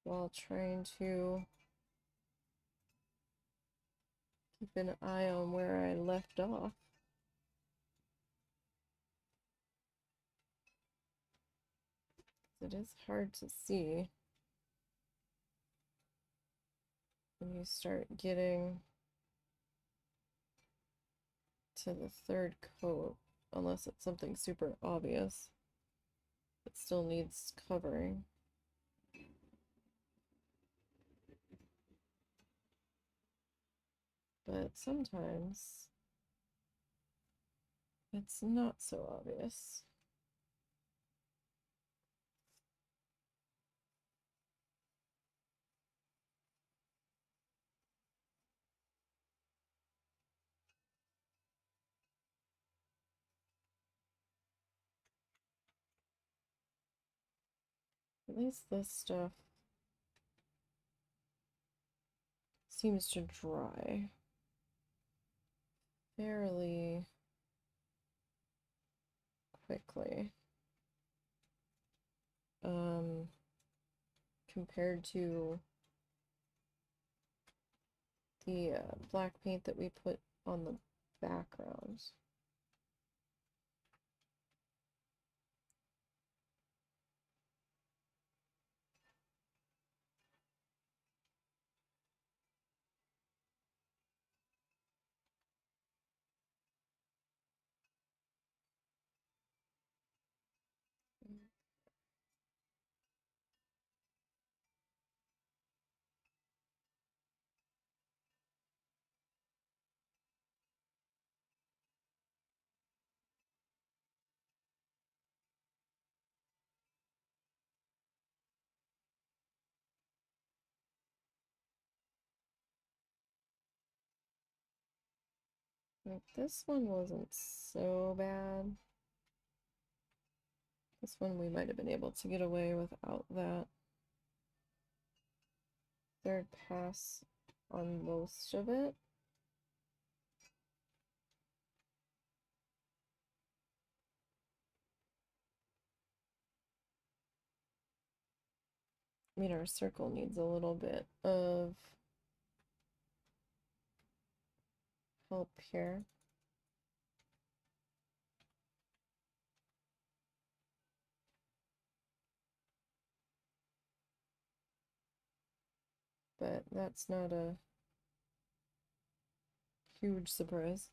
While trying to keep an eye on where I left off. It is hard to see when you start getting to the third coat, unless it's something super obvious. It still needs covering. But sometimes it's not so obvious. At least this stuff seems to dry fairly quickly. Compared to the black paint that we put on the background. Like this one wasn't so bad. This one we might have been able to get away without that third pass on most of it. I mean, our circle needs a little bit of help here. But that's not a huge surprise.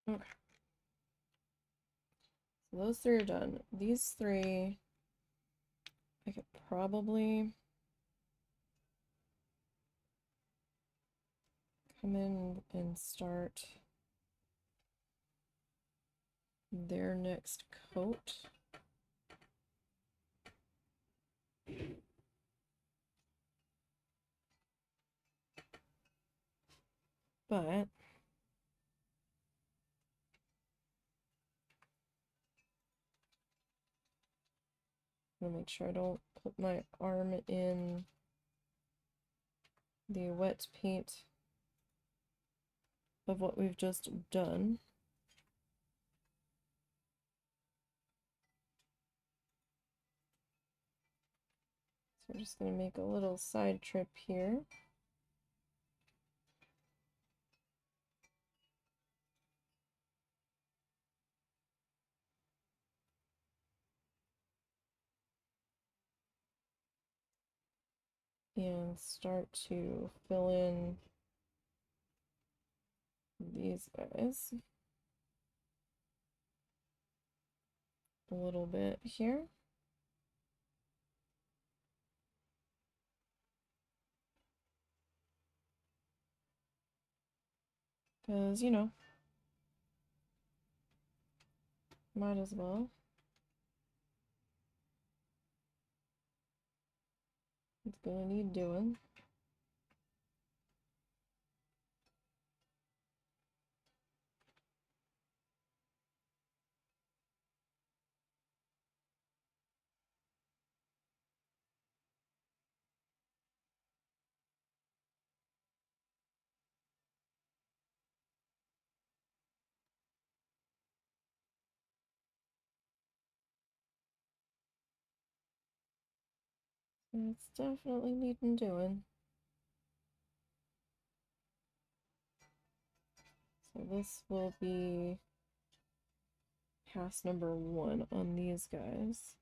Okay. So those three are done. These three, I could probably come in and start their next coat. But I'm gonna make sure I don't put my arm in the wet paint of what we've just done. So we're just going to make a little side trip here. And start to fill in these guys a little bit here. Because, you know, might as well. It's gonna need doing. It's definitely needing doing. So this will be pass number 1 on these guys.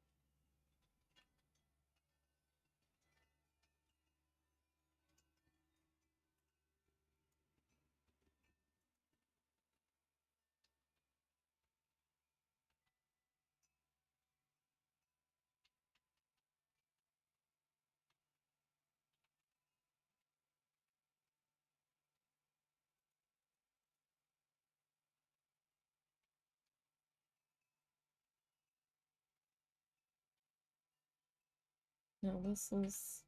Now this is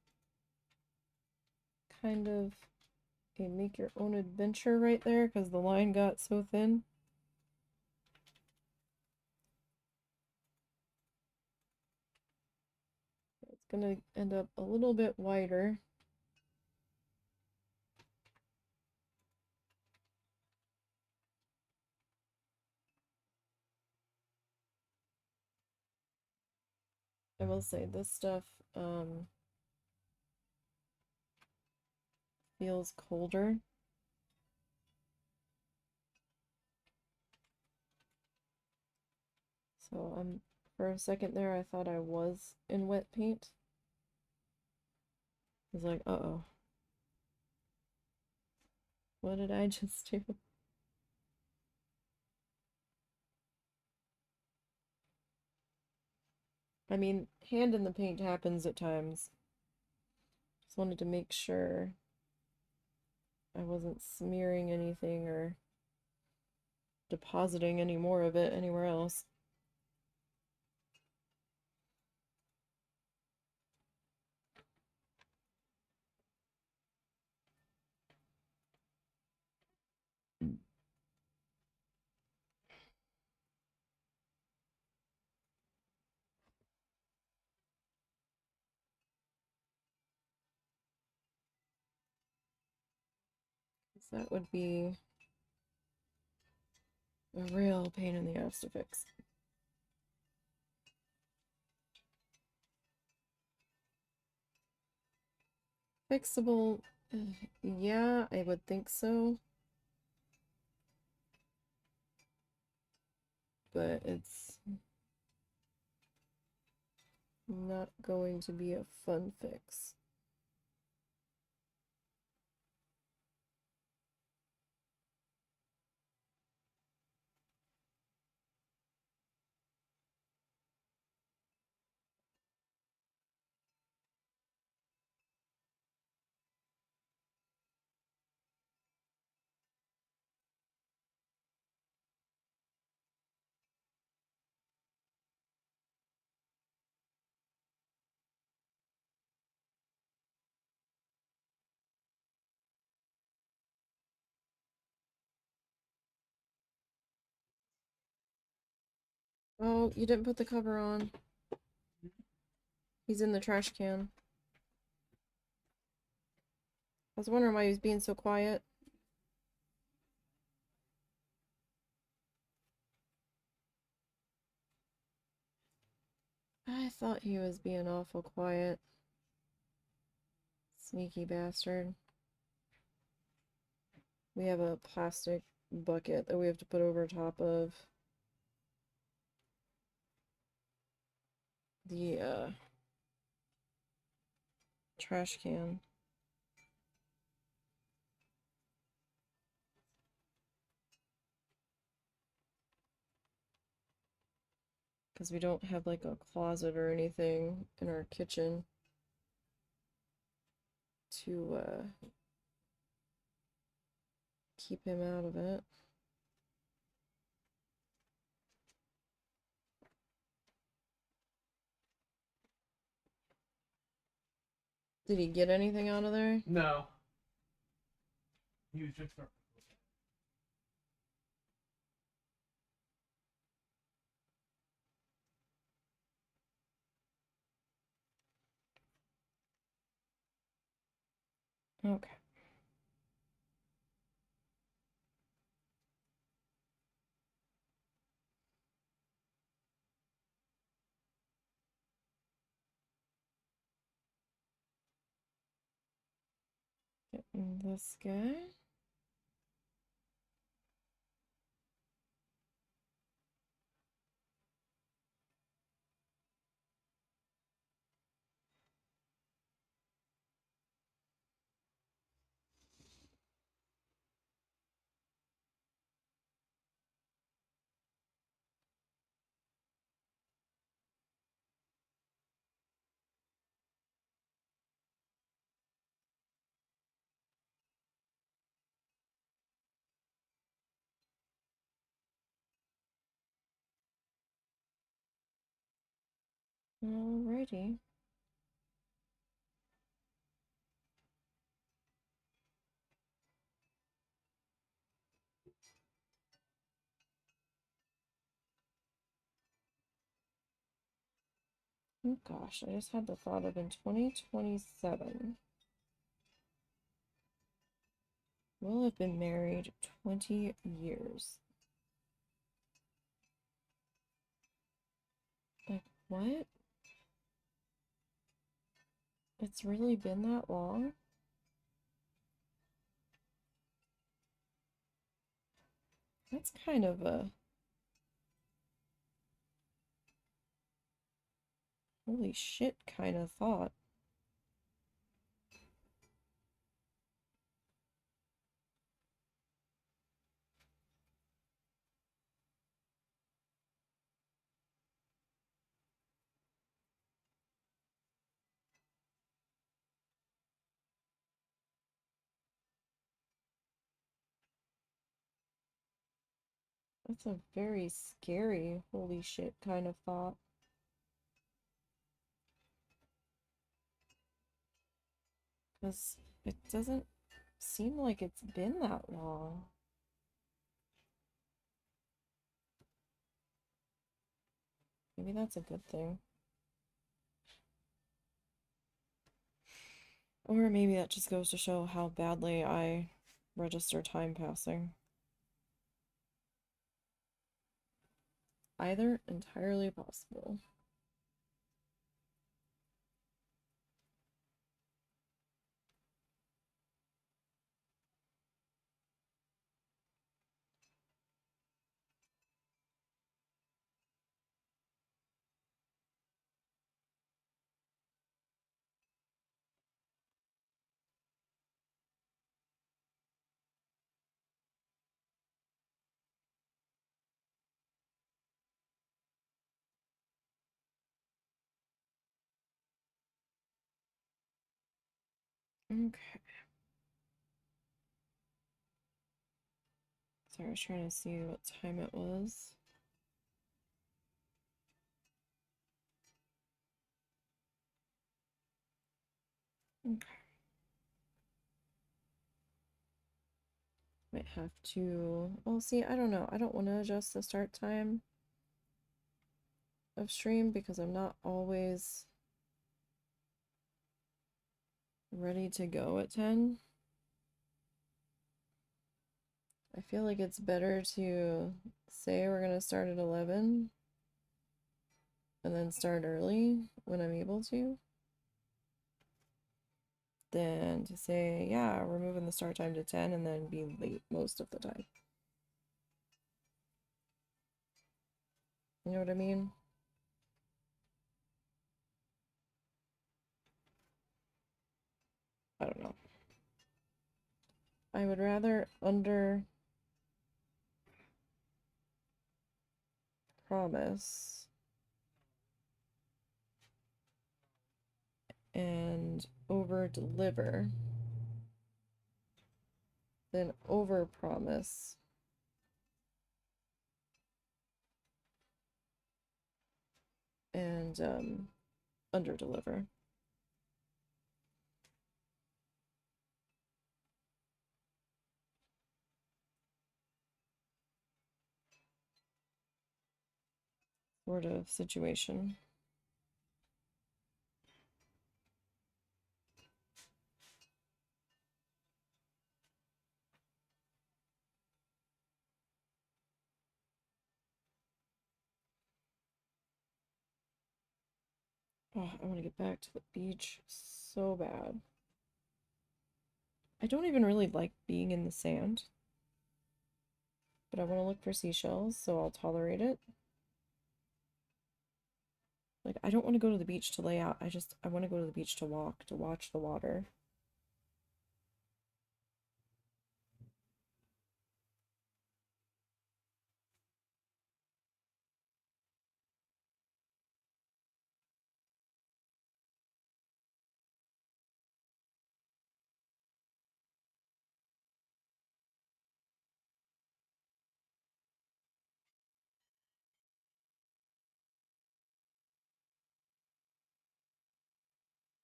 kind of a make your own adventure right there because the line got so thin. It's gonna end up a little bit wider. I will say this stuff feels colder. So for a second there I thought I was in wet paint. I was like, uh-oh. What did I just do? I mean, hand in the paint happens at times. Just wanted to make sure I wasn't smearing anything or depositing any more of it anywhere else. So that would be a real pain in the ass to fix. Fixable, yeah, I would think so. But it's not going to be a fun fix. Oh, you didn't put the cover on. He's in the trash can. I was wondering why he was being so quiet. I thought he was being awful quiet. Sneaky bastard. We have a plastic bucket that we have to put over top of the trash can. Because we don't have like a closet or anything in our kitchen to keep him out of it. Did he get anything out of there? No. He was just starting. Okay. Getting this guy. Alrighty. Oh gosh, I just had the thought of in 2027, we'll have been married 20 years. Like, what? It's really been that long? That's kind of a holy shit kind of thought. That's a very scary holy shit kind of thought. Because it doesn't seem like it's been that long. Maybe that's a good thing. Or maybe that just goes to show how badly I register time passing. Either entirely possible. Okay. Sorry, I was trying to see what time it was. Okay. Might have to. Well, see, I don't know. I don't want to adjust the start time of stream because I'm not always ready to go at 10. I feel like it's better to say we're going to start at 11 and then start early when I'm able to, than to say, yeah, we're moving the start time to 10 and then be late most of the time. You know what I mean? I don't know. I would rather under promise and over deliver than over promise and under deliver. Sort of situation. Oh, I want to get back to the beach so bad. I don't even really like being in the sand, but I want to look for seashells, so I'll tolerate it. Like, I don't want to go to the beach to lay out. I want to go to the beach to walk, to watch the water.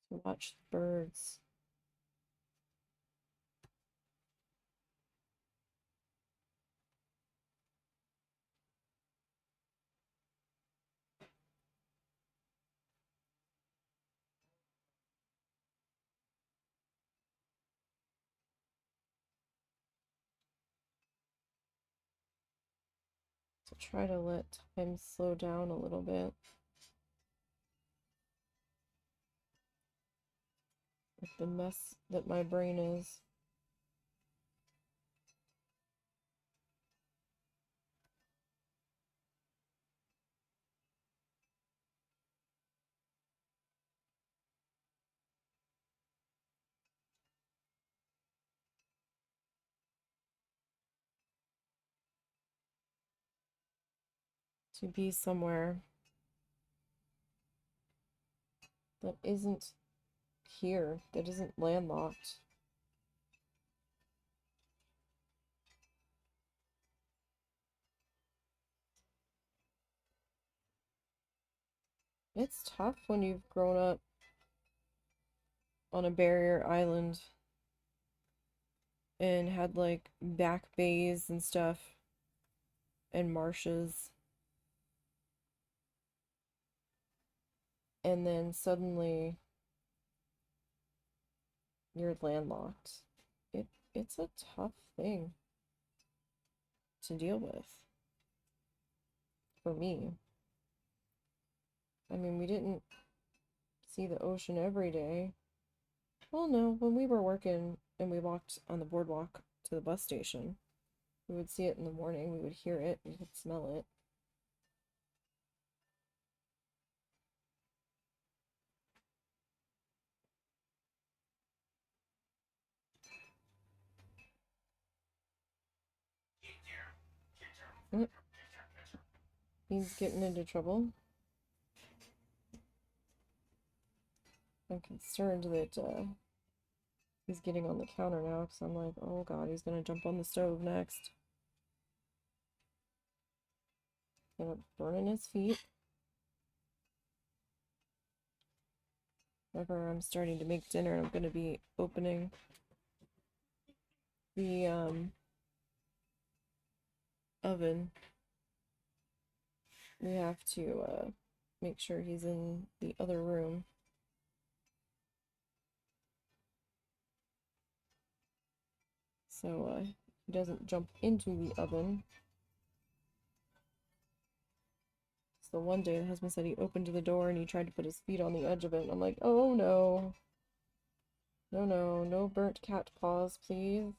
To watch the birds. To try to let time slow down a little bit. With the mess that my brain is. To be somewhere that isn't here, that isn't landlocked. It's tough when you've grown up on a barrier island and had like back bays and stuff and marshes, and then suddenly you're landlocked. It's a tough thing to deal with for me. I mean, we didn't see the ocean every day. Well, no, when we were working and we walked on the boardwalk to the bus station, we would see it in the morning, we would hear it, we could smell it. Mm. He's getting into trouble. I'm concerned that he's getting on the counter now because I'm like, oh god, he's gonna jump on the stove next. End up burning his feet. Whenever I'm starting to make dinner, I'm gonna be opening the oven. We have to make sure he's in the other room. So he doesn't jump into the oven. So one day the husband said he opened the door and he tried to put his feet on the edge of it. And I'm like, oh no. No, no, no burnt cat paws, please.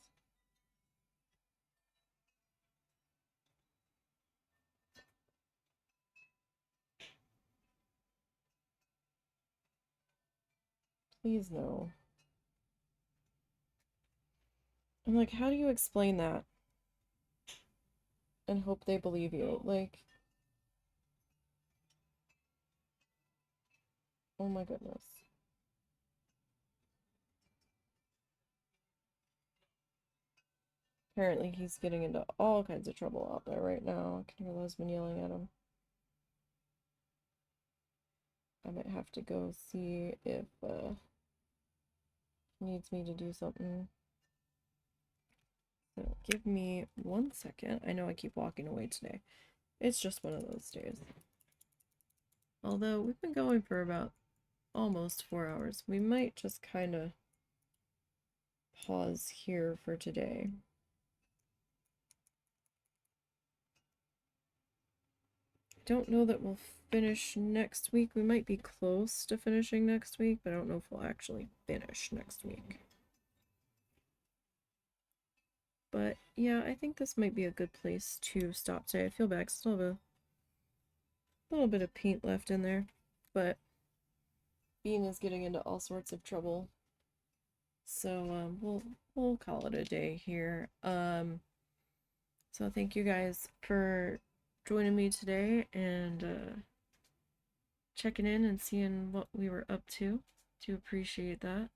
Please no. I'm like, how do you explain that? And hope they believe you? Like, oh my goodness. Apparently he's getting into all kinds of trouble out there right now. I can hear the husband yelling at him. I might have to go see if he needs me to do something. So give me 1 second. I know I keep walking away today. It's just one of those days. Although we've been going for about almost 4 hours. We might just kind of pause here for today. I don't know that we'll finish next week. We might be close to finishing next week, but I don't know if we'll actually finish next week. But yeah, I think this might be a good place to stop today. I feel bad 'cause I still have a little bit of paint left in there, but Bean is getting into all sorts of trouble. So we'll call it a day here. So thank you guys for joining me today and checking in and seeing what we were up to. Do appreciate that.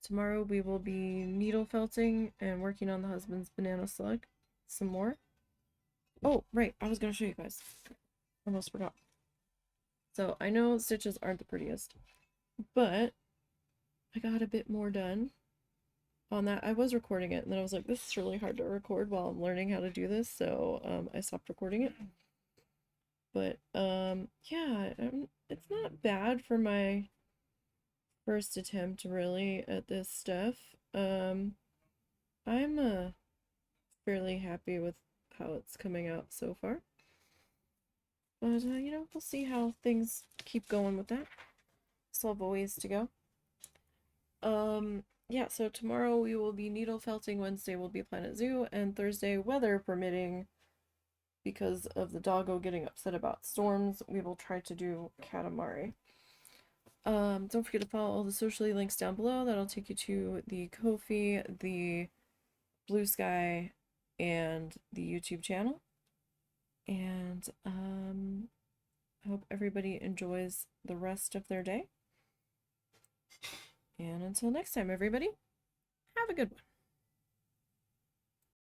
Tomorrow we will be needle felting and working on the husband's banana slug some more. Oh, right, I was gonna show you guys. Almost forgot. So I know stitches aren't the prettiest, but I got a bit more done on that. I was recording it and then I was like, this is really hard to record while I'm learning how to do this, so I stopped recording it. But yeah, it's not bad for my first attempt really at this stuff. I'm fairly happy with how it's coming out so far. But you know, we'll see how things keep going with that. Still have a ways to go. Yeah, so tomorrow we will be needle felting, Wednesday will be Planet Zoo, and Thursday, weather permitting, because of the doggo getting upset about storms, we will try to do Katamari. Don't forget to follow all the social links down below. That'll take you to the Ko-fi, the Blue Sky, and the YouTube channel. And I hope everybody enjoys the rest of their day. And until next time, everybody, have a good one.